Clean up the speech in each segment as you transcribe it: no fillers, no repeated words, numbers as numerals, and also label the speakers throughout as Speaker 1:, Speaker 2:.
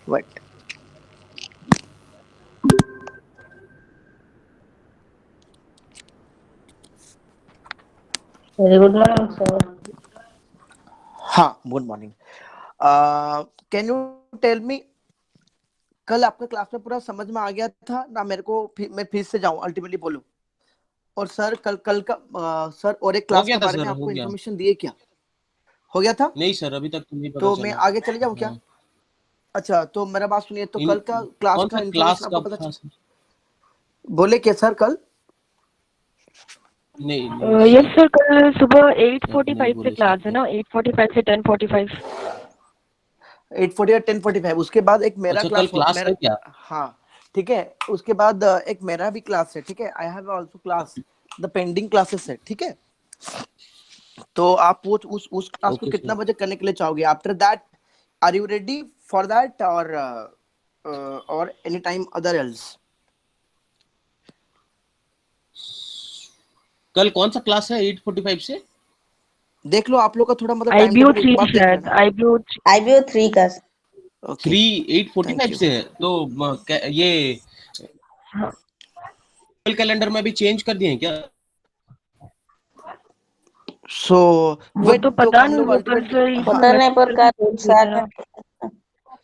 Speaker 1: What?
Speaker 2: Very good morning, sir.
Speaker 1: हाँ, good morning. Can you tell me, कल आपका class में पूरा समझ में आ गया था ना? मेरे को मैं फिर से जाऊं अल्टीमेटली बोलूं? और सर कल कल का सर और एक
Speaker 3: हो
Speaker 1: क्लास
Speaker 3: गया
Speaker 1: के
Speaker 3: था
Speaker 1: बारे में
Speaker 3: सर, हो
Speaker 1: आपको
Speaker 3: गया।
Speaker 1: इन्फॉर्मेशन दिए क्या? हो गया था?
Speaker 3: नहीं सर, अभी तक तो नहीं पता
Speaker 1: तो मैं
Speaker 3: चला।
Speaker 1: आगे चले जाऊं क्या?
Speaker 3: हाँ।
Speaker 1: अच्छा, तो मेरा बात सुनिए, तो
Speaker 3: इन
Speaker 1: कल का क्लास
Speaker 3: कौन
Speaker 1: का
Speaker 3: सा
Speaker 1: इन्फॉर्मेशन
Speaker 3: क्लास
Speaker 1: आपको
Speaker 3: कब
Speaker 1: पता
Speaker 3: था सर?
Speaker 1: बोले क्या सर कल?
Speaker 3: नहीं नहीं
Speaker 2: यस
Speaker 3: सर,
Speaker 2: सर, कल सुबह
Speaker 3: नहीं
Speaker 2: 8:45 से
Speaker 3: बोले
Speaker 2: क्लास है
Speaker 3: सर।
Speaker 2: ना, 8:45 से 10:45।
Speaker 1: 8:40 या 10:45, उसके बाद एक मेरा
Speaker 3: अच्छा, कल
Speaker 1: क्लास हो
Speaker 3: क्लास
Speaker 1: मेरा।
Speaker 3: है क्या?
Speaker 1: हाँ, ठीक है। उसके बाद एक मेरा भी क्लास है, ठीक है। I have also class, the pending classes है, ठीक है। तो आप वो उस क्लास को
Speaker 3: ओके
Speaker 1: कितना
Speaker 3: सर।
Speaker 1: बजे करने के लिए चाहोगे? After that, are you ready for that, और एनी टाइम अदर एल्स?
Speaker 3: कल कौन सा क्लास है 8:45 से?
Speaker 1: देख लो आप लोग का थोड़ा मतलब टाइम
Speaker 2: आईबीओ
Speaker 1: टेबल एक
Speaker 2: 3
Speaker 1: बार देख
Speaker 2: शायद,
Speaker 1: लेना।
Speaker 2: आईबीओ।
Speaker 4: आईबीओ 3 का।
Speaker 1: Okay,
Speaker 3: 8:45
Speaker 1: thank you.
Speaker 3: से है तो ये
Speaker 2: हाँ,
Speaker 3: कैलेंडर में भी चेंज कर दिए हैं क्या?
Speaker 1: सो
Speaker 2: वो
Speaker 1: वेट,
Speaker 2: तो
Speaker 1: तो
Speaker 2: पता
Speaker 1: हम
Speaker 2: नहीं,
Speaker 1: लोग
Speaker 2: वो कल
Speaker 1: अल्टीमेटली,
Speaker 2: से इसमें
Speaker 1: हाँ,
Speaker 4: पता नहीं
Speaker 2: मैसेज
Speaker 4: पर
Speaker 2: करके
Speaker 4: का
Speaker 2: बोल दिया
Speaker 4: साथ
Speaker 2: था
Speaker 4: में।
Speaker 2: ना।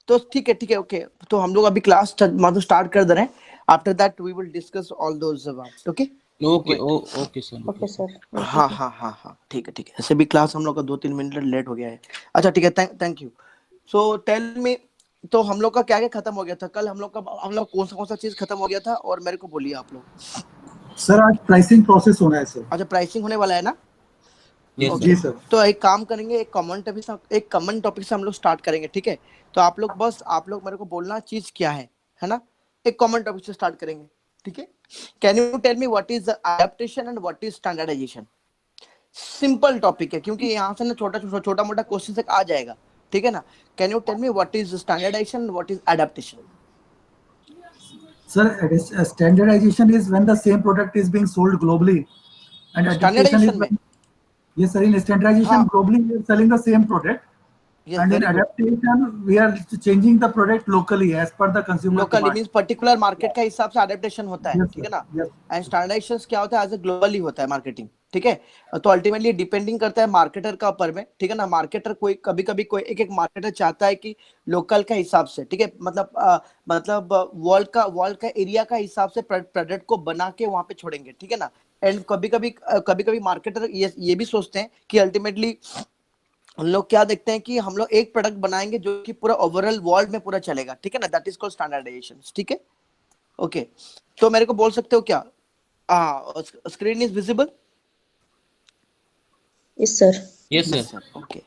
Speaker 1: तो ठीक है, ठीक है, ओके। तो हम लोग अभी क्लास मतलब स्टार्ट कर दे रहे हैं। After that we will discuss all those about, okay.
Speaker 3: Okay
Speaker 1: wait,
Speaker 3: okay sir, okay
Speaker 4: okay
Speaker 3: sir.
Speaker 4: Sir.
Speaker 2: Okay
Speaker 1: हाँ
Speaker 2: सर।
Speaker 1: हाँ हाँ हाँ, ठीक है, ठीक है। ऐसे भी क्लास हम लोग का 2-3 मिनट लेट हो गया है। अच्छा, ठीक है, thank you. So tell me, तो हम लोग का क्या क्या खत्म हो गया था कल? हम लोग कौन सा चीज खत्म हो गया था, और मेरे को बोलिए आप लोग।
Speaker 5: सर आज प्राइसिंग प्रोसेस होना है सर।
Speaker 1: अच्छा, प्राइसिंग होने वाला है ना?
Speaker 3: Yes
Speaker 1: okay.
Speaker 5: जी
Speaker 3: सर।
Speaker 5: सर।
Speaker 1: तो एक काम करेंगे, एक कॉमन टॉपिक से हम लोग स्टार्ट करेंगे, ठीक है। तो आप लोग मेरे को बोलना चीज क्या है ना? एक कॉमन टॉपिक से स्टार्ट करेंगे, ठीक है। Can you tell me what is adaptation and what is standardization? Simple topic है, क्योंकि यहाँ से ना छोटा मोटा क्वेश्चन तक आ जाएगा, ठीक है ना। Can you tell me what is standardization, what is adaptation?
Speaker 5: Sir, standardization is when the same product is being sold globally, and adaptation is
Speaker 1: standardization में,
Speaker 5: when, yes sir, in standardization
Speaker 1: हाँ,
Speaker 5: globally we are selling the same product,
Speaker 1: yes,
Speaker 5: and in
Speaker 1: very good.
Speaker 5: adaptation we are changing the product locally as per the consumer
Speaker 1: locally
Speaker 5: demand.
Speaker 1: Means particular market का हिसाब से adaptation होता है,
Speaker 5: Yes
Speaker 1: ठीक
Speaker 5: sir.
Speaker 1: है ना।
Speaker 5: Yes.
Speaker 1: And standardisation क्या होता है? एज ए ग्लोबली होता है मार्केटिंग, ठीक है। तो अल्टीमेटली डिपेंडिंग करता है मार्केटर का ऊपर में, ठीक है ना। मार्केटर कोई कभी कभी कोई एक एक मार्केटर चाहता है कि लोकल का हिसाब से, ठीक है, मतलब वर्ल्ड का एरिया का हिसाब से प्रोडक्ट को बना के वहां पे छोड़ेंगे, ठीक है ना। एंड कभी कभी मार्केटर ये भी सोचते हैं कि अल्टीमेटली हम लोग क्या देखते हैं कि हम लोग एक प्रोडक्ट बनाएंगे जो कि पूरा ओवरऑल वर्ल्ड में पूरा चलेगा, ठीक है ना। दैट इज कॉल्ड स्टैंडर्डाइजेशन, ठीक है। ओके, तो मेरे को बोल सकते हो क्या? Screen is visible?
Speaker 4: Yes sir.
Speaker 3: Yes
Speaker 1: yes
Speaker 3: sir.
Speaker 1: Sir, okay,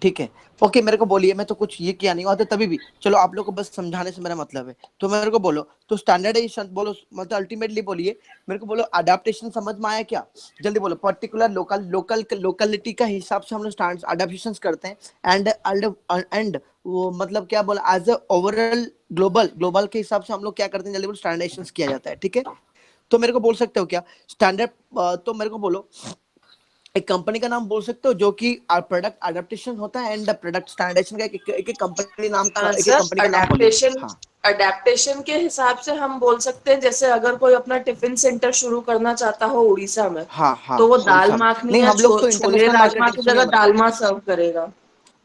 Speaker 1: ठीक है। ओके, मेरे को बोलिए, मैं तो कुछ ये किया नहीं हुआ था तभी भी, चलो आप लोग को बस समझाने से मेरा मतलब है। तो मेरे को बोलो, तो स्टैंडर्डाइजेशन बोलो, मतलब अल्टीमेटली बोलिए मेरे को, बोलो अडेप्टेशन समझ में आया क्या? जल्दी बोलो। पर्टिकुलर लोकलिटी का हिसाब से हम लोग स्टैंड अडेप्टेशन करते हैं। एंड वो मतलब क्या बोला, एज ए ओवरऑल ग्लोबल के हिसाब से हम लोग क्या करते हैं? जल्दी बोलो, स्टैंडर्डाइजेशन किया जाता है, ठीक है। तो मेरे को बोल सकते हो क्या स्टैंडर्ड? तो मेरे को बोलो एक कंपनी का नाम बोल सकते हो जो कि प्रोडक्ट अडेप्टेशन होता है एंड प्रोडक्ट स्टैंडर्डाइजेशन का। एक एक कंपनी नाम, एक एक
Speaker 6: सर
Speaker 1: कंपनी का नाम बोलिए।
Speaker 6: अडेप्टेशन
Speaker 1: हाँ
Speaker 6: अडेप्टेशन के हिसाब से हम बोल सकते हैं, जैसे अगर कोई अपना टिफिन सेंटर शुरू करना चाहता हो उड़ीसा में,
Speaker 1: हाँ हाँ,
Speaker 6: तो वो दाल
Speaker 1: उड़ीसा में
Speaker 6: माखनी
Speaker 1: नहीं,
Speaker 6: या
Speaker 1: हम लोग तो
Speaker 6: छोले
Speaker 1: इंटरनेशनल
Speaker 6: राजमा
Speaker 1: मार्केटिंग,
Speaker 6: की
Speaker 1: सुनिए
Speaker 6: जगह
Speaker 1: मेरा।
Speaker 6: दालमा सर्व करेगा।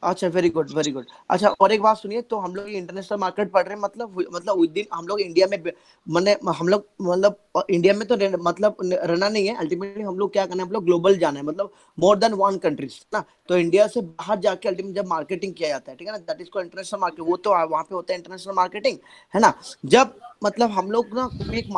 Speaker 1: अच्छा, वेरी गुड, वेरी गुड। अच्छा, और एक बात सुनिए, तो हम लोग इंटरनेशनल मार्केट पढ़ रहे हैं, मतलब उस दिन हम लोग इंडिया में मैंने हम लोग मतलब इंडिया में तो मतलब रहना नहीं है। अल्टीमेटली हम लोग क्या करना है? हम लोग ग्लोबल जाना है, मतलब मोर देन वन कंट्रीज ना। तो इंडिया से बाहर जाके अल्टीमेटली जब मार्केटिंग किया जाता है, ठीक है ना, दैट इज को इंटरनेशनल मार्केट। वो तो वहां पे होता है इंटरनेशनल मार्केटिंग, है ना। जब मतलब हम लोग ना कोई एक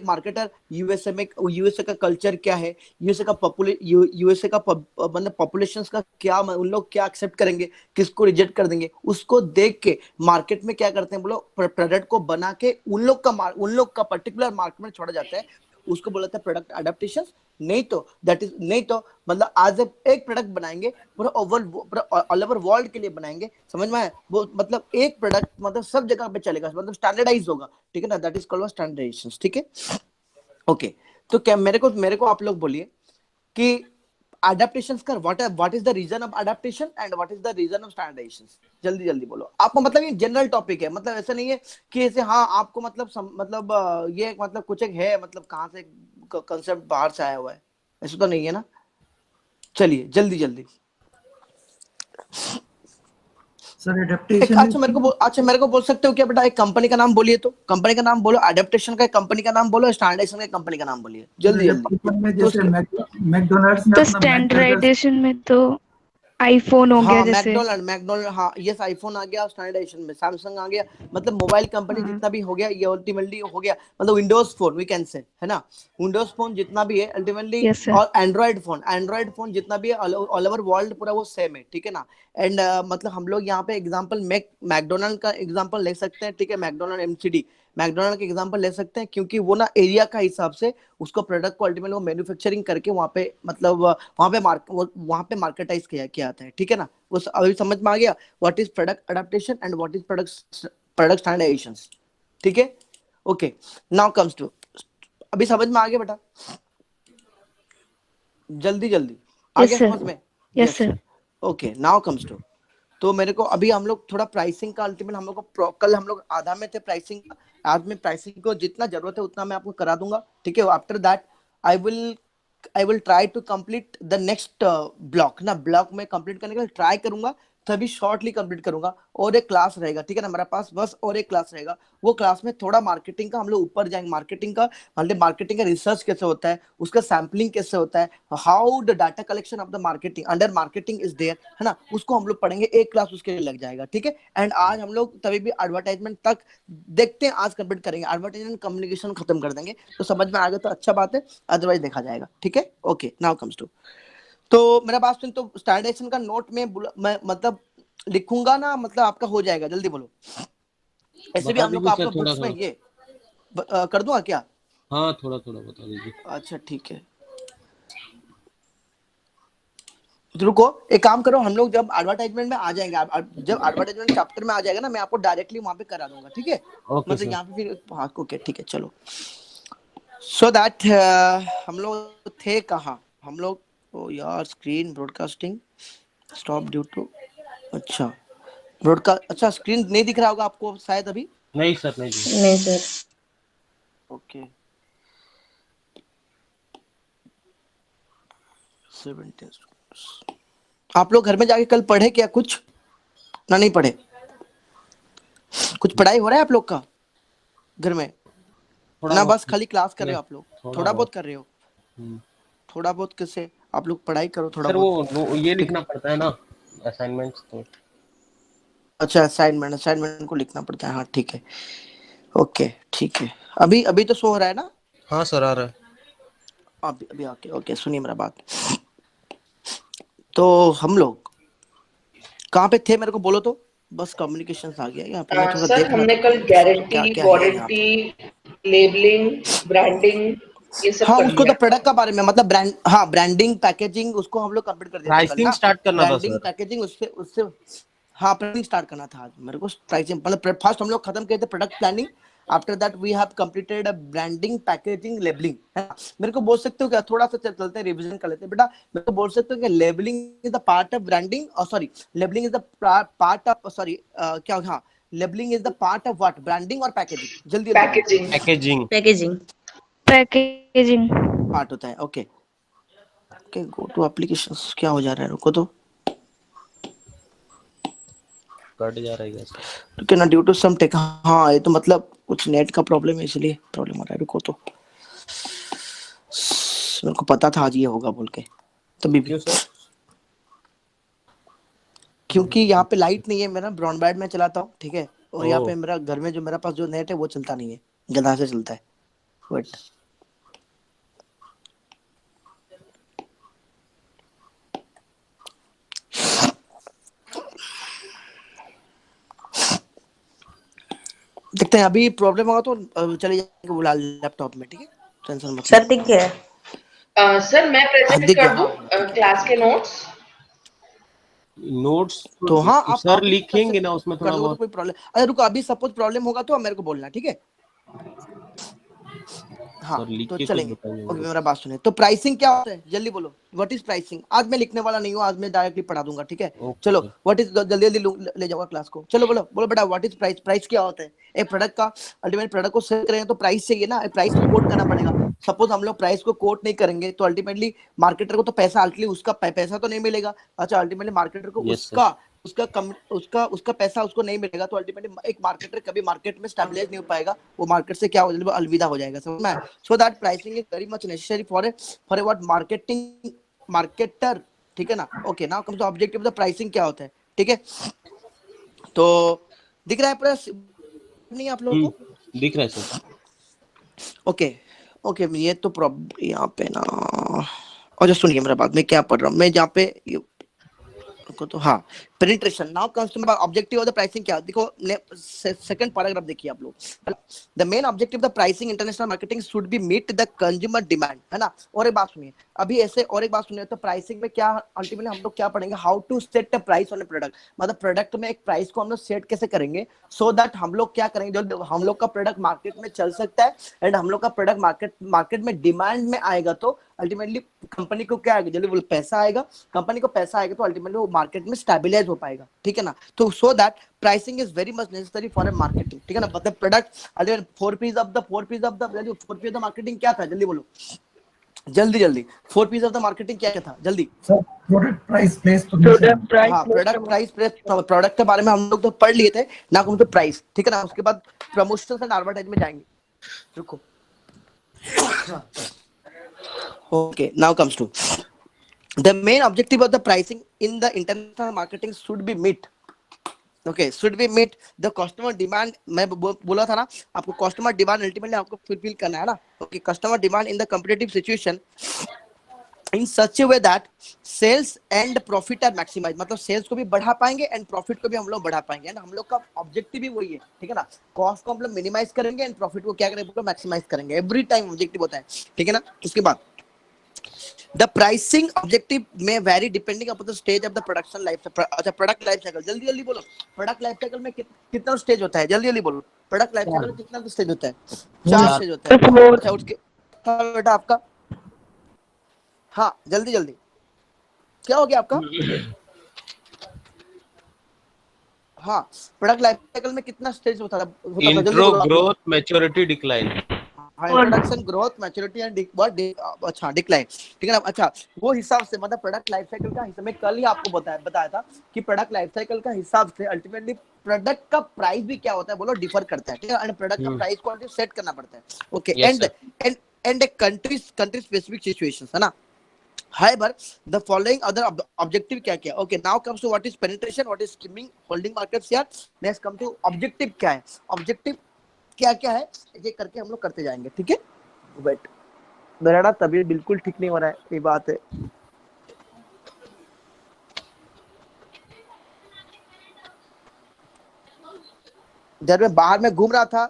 Speaker 1: मार्केटर यूएसए का कल्चर क्या है, यूएसए का मतलब पॉपुलेशन का क्या, उन लोग क्या एक्सेप्ट करेंगे, किसको रिजेक्ट कर देंगे, उसको देख के मार्केट में क्या करते हैं बोलो, प्रोडक्ट को बना के उन लोग का पर्टिकुलर मार्केट में छोड़ा जाता है। उसको बोला था प्रोडक्ट अडेप्टेशन। नहीं तो मतलब आज एक प्रोडक्ट बनाएंगे पूरा ऑल ओवर वर्ल्ड के लिए बनाएंगे, समझ में आया? वो मतलब एक प्रोडक्ट मतलब सब जगह पे चलेगा, मतलब स्टैंडर्डाइज होगा, ठीक है ना। दैट इज कॉल्ड स्टैंडर्डाइजेशन, ठीक है। ओके, तो क्या मेरे को आप लोग बोलिए कि adaptations कर, what is the reason of adaptation and what is the reason of standardizations? जल्दी जल्दी बोलो आपको, मतलब ये जनरल टॉपिक है, मतलब ऐसा नहीं है कि ऐसे हाँ आपको मतलब ये मतलब कुछ एक है, मतलब कहाँ से कंसेप्ट बाहर से आया हुआ है, ऐसा तो नहीं है ना। चलिए जल्दी जल्दी।
Speaker 5: Sir, adaptation is
Speaker 1: अच्छा मेरे को बोल सकते हो क्या बेटा, एक कंपनी का नाम बोलिए, तो कंपनी का नाम बोलो, एडेप्टेशन का कंपनी का नाम बोलो, स्टैंडर्डाइजेशन का कंपनी का नाम बोलिए, जल्दी जल्दी।
Speaker 5: adaptation में
Speaker 1: तो
Speaker 5: जैसे मैकडोनल्ड्स ने
Speaker 2: तो
Speaker 5: अपना
Speaker 2: स्टैंडर्डाइजेशन में तो आईफोन हो गया
Speaker 1: हाँ
Speaker 2: जैसे।
Speaker 1: मैकडोनल्ड हाँ यस, आईफोन आ गया स्टैंडर्डाइजेशन में, सैमसंग आ गया, मतलब मोबाइल कंपनी जितना भी हो गया ये अल्टीमेटली हो गया, मतलब Windows phone we can say, है ना, विंडोज फोन जितना भी है अल्टीमेटली,
Speaker 2: यस सर।
Speaker 1: और एंड्रॉइड फोन जितना भी है ऑल ओवर वर्ल्ड पूरा वो सेम है, ठीक है ना। एंड मतलब हम लोग यहाँ पे एग्जांपल मैकडोनल्ड का एग्जांपल ले सकते हैं, ठीक है, मैकडोनल्ड एमसीडी, मैकडोनल्ड का एग्जांपल ले सकते हैं, क्योंकि वो ना एरिया का हिसाब से उसको प्रोडक्ट को अल्टीमेटली वो मैन्युफैक्चरिंग करके वहाँ पे मतलब वहाँ पे मार्केटाइज किया जाता है, ठीक है ना। उस अभी समझ में आ गया what is product adaptation and what is product standardization, ठीक है। ओके नाउ कम्स टू, अभी समझ में आ गया बेटा, जल्दी जल्दी आ
Speaker 2: यस
Speaker 1: गया
Speaker 2: सर।
Speaker 1: समझ में।
Speaker 2: Yes sir.
Speaker 1: Okay now comes to, तो मेरे को अभी हम लोग थोड़ा प्राइसिंग का अल्टीमेट हम लोग को कल हम लोग आधा में थे प्राइसिंग, आज में प्राइसिंग को जितना जरूरत है उतना मैं आपको करा दूंगा, ठीक है। After that I will try to complete the next block ना, ब्लॉक में कंप्लीट करने का ट्राई करूंगा, तभी शॉर्टली कंप्लीट करूंगा, और एक क्लास रहेगा, ठीक है ना मेरे पास, बस और एक क्लास रहेगा, वो क्लास में थोड़ा मार्केटिंग का हम लोग ऊपर जाएंगे, मार्केटिंग का रिसर्च कैसे होता है, उसका सैम्पलिंग कैसे होता है, how the data collection of the marketing under marketing is there, है ना, उसको हम लोग पढ़ेंगे, एक क्लास उसके लिए लग जाएगा, ठीक है। एंड आज हम लोग तभी भी एडवर्टाइजमेंट तक देखते हैं, आज कंप्लीट करेंगे, एडवर्टाइजमेंट कम्युनिकेशन खत्म कर देंगे, तो समझ में आ गया तो अच्छा बात है, अदरवाइज देखा जाएगा, ठीक है। ओके नाउ कम्स टू, तो मेरा बात सुन, तो स्टैंडर्डाइजेशन का नोट में मैं मतलब लिखूंगा ना, मतलब आपका हो जाएगा, जल्दी बोलो। ऐसे भी
Speaker 3: बता
Speaker 1: हम लोग को
Speaker 3: दीजिए
Speaker 1: आपका
Speaker 3: सर थोड़ा
Speaker 1: बुक्स में
Speaker 3: सा।
Speaker 1: ये कर दूंगा क्या?
Speaker 3: हाँ थोड़ा थोड़ा बता दीजिए।
Speaker 1: अच्छा ठीक है, रुको एक काम करो, हम लोग जब एडवर्टाइजमेंट में आ जाएंगे, जब एडवर्टाइजमेंट चैप्टर में आ जाएगा ना, मैं आपको डायरेक्टली वहां पे करा दूंगा, ठीक है।
Speaker 3: ओके
Speaker 1: मतलब
Speaker 3: सर।
Speaker 1: यहाँ पे फिर हाँ ओके ठीक है चलो। सो दैट हम लोग थे कहाँ, हम लोग, ओ यार screen broadcasting stop due to, अच्छा ब्रॉडकास्ट, अच्छा स्क्रीन नहीं दिख रहा होगा आपको शायद अभी।
Speaker 3: नहीं सर नहीं जी।
Speaker 2: नहीं सर।
Speaker 1: ओके 17 आप लोग घर में जाके कल पढ़े क्या कुछ ना, नहीं पढ़े, कुछ पढ़ाई हो रहा है आप लोग का घर में ना, बस खाली क्लास कर रहे हो आप लोग, थोड़ा बहुत कर रहे हो, थोड़ा बहुत कैसे आप लोग पढ़ाई करो थोड़ा
Speaker 3: सर
Speaker 1: बहुत।
Speaker 3: वो ये लिखना पड़ता है ना असाइनमेंट्स तो।
Speaker 1: अच्छा असाइनमेंट को लिखना पड़ता है, हाँ ठीक है, ओके ठीक है। अभी अभी तो सो रहा है ना,
Speaker 3: हाँ सर आ रहा है।
Speaker 1: अभी अभी ओके ओके सुनिए मेरा बात, तो हम लोग कहाँ पे थे मेरे को बोलो तो, बस कम्युनिकेशंस आ गया यहाँ पे, मैं थोड़ा
Speaker 6: सर
Speaker 1: देख रहा
Speaker 6: हमने
Speaker 1: था
Speaker 6: कल
Speaker 1: क्या
Speaker 6: गारंटी,
Speaker 1: क्या है यहाँ पे।
Speaker 6: वारंटी, लेबलिंग, ब्रांडिंग ये सब
Speaker 1: हाँ
Speaker 6: कर
Speaker 1: उसको
Speaker 6: लिया।
Speaker 1: तो प्रोडक्ट का बारे में, मतलब ब्रांड, हाँ ब्रांडिंग पैकेजिंग उसको हम लोग कंप्लीट कर दिया था कल
Speaker 3: प्राइसिंग
Speaker 1: ना,
Speaker 3: स्टार्ट करना था
Speaker 1: ब्रांडिंग
Speaker 3: सर।
Speaker 1: पैकेजिंग उससे उससे हाँ प्राइसिंग स्टार्ट करना था आज मेरे को, प्राइसिंग मतलब फर्स्ट हम लोग खत्म किए थे product planning, after that we have completed branding packaging labelling, है ना। मेरे को बोल सकते हो क्या, थोड़ा सा चलते हैं रिवीजन कर लेते हैं बेटा, मेरे को बोल सकते हो कि labelling is the part of branding, और sorry labelling is the part of sorry क्या, हाँ labelling is the part of what, branding और पैकेजिंग, जल्दी जल्दी बोलो,
Speaker 6: packaging.
Speaker 3: Packaging.
Speaker 2: Packaging. Packaging.
Speaker 1: Part होता है, okay okay. Go to applications, क्या हो जा रहा है, रुको तो,
Speaker 3: कट जा रहा है सर।
Speaker 1: ठीक है ना, ड्यू टू सम टेक, हाँ ये तो मतलब कुछ नेट का प्रॉब्लम है इसलिए प्रॉब्लम हो रहा है, रुको तो, मेरे को पता था आज ये होगा बोल के, तभी भी
Speaker 3: क्यों सर?
Speaker 1: क्योंकि यहाँ पे लाइट नहीं है, मेरा ब्रॉडबैंड में चलाता हूँ, ठीक है, और यहाँ
Speaker 3: ओह।
Speaker 1: पे मेरा घर में जो मेरा पास जो नेट है वो चलता नहीं है, गधा से चलता है, बट देखते हैं, अभी प्रॉब्लम होगा तो चले जाएंगे बुला लैपटॉप में, ठीक है, टेंशन मत
Speaker 2: सर दिख गया।
Speaker 6: सर मैं प्रेजेंट
Speaker 1: दिख गया,
Speaker 6: कर दूं
Speaker 1: हाँ ठीक है
Speaker 6: क्लास के नोट्स।
Speaker 3: नोट्स
Speaker 1: तो हाँ
Speaker 3: सर
Speaker 1: आप भी
Speaker 3: लिखेंगे ना उसमें
Speaker 1: कर
Speaker 3: थोड़ा
Speaker 1: दोगे तो
Speaker 3: बहुत।
Speaker 1: कोई प्रॉब्लम, अरे रुको अभी सपोज प्रॉब्लम होगा तो मेरे को बोलना, ठीक है। हाँ
Speaker 3: सर लिख
Speaker 1: तो
Speaker 3: के कुछ
Speaker 1: चलेंगे।
Speaker 3: बताइए
Speaker 1: ओके
Speaker 3: मेरे
Speaker 1: मेरा बात सुनिए, तो प्राइसिंग क्या होता है जल्दी बोलो, व्हाट इज प्राइसिंग। आज मैं लिखने वाला नहीं हूँ, आज मैं डायरेक्टली पढ़ा दूंगा, ठीक है।
Speaker 3: को। ओके
Speaker 1: चलो
Speaker 3: सर।
Speaker 1: व्हाट इज, जल्दी जल्दी ले जाओगा क्लास को, चलो बोलो बोलो बेटा व्हाट इज प्राइस। प्राइस क्या होता है एक प्रोडक्ट का। अल्टीमेट प्रोडक्ट को सेल करेंगे तो प्राइस चाहिए ना, प्राइस को कोट करना पड़ेगा। सपोज हम लोग प्राइस को कोट नहीं करेंगे तो अल्टीमेटली मार्केटर को तो पैसा, अल्टीमेटली उसका पैसा तो नहीं मिलेगा। अच्छा अल्टीमेटली मार्केटर को
Speaker 3: यस सर।
Speaker 1: उसका पैसा उसको नहीं मिलेगा, तो अल्टीमेटली एक मार्केटर कभी मार्केट में स्टेबलाइज नहीं हो पाएगा, वो मार्केट से क्या हो जाएगा, अलविदा हो जाएगा, समझ में। सो that pricing is very much necessary for A what marketing marketer, ठीक है ना। Okay now comes the objective of the pricing क्या होता है, ठीक है। तो दिख रहा है पूरा नहीं आप लोगों को?
Speaker 3: दिख रहा है सर।
Speaker 1: ओके ओके, ये तो प्रॉब्लम यहाँ पे ना, और जो सुनिए मेरा बात, मैं क्या पढ़ रहा हूँ मैं जहाँ पे को, तो हाँ penetration. Now comes to objective of the pricing क्या, देखो सेकंड पैराग्राफ देखिए आप लोग। The main objective of the pricing international marketing should be meet the consumer demand, है ना। और एक बात सुनिए अभी ऐसे, और एक बात सुनिए, तो प्राइसिंग में क्या अल्टीमेटली हम लोग क्या पढ़ेंगे, how to set a price on a product. मतलब प्रोडक्ट में एक प्राइस को हम लोग सेट कैसे करेंगे, सो दैट हम लोग क्या करेंगे, जो हम लोग का प्रोडक्ट मार्केट में चल सकता है एंड हम लोग का प्रोडक्ट मार्केट में डिमांड में आएगा, तो अल्टीमेटली कंपनी को क्या आएगा, जल्दी बोलो पैसा आएगा। कंपनी को पैसा आएगा तो अल्टीमेटली वो मार्केट में स्टेबलाइज हो पाएगा, ठीक है ना। तो so that pricing is very much necessary for a marketing, ठीक है ना। मतलब product ultimately four P's of the marketing क्या था, जल्दी बोलो जल्दी जल्दी, four P's of the marketing क्या क्या था जल्दी।
Speaker 5: Sir product price place position.
Speaker 1: हाँ प्रोडक्ट प्राइस प्रेस, प्रोडक्ट के बारे में हम लोग तो पढ़ लिए थे ना, तो प्राइस, ठीक है ना। उसके बाद प्रमोशन एंड एडवर्टाइज में जाएंगे, रुको। Okay, now comes to the main objective of the pricing in the international marketing should be meet. Okay, should be meet the customer demand. मैं बोला था ना आपको, customer demand ultimately आपको fulfill करना है ना। Okay, customer demand in the competitive situation in such a way that sales and profit are maximized। मतलब सेल्स को भी बढ़ा पाएंगे एंड प्रॉफिट को भी हम लोग बढ़ा पाएंगे, है ना। हम लोग का ऑब्जेक्टिव भी वही है, ठीक है ना। कॉस्ट को हम लोग मिनिमाइज करेंगे एंड प्रॉफिट को क्या करेंगे, मैक्सिमाइज करेंगे, एवरी टाइम ऑब्जेक्टिव होता है, ठीक है ना। उसके बाद the pricing objective may vary depending upon the stage of the production life। अच्छा प्रोडक्ट लाइफ साइकिल, जल्दी जल्दी बोलो। प्रोडक्ट लाइफ साइकिल में कितना स्टेज होता है, जल्दी जल्दी बोलो। प्रोडक्ट लाइफ साइकिल में कितना स्टेज होता है, 4 स्टेज होता है। अच्छा उसके हाँ बेटा आपका, हाँ जल्दी जल्दी क्या हो गया आपका। हाँ प्रोडक्ट लाइफ साइकिल में कितना स्टेज होता है,
Speaker 3: intro, growth, maturity, decline.
Speaker 1: Introduction, growth, maturity and अच्छा डिक्लाइन, ठीक है ना। अच्छा वो हिसाब से मतलब प्रोडक्ट लाइफ साइकिल का हिसाब, मैं कल ही आपको बताया था कि प्रोडक्ट लाइफ साइकिल का हिसाब से अल्टीमेटली प्रोडक्ट का प्राइस भी क्या होता है बोलो, डिफर करता है, ठीक है। एंड प्रोडक्ट का प्राइस को सेट करना पड़ता है, okay. And country specific situations, है ना। However, the following other objective क्या क्या, okay, now comes to what is penetration, what is skimming, holding market share, next come to objective क्या है, objective क्या क्या है, ये करके हम लोग करते जाएंगे, ठीक है। वेट मेरा तबीयत बिल्कुल ठीक नहीं हो रहा है, ये बात है। जब मैं बाहर में घूम रहा था,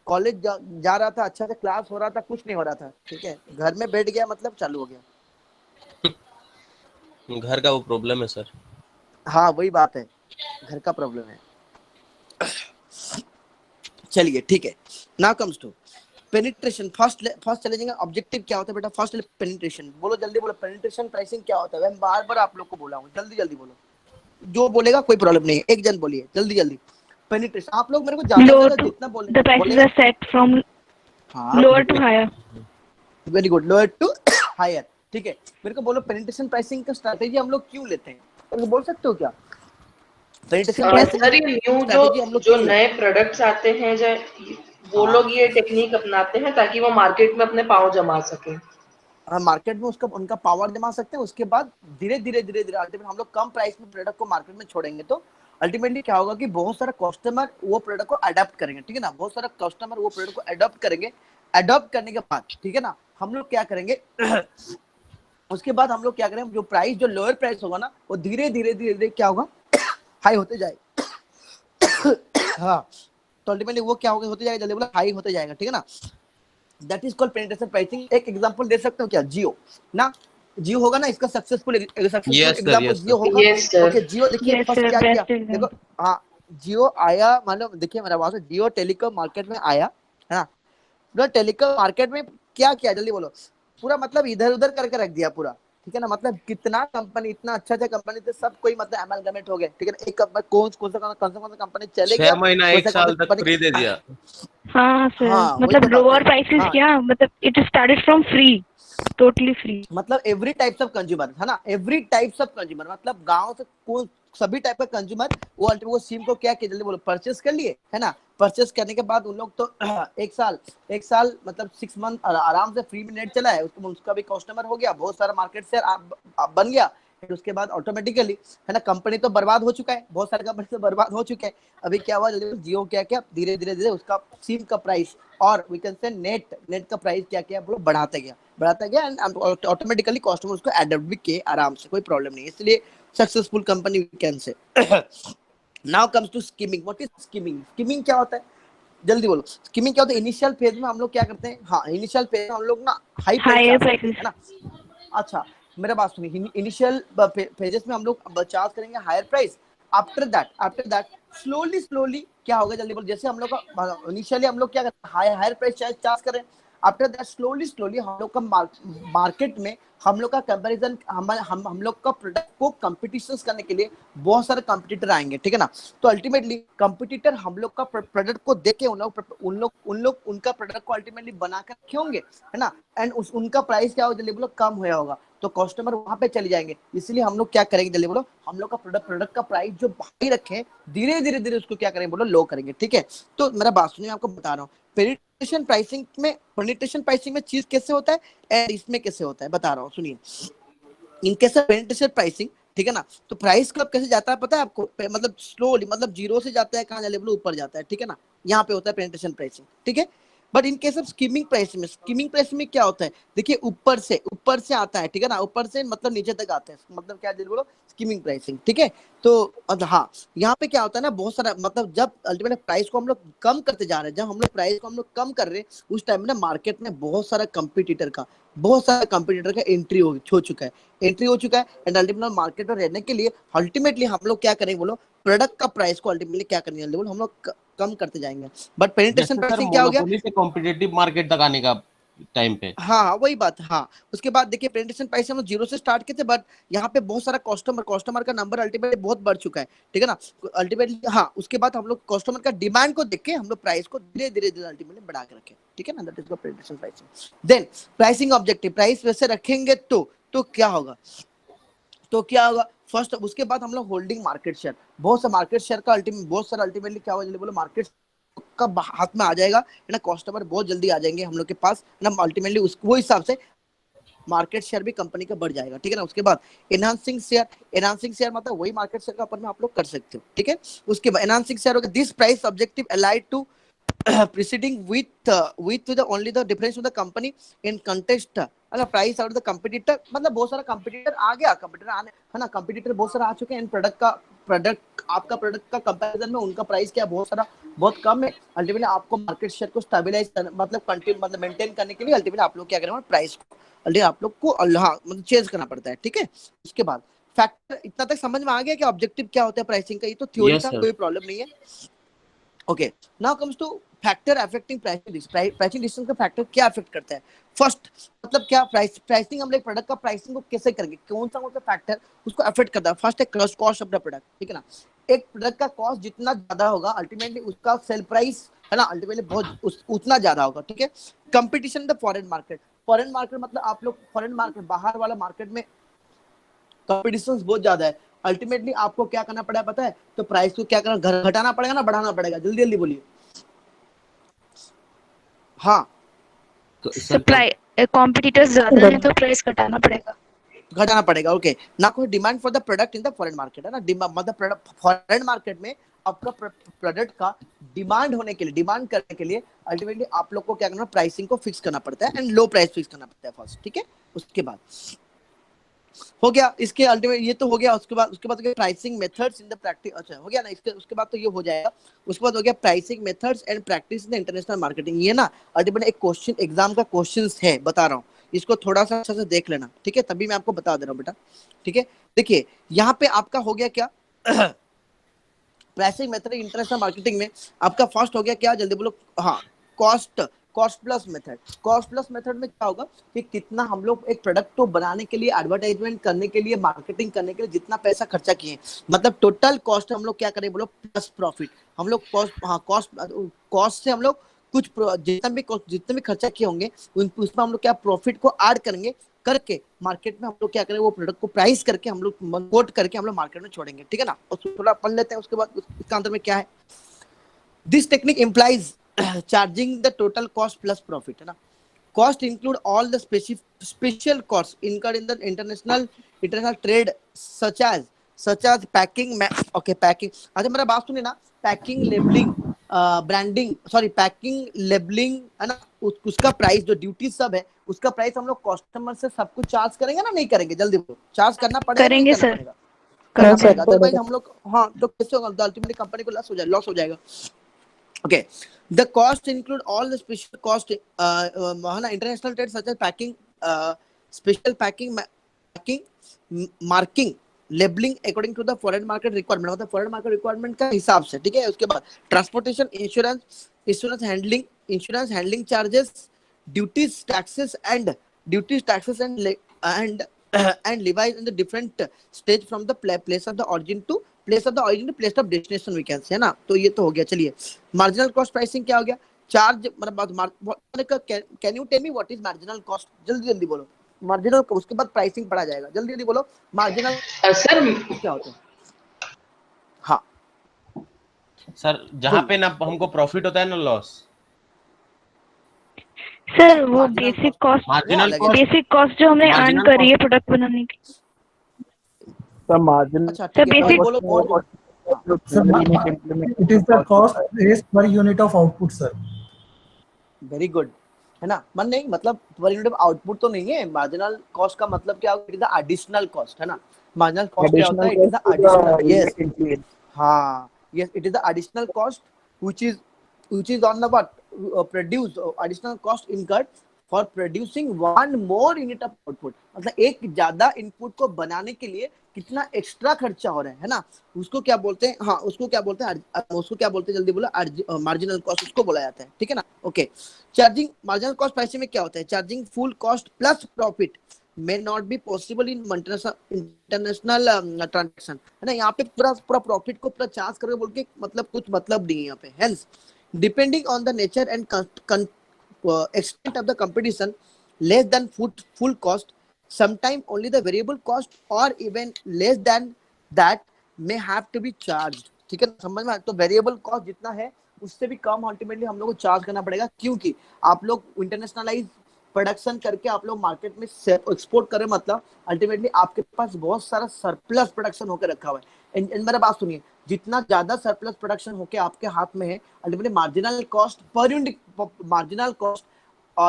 Speaker 1: कॉलेज जा रहा था, अच्छा से क्लास हो रहा था, कुछ नहीं हो रहा था, ठीक है। घर में बैठ गया मतलब चालू हो गया।
Speaker 3: घर का वो प्रॉब्लम है सर।
Speaker 1: हाँ वही बात है, घर का प्रॉब्लम है। चलिए ठीक है, now comes to penetration. First challenging objective क्या होता है बेटा, फर्स्ट पेनिट्रेशन बोलो, जल्दी बोलो। पेनिट्रेशन प्राइसिंग क्या होता है, मैं बार बार आप लोग को बोला हूँ, जल्दी जल्दी बोलो। जो बोलेगा कोई प्रॉब्लम नहीं है, एक जन बोलिए जल्दी जल्दी। पेनिट्रेशन आप लोग मेरे को ज्यादा से ज्यादा जितना बोले,
Speaker 2: the prices are set from
Speaker 1: हाँ
Speaker 2: lower to higher।
Speaker 1: Very good, lower to higher, ठीक है। मेरे को बोलो पेनिट्रेशन प्राइसिंग का स्ट्रैटेजी हम लोग क्यों लेते हैं, तो बोल सकते हो क्या। पेनिट्रेशन प्राइसिंग
Speaker 6: सर ये न्यू
Speaker 1: स्ट्रैटेजी हम लोग
Speaker 6: जो
Speaker 1: क्यों
Speaker 6: नए प्रोडक्ट्स आते हैं वो लोग ये टेक्निक अपनाते हैं ताकि वो मार्केट में अपने पांव जमा सके।
Speaker 1: मार्केट में उसका उनका पावर जमा सकते हैं। उसके बाद धीरे धीरे अल्टीमेटली हम लोग कम प्राइस में प्रोडक्ट को मार्केट में छोड़ेंगे, तो अल्टीमेटली क्या होगा कि बहुत सारा कस्टमर वो प्रोडक्ट को अडॉप्ट करेंगे, ठीक है ना। बहुत सारा कस्टमर वो प्रोडक्ट को अडॉप्ट करेंगे। अडॉप्ट करने के बाद, ठीक है ना, हम लोग क्या करेंगे उसके बाद हम लोग क्या करेंगे, जो प्राइस जो लोअर प्राइस होगा ना, वो धीरे धीरे क्या होगा हाई होते जाएगा। हाँ तो अल्टीमेटली वो क्या होगा, होते जाएगा, जल्दी बोला हाई होते जाएगा, ठीक है ना। That is called penetration pricing. एक एग्जांपल दे सकते हो क्या, जियो ना, जियो होगा ना इसका सक्सेसफुल एग्जांपल जियो होगा। ओके जियो देखिए
Speaker 2: Yes,
Speaker 1: फर्स्ट
Speaker 2: sir,
Speaker 1: क्या किया,
Speaker 2: best example।
Speaker 1: देखो हाँ जियो आया, मतलब देखिए मेरा बात है, जियो टेलीकॉम मार्केट में आया, है ना। ब्रो टेलीकॉम मार्केट में क्या किया जल्दी बोलो, पूरा मतलब इधर उधर करके रख दिया पूरा, ठीक है ना। मतलब कितना कंपनी, इतना अच्छा कंपनी थे सब कोई मतलब अमालगमेट हो गए, ठीक है ना। एक कौन सा कंपनी चले गया,
Speaker 3: 6 महीना
Speaker 1: कौन
Speaker 3: 1
Speaker 1: सा
Speaker 3: साल तक
Speaker 1: कंपनी।
Speaker 3: फ्री दे दिया।
Speaker 2: हाँ सर,
Speaker 1: हाँ वही
Speaker 2: मतलब
Speaker 1: तो बात है।
Speaker 2: लोअर प्राइसेस
Speaker 1: हाँ
Speaker 2: क्या, मतलब it started from free, totally free.
Speaker 1: मतलब एवरी टाइप्स ऑफ कंज्यूमर है ना, एवरी टाइप्स ऑफ कंज्यूमर, मतलब गांव से कोई सभी टाइप का कंज्यूमर वो अल्टीमेट वो सिम को क्या किया जल्दी बोलो, परचेस कर लिए है ना। परचेस करने के बाद उन लोग तो एक साल मतलब 6 मंथ आराम से फ्री में नेट चला है, उसको उसका भी कस्टमर हो गया, बहुत सारा मार्केट शेयर बन गया। फिर उसके बाद ऑटोमेटिकली है ना कंपनी तो बर्बाद हो चुका है, बहुत सारे कंपनी तो बर्बाद हो चुके हैं। अभी क्या हुआ जल्दी, जियो क्या क्या धीरे धीरे उसका सिम का प्राइस और वी कैन से नेट का प्राइस क्या क्या बोलो बढ़ाता गया एंड ऑटोमेटिकली कस्टमर उसको एडॉप्ट भी किए आराम से, कोई प्रॉब्लम नहीं, इसलिए successful company we can say. Now comes to skimming. What is skimming? Skimming क्या होता है जल्दी बोलो, स्कीमिंग क्या होता है? इनिशियल फेज में हम लोग क्या करते हैं, हाँ इनिशियल फेज में हम लोग ना हाई प्राइस
Speaker 2: हायर
Speaker 1: चार्ज करते हैं
Speaker 2: प्राइसेस।
Speaker 1: है ना। अच्छा मेरा बात सुनिए, इनिशियल फेजेस में हम लोग चार्ज करेंगे higher price. After that slowly क्या होगा जल्दी बोलो, जैसे हम लोग का इनिशियली हम लोग क्या करते हैं हायर प्राइस चार्ज करें। आफ्टर दैट स्लोली हम लोग का मार्केट में हम लोग का कंपैरिजन, हम लोग का प्रोडक्ट को कंपटीशन करने के लिए बहुत सारे कंपटीटर आएंगे, ठीक है ना। तो अल्टीमेटली कंपटीटर हम लोग का प्रोडक्ट को देख के उन लोग उनका प्रोडक्ट को अल्टीमेटली बनाकर रखे होंगे है ना। एंड उनका प्राइस क्या होगा जल्दी बोलो, कम हुआ होगा, तो कस्टमर वहां पे चले जाएंगे। इसलिए हम लोग क्या करेंगे जल्दी बोलो, हम लोग का प्रोडक्ट का प्राइस जो हाई रखे धीरे धीरे उसको क्या करेंगे बोलो, लो करेंगे, ठीक है। तो मेरा बात सुनिए, आपको बता रहा हूँ पेनिट्रेशन प्राइसिंग में चीज कैसे होता है एंड इसमें कैसे होता है बता रहा हूँ, सुनिए। इन केस ऑफ पेनिट्रेशन प्राइसिंग, ठीक है ना, तो प्राइस कब कैसे जाता है पता है आपको, मतलब स्लोली, मतलब जीरो से जाता है, कहाँ जाने बोलो ऊपर जाता है, ठीक है ना। यहाँ पे होता है पेनिट्रेशन प्राइसिंग, ठीक है। But in case of skimming price में क्या होता है, देखिए ऊपर से आता है, ठीक है ना, ऊपर से मतलब नीचे तक आता है, मतलब क्या बोलो स्कीमिंग प्राइसिंग, ठीक है। तो हाँ यहाँ पे क्या होता है ना, बहुत सारा मतलब जब अल्टीमेट प्राइस को हम लोग कम करते जा रहे हैं, जब हम लोग प्राइस को हम लोग कम कर रहे हैं उस टाइम में ना मार्केट में बहुत सारा कंपटीटर का एंट्री हो चुका है एंड अल्टीमेटली मार्केट में रहने के लिए अल्टीमेटली हम लोग क्या करेंगे बोलो, प्रोडक्ट का प्राइस को अल्टीमेटली क्या करेंगे बोलो, हम लोग कम करते जाएंगे। बट पेनिट्रेशन
Speaker 3: जैसे सर
Speaker 1: प्राइसिंग क्या हो गया,
Speaker 3: मोनोपोली से कॉम्पिटिटिव मार्केट तक आने का टाइम पे।
Speaker 1: हाँ वही बात, हाँ उसके बाद देखिए पेनिट्रेशन प्राइस हम लोग जीरो से स्टार्ट किए थे, बट यहाँ पे बहुत सारा कस्टमर का नंबर अल्टीमेटली बहुत बढ़ चुका है, ठीक है ना। अल्टीमेटली हाँ उसके बाद हम लोग कस्टमर का डिमांड को देख के हम लोग प्राइस को धीरे धीरे अल्टीमेटली बढ़ा के रखें, ठीक है ना। That is the penetration pricing. Then pricing objective, price वैसे रखेंगे तो क्या होगा, फर्स्ट उसके बाद हम लोग होल्डिंग मार्केट शेयर, बहुत सारा अल्टीमेटली क्या होगा बोलो, मार्केट का हाथ में आ जाएगा है ना, कस्टमर बहुत जल्दी आ जाएंगे हम लोग के पास है ना, अल्टीमेटली वो हिसाब से मार्केट शेयर भी कंपनी का बढ़ जाएगा, ठीक है ना। उसके बाद एनहांसिंग शेयर मतलब वही मार्केट शेयर का ऊपर में आप लोग कर सकते हो, ठीक है। उसके बाद एनहांसिंग शेयर होगा this price objective allied to preceding with the only the difference of the company in context, अगर प्राइस आउट द कंपटीटर, मतलब बहुत सारा कंपटीटर आ गया, कंपटीटर आने है ना, कंपटीटर बहुत सारा आ चुके हैं इन आपका प्रोडक्ट का कंपैरिजन में उनका प्राइस क्या बहुत कम है। अल्टीमेटली आपको मार्केट शेयर को स्टेबलाइज मतलब मेंटेन करने के लिए अल्टीमेटली आप लोग क्या करेंगे, प्राइस को अल्टीमेटली आप लोग को मतलब चेंज करना पड़ता है, ठीक है। उसके बाद फैक्टर, इतना तक समझ में आ गया कि ऑब्जेक्टिव क्या होता है प्राइसिंग का, ये तो थ्योरी
Speaker 3: यस
Speaker 1: था,
Speaker 3: सर।
Speaker 1: कोई प्रॉब्लम नहीं है। Okay now comes two factor affecting pricing decision का फैक्टर क्या अफेक्ट करता है। फर्स्ट मतलब क्या प्राइसिंग, हम लोग प्रोडक्ट का प्राइसिंग को कैसे करेंगे, कौन सा मतलब फैक्टर उसको अफेक्ट करता है। फर्स्ट है कॉस्ट ऑफ द प्रोडक्ट, ठीक है ना। एक प्रोडक्ट का कॉस्ट जितना ज्यादा होगा अल्टीमेटली उसका सेल प्राइस है ना अल्टीमेटली बहुत उतना ज्यादा होगा, ठीक है। कंपटीशन द फॉरेन मार्केट मतलब आप लोग फॉरेन मार्केट बाहर वाला मार्केट में कंपटीशन बहुत ज्यादा है, अल्टीमेटली आपको क्या करना पड़ेगा पता है, तो प्राइस को क्या करना, घटाना पड़ेगा ना बढ़ाना पड़ेगा, जल्दी जल्दी बोलिए। हाँ
Speaker 3: तो
Speaker 2: तो
Speaker 3: सर
Speaker 2: कॉम्पिटिटर्स ज्यादा है तो प्राइस घटाना पड़ेगा।
Speaker 1: घटाना पड़ेगा, ओके ना। कोई demand for the product in the foreign market है ना, मतलब फॉरेन मार्केट में आपका प्रोडक्ट का डिमांड करने के लिए अल्टीमेटली आप लोग को क्या करना, प्राइसिंग को फिक्स करना पड़ता है एंड लो प्राइस फिक्स करना पड़ता है फर्स्ट, ठीक है। उसके बाद हो गया इसके अल्टीमेट, ये तो हो गया। उसके बाद pricing methods in the practice, अच्छा हो गया ना। उसके बाद तो ये हो जाएगा। उसके बाद हो गया pricing methods and practice in the international marketing. ये ना अल्टीमेट एक क्वेश्चन, एग्जाम का क्वेश्चन है, बता रहा हूँ, इसको थोड़ा सा अच्छा से देख लेना, ठीक है, तभी मैं आपको बता दे रहा हूँ बेटा, ठीक है। देखिए यहाँ पे आपका हो गया क्या प्राइसिंग मेथड इंटरनेशनल मार्केटिंग में आपका फर्स्ट हो गया क्या, जल्दी बोलो। हाँ cost cost plus method. Cost plus method में क्या होगा कि कितना हम लोग एक प्रोडक्ट को बनाने के लिए, एडवर्टाइजमेंट करने के लिए, मार्केटिंग करने के लिए जितना पैसा खर्चा किए, मतलब टोटल कॉस्ट हम लोग क्या करें बोलो, प्लस प्रॉफिट। हम लोग कॉस्ट से हम लोग कुछ जितने भी खर्चा किए होंगे उसमें हम लोग क्या प्रॉफिट को ऐड करेंगे, करके मार्केट में हम लोग क्या करें, वो प्रोडक्ट को प्राइस करके हम लोग कोट करके हम लोग मार्केट में छोड़ेंगे, ठीक है ना। और थोड़ा पढ़ लेते हैं उसके बाद इसका अंदर में क्या है। This technique implies charging the total cost plus profit, है ना। Cost include all the special cost incurred in the international trade such as packing. Okay packing, अच्छा मेरा बात सुनिए ना, packing, labelling, branding, sorry packing, labelling, है ना, उसका प्राइस जो ड्यूटी सब है उसका प्राइस हम लोग कस्टमर से सब कुछ चार्ज करेंगे ना, नहीं करेंगे, जल्दी बोलो, चार्ज करना पड़ेगा, नहीं
Speaker 2: करेंगे
Speaker 1: करना
Speaker 2: सर।
Speaker 1: पड़ेगा, करना
Speaker 2: हाँ,
Speaker 1: पड़ेगा, अदरवाइज हम लोग, हाँ तो कैसे होगा, अल्टीमेटली कंपनी को लॉस हो जाएगा। Okay, the cost include all the special cost, international trade such as packing, special packing, marking, labeling according to the foreign market requirement, मतलब foreign market requirement का हिसाब से, ठीक है। उसके बाद transportation, insurance handling charges, duties, taxes and and levies in the different stage from the place of the origin to place of the destination, we can say, है ना। तो ये तो हो गया। चलिए मार्जिनल कॉस्ट प्राइसिंग क्या हो गया, चार्ज मतलब can you tell me what is marginal cost, जल्दी जल्दी बोलो मार्जिनल, उसके बाद प्राइसिंग पढ़ा जाएगा, जल्दी जल्दी बोलो मार्जिनल
Speaker 6: सर
Speaker 1: क्या होता है। हाँ
Speaker 3: सर जहाँ पे ना हमको प्रॉफिट होता है ना लॉस।
Speaker 2: सर वो basic cost,
Speaker 3: marginal
Speaker 2: basic cost जो हमने अर्न
Speaker 3: marginal
Speaker 2: करी है
Speaker 3: cost-
Speaker 2: प्रोडक्ट बनाने की।
Speaker 4: The margin
Speaker 1: अच्छा
Speaker 2: सर
Speaker 1: ठीक है, और
Speaker 2: बेसिक
Speaker 1: बोलो और जो
Speaker 5: Sir, it is the cost raised per unit of output, sir.
Speaker 1: Very good, है ना। मन नहीं मतलब पर यूनिट ऑफ आउटपुट तो नहीं है, मार्जिनल कॉस्ट का मतलब क्या होगा, it is the additional cost, है ना। मार्जिनल कॉस्ट क्या होता है, it is the additional, yes हाँ yes, it is the additional cost which is on the what produce, additional cost incurred for producing one more unit of output, मतलब एक ज्यादा input को बनाने के लिए कितना एक्स्ट्रा खर्चा हो रहा है ना, उसको क्या बोलते हैं, हाँ उसको क्या बोलते हैं जल्दी बोलो, मार्जिनल कॉस्ट उसको बोला जाता है, ठीक है ना। Okay, charging marginal cost pricing में क्या होता है, charging full cost plus profit may not be possible in international transaction, है ना। यहाँ पे पूरा प्रॉफिट को पूरा चार्ज करके बोल के मतलब कुछ मतलब नहीं है यहाँ पे। Hence, depending on the nature and extent of the competition, less than full cost, sometime only the variable cost or even less than that may have to be charged, ठीक है, समझ में। तो वेरिएबल कॉस्ट जितना है उससे भी कम ultimately हम लोग को चार्ज करना पड़ेगा, क्योंकि आप लोग इंटरनेशनलाइज प्रोडक्शन करके आप लोग मार्केट में एक्सपोर्ट करें, मतलब अल्टीमेटली आपके पास बहुत सारा सरप्लस प्रोडक्शन होकर रखा हुआ है। मेरा बात सुनिए, जितना ज्यादा सरप्लस प्रोडक्शन होके आपके हाथ में है, ultimately marginal cost per unit, marginal cost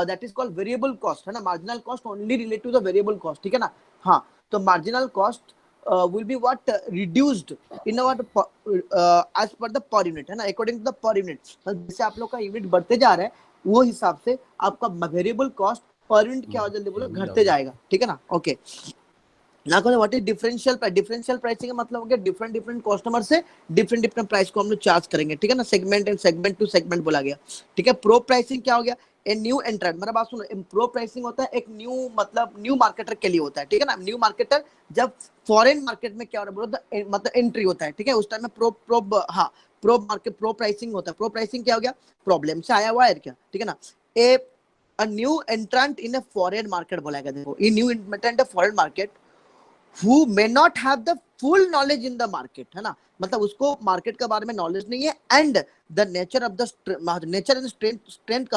Speaker 1: that is called variable cost, है ना। Marginal cost only relate to the variable cost, ठीक है ना। हाँ, तो marginal cost will be what reduced in what as per the per unit, है ना, according to the per unit, जैसे आप लोग का यूनिट बढ़ते जा रहा है वो हिसाब से आपका वेरिएबल कॉस्ट पर यूनिट क्या हो, जल्दी बोलो, घटते जाएगा, ठीक है ना। ओके, ना कहो व्हाट इज डिफरेंशियल प्राइसिंग का मतलब हो गया डिफरेंट कस्टमर से डिफरेंट प्राइस को हम लोग चार्ज करेंगे, ठीक है ना। सेगमेंट टू सेगमेंट बोला गया, ठीक है। प्रो प्राइसिंग क्या हो गया, ए न्यू एंट्रेंट, मेरा बात सुनो, प्रो प्राइसिंग होता है एक न्यू मतलब न्यू मार्केटर के लिए होता है, ठीक है ना। न्यू मार्केटर जब फॉरेन मार्केट में क्या हो रहा है मतलब एंट्री होता है, ठीक है, उस टाइम में प्रो प्राइसिंग होता है। प्रो प्राइसिंग क्या हो गया, प्रॉब्लम से आया हुआ है क्या, ठीक है ना। a new entrant in a foreign market बोला गया, देखो ये न्यू एंट्रेंट है foreign market who may not have the full knowledge in the market, है ना, मतलब उसको मार्केट के बारे में नॉलेज नहीं है, and the nature and strength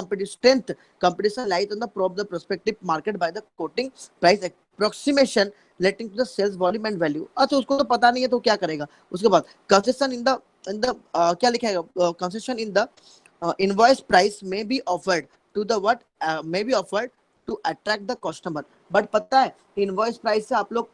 Speaker 1: competition lies on the prospective market by the quoting price approximation relating to the sales volume and value। अच्छा उसको तो पता नहीं है तो क्या करेगा। उसके बाद concession in the क्या लिखा है, concession in the invoice price may be offered to the may be offered to attract the customer, but पता है इनवॉइस प्राइस से आप लोग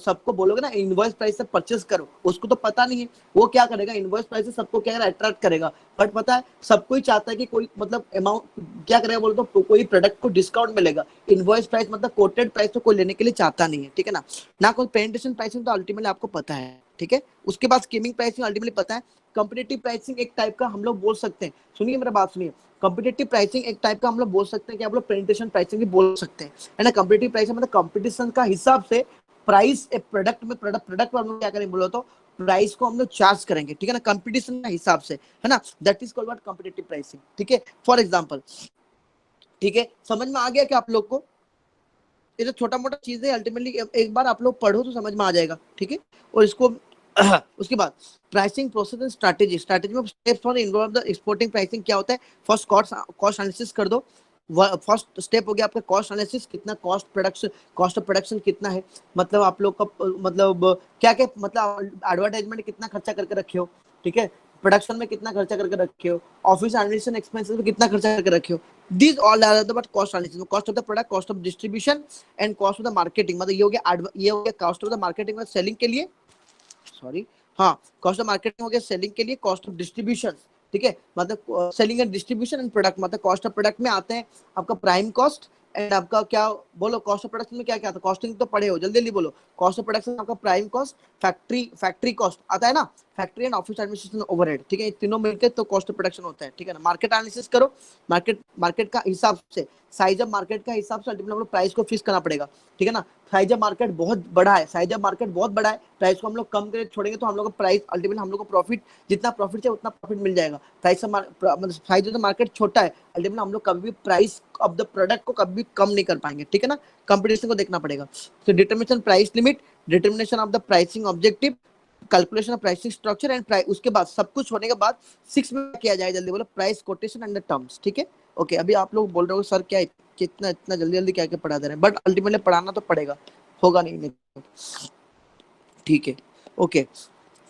Speaker 1: सबको बोलोगे ना इनवॉइस प्राइस से परचेस करो, उसको तो पता नहीं है, वो क्या करेगा, इनवॉइस प्राइस से सबको क्या अट्रैक्ट करेगा, बट पता है सबको ही चाहता है कि कोई मतलब अमाउंट क्या करेगा बोलो तो कोई प्रोडक्ट को डिस्काउंट मिलेगा। इनवॉइस प्राइस मतलब कोटेड प्राइस तो कोई लेने के लिए चाहता नहीं है, ठीक है ना। कोई पेनिट्रेशन प्राइसिंग तो अल्टीमेटली आपको पता है, ठीक है। उसके बाद स्कीमिंग प्राइसिंग अल्टीमेटली पता है, कॉम्पिटिटिव प्राइसिंग एक टाइप का हम लोग बोल सकते हैं, सुनिए मेरा बात सुनिए, कॉम्पिटिटिव प्राइसिंग एक टाइप का हम लोग बोल सकते हैं कि आप लोग पेनिट्रेशन प्राइसिंग भी बोल सकते हैं, है ना। कॉम्पिटिटिव प्राइसिंग मतलब कॉम्पिटिशन का हिसाब से प्राइस एक प्रोडक्ट में प्रोडक्ट पर हम लोग क्या करेंगे बोलो तो प्राइस को हम लोग चार्ज करेंगे, ठीक है ना, कंपटीशन के हिसाब से, है ना, that is called what competitive pricing, ठीक है। फॉर एग्जांपल, ठीक है, समझ में आ गया क्या आप लोग को? ये जो छोटा मोटा चीज है अल्टीमेटली एक बार आप लोग पढ़ो तो समझ में आ जाएगा, ठीक है। और इसको उसके बाद pricing process and strategy, strategy में steps for involve the exporting pricing क्या होता है, फर्स्ट कॉस्ट एनालिसिस कर दो। फर्स्ट स्टेप हो गया आपका कॉस्ट एनालिसिस, कितना कॉस्ट ऑफ प्रोडक्शन कितना है, मतलब आप लोग का मतलब क्या क्या मतलब एडवर्टाइजमेंट कितना खर्चा करके रखे हो, ठीक है, प्रोडक्शन में कितना खर्चा करके रखे हो, ऑफिस एडमिनिस्ट्रेशन एक्सपेंसेस में कितना खर्चा करके रखे हो, this all are the cost analysis, cost of the product, cost of distribution and cost of the marketing, मतलब ये हो गया कॉस्ट ऑफ द मार्केटिंग मतलब सेलिंग के लिए, सॉरी, हाँ, कॉस्ट ऑफ मार्केटिंग हो गया सेलिंग के लिए, कॉस्ट ऑफ डिस्ट्रीब्यूशन, ठीक है, मतलब selling and distribution and product, मतलब कॉस्ट ऑफ प्रोडक्ट में आते हैं आपका प्राइम कॉस्ट एंड आपका क्या बोलो, कॉस्ट ऑफ प्रोडक्शन में क्या क्या आता है, कॉस्टिंग तो पढ़े हो, जल्दी जल्दी बोलो, कॉस्ट ऑफ प्रोडक्शन आपका प्राइम कॉस्ट, फैक्ट्री कॉस्ट आता है ना, factory and office administration overhead, ठीक है, ये तीनों मिलकर तो कॉस्ट ऑफ प्रोडक्शन होता है, ठीक है ना। मार्केट एनालिसिस करो, मार्केट का हिसाब से, साइज ऑफ मार्केट का हिसाब से अल्टीमेटली हम लोग प्राइस को फिक्स करना पड़ेगा, ठीक है ना। साइज ऑफ मार्केट बहुत बड़ा है, साइज ऑफ मार्केट बहुत बड़ा है, प्राइस को हम लोग कम करके छोड़ेंगे तो हम लोग का प्राइस अल्टीमेटली हम लोग को प्रॉफिट, जितना प्रॉफिट चाहिए उतना प्रॉफिट मिल जाएगा। प्राइस मतलब साइज ऑफ द मार्केट छोटा है, अल्टीमेटली हम लोग कभी भी प्राइस ऑफ द प्रोडक्ट को कभी भी कम नहीं कर पाएंगे, ठीक है ना, कंपटीशन को देखना पड़ेगा। तो determination price limit, determination of the pricing objective, calculation of pricing structure and price, उसके बाद सब कुछ होने के बाद 6 में किया जाए, जल्दी बोलो, price quotation and the terms, ठीक है। ओके, अभी आप लोग बोल रहे हो सर क्या कितना इतना जल्दी जल्दी क्या क्या पढ़ा दे रहे हैं, बट अल्टीमेटली पढ़ाना तो पड़ेगा, होगा नहीं, ठीक है। ओके,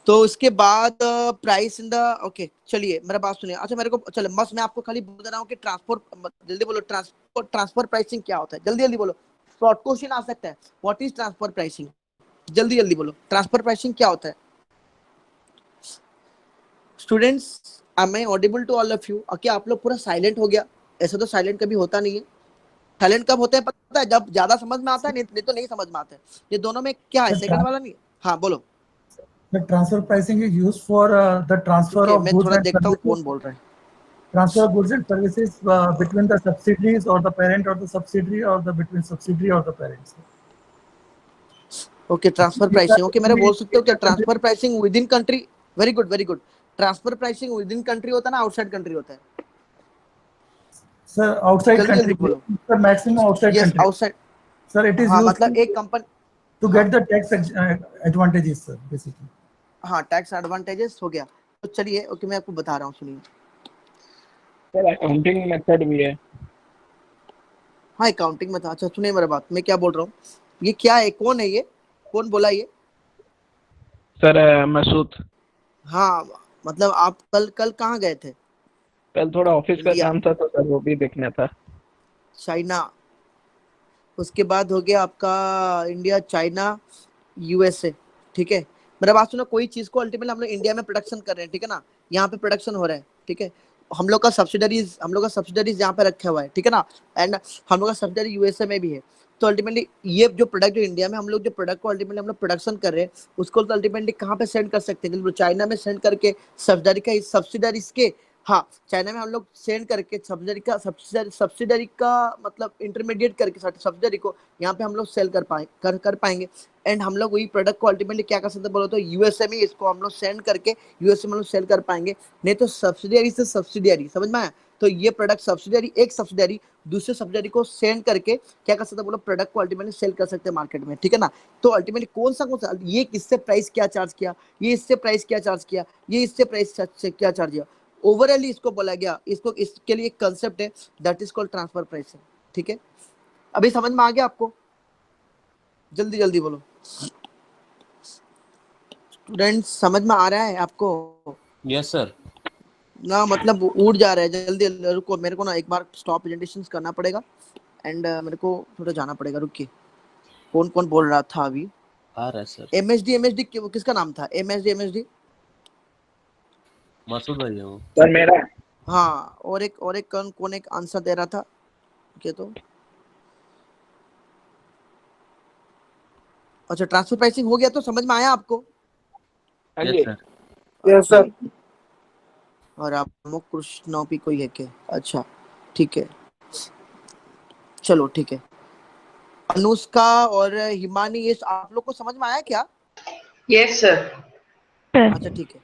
Speaker 1: तो उसके बाद प्राइस इन द, ओके चलिए मेरा बात सुनिए, अच्छा मेरे को चलो बस मैं आपको खाली बोल रहा हूँ कि ट्रांसपोर्ट, जल्दी बोलो, ट्रांसफर प्राइसिंग क्या होता है, जल्दी जल्दी बोलो, शॉर्ट क्वेश्चन आ सकता है, व्हाट इज ट्रांसफर प्राइसिंग, जल्दी जल्दी बोलो, ट्रांसफर प्राइसिंग क्या होता है students, am I audible to all of you? क्या आप लोग पूरा साइलेंट हो गया? ऐसा तो साइलेंट कभी होता नहीं है। साइलेंट कब होता है पता है? जब ज्यादा समझ में आता है, नहीं तो नहीं समझ में आता है। ये दोनों में क्या है, सेकंड वाला नहीं? हाँ बोलो।
Speaker 5: The transfer pricing is used for the transfer
Speaker 1: Okay,
Speaker 5: of
Speaker 1: मैं
Speaker 5: goods
Speaker 1: थोड़ा
Speaker 5: and
Speaker 1: देखता हूँ
Speaker 5: services.
Speaker 1: कौन बोल रहा है।
Speaker 5: Transfer of goods and services between the subsidiaries or the parent or the subsidiary or the between subsidiary or the parents.
Speaker 1: Okay, transfer pricing, okay मेरे बोल सकते हो क्या transfer pricing with in country, very good very good, transfer pricing with in country होता है ना outside country होता है?
Speaker 5: Sir, outside
Speaker 1: जल्दी
Speaker 5: country.
Speaker 1: जल्दी बोलो।
Speaker 5: Sir, maximum outside
Speaker 1: yes
Speaker 5: country.
Speaker 1: Outside,
Speaker 5: Sir, it is
Speaker 1: हाँ
Speaker 5: used
Speaker 1: मतलब एक कंपनी,
Speaker 5: to
Speaker 1: हाँ
Speaker 5: get the tax advantages, sir, basically.
Speaker 1: हाँ टैक्स एडवांटेजेस हो गया। तो चलिए ओके मैं आपको बता रहा हूँ, सुनिए।
Speaker 4: सर अकाउंटिंग मेथड भी है।
Speaker 1: हाँ अकाउंटिंग में था, अच्छा सुनिए मेरा बात, मैं क्या बोल रहा हूँ, ये क्या है, कौन है ये, कौन बोला ये?
Speaker 4: सर मसूद,
Speaker 1: हाँ मतलब आप कल कल कहाँ गए थे?
Speaker 4: कल थोड़ा ऑफिस का
Speaker 1: इंडिया,
Speaker 4: काम था तो सर वो भी देखना था।
Speaker 1: चाइना, उसके बाद हो गया आपका इंडिया, चाइना, यूएसए, ठीक है। मेरा बात सुनो, कोई चीज को अल्टीमेटली हम लोग इंडिया में प्रोडक्शन कर रहे हैं, ठीक है ना, यहाँ पे प्रोडक्शन हो रहा है, ठीक है, हम लोग का सब्सिडरीज यहाँ पे रखा हुआ है, ठीक है ना, एंड हम लोग का सब्सिडरी यूएसए में भी है। तो अल्टीमेटली ये जो प्रोडक्ट जो इंडिया में हम लोग जो प्रोडक्ट को अल्टीमेटली हम लोग प्रोडक्शन कर रहे हैं, उसको तो अल्टीमेटली कहाँ पे सेंड कर सकते हैं? चाइना में सेंड करके सब्सिडरीज के, हाँ चाइना में हम लोग सेंड करके सब्सिडरी का मतलब इंटरमीडिएट करके सब्सिडरी को यहाँ पे हम लोग सेल कर पाएंगे, एंड हम लोग वही प्रोडक्ट को अल्टीमेटली क्या कर सकते हैं बोलो तो यूएसए में इसको हम लोग सेंड करके यूएसए में हम लोग सेल कर पाएंगे। नहीं तो सब्सिडियरी से सब्सिडियरी, समझ में आया? तो ये प्रोडक्ट एक सब्सिडियरी दूसरे सब्सिडियरी को सेंड करके क्या कर सकते हैं बोलो, प्रोडक्ट को अल्टीमेटली सेल कर सकते हैं मार्केट में, ठीक है ना। तो अल्टीमेटली कौन सा ये किससे प्राइस क्या चार्ज किया, ये इससे प्राइस क्या चार्ज किया, ये इससे प्राइस क्या चार्ज किया, ओवरऑल इसको बोला गया, इसको इसके लिए एक कांसेप्ट है that is called transfer pricing, ठीक है। अभी समझ में आ गया आपको? जल्दी जल्दी बोलो स्टूडेंट्स, समझ में आ रहा है आपको?
Speaker 3: Yes sir.
Speaker 1: ना मतलब उड़ जा रहा है, जल्दी रुको, मेरे को ना एक बार स्टॉप प्रेजेंटेशंस करना पड़ेगा एंड मेरे को थोड़ा जाना पड़ेगा, रुकिए। कौन कौन बोल रहा था अभी?
Speaker 3: आ रहा है सर।
Speaker 1: एमएसडी किसका नाम था? एमएसडी
Speaker 3: मसूद भाई है वो।
Speaker 4: सर मेरा
Speaker 1: हाँ, और एक कौन एक आंसर दे रहा था क्या? तो अच्छा ट्रांसफर प्राइसिंग हो गया, तो समझ में आया आपको?
Speaker 4: हाँ
Speaker 3: यस
Speaker 4: जी।
Speaker 3: सर।
Speaker 4: Yes sir.
Speaker 1: और रामो कृष्ण भी कोई है क्या? अच्छा ठीक है, चलो ठीक है। अनुष्का और हिमानी, ये आप लोग को समझ में आया क्या?
Speaker 6: Yes sir.
Speaker 1: अच्छा ठीक है,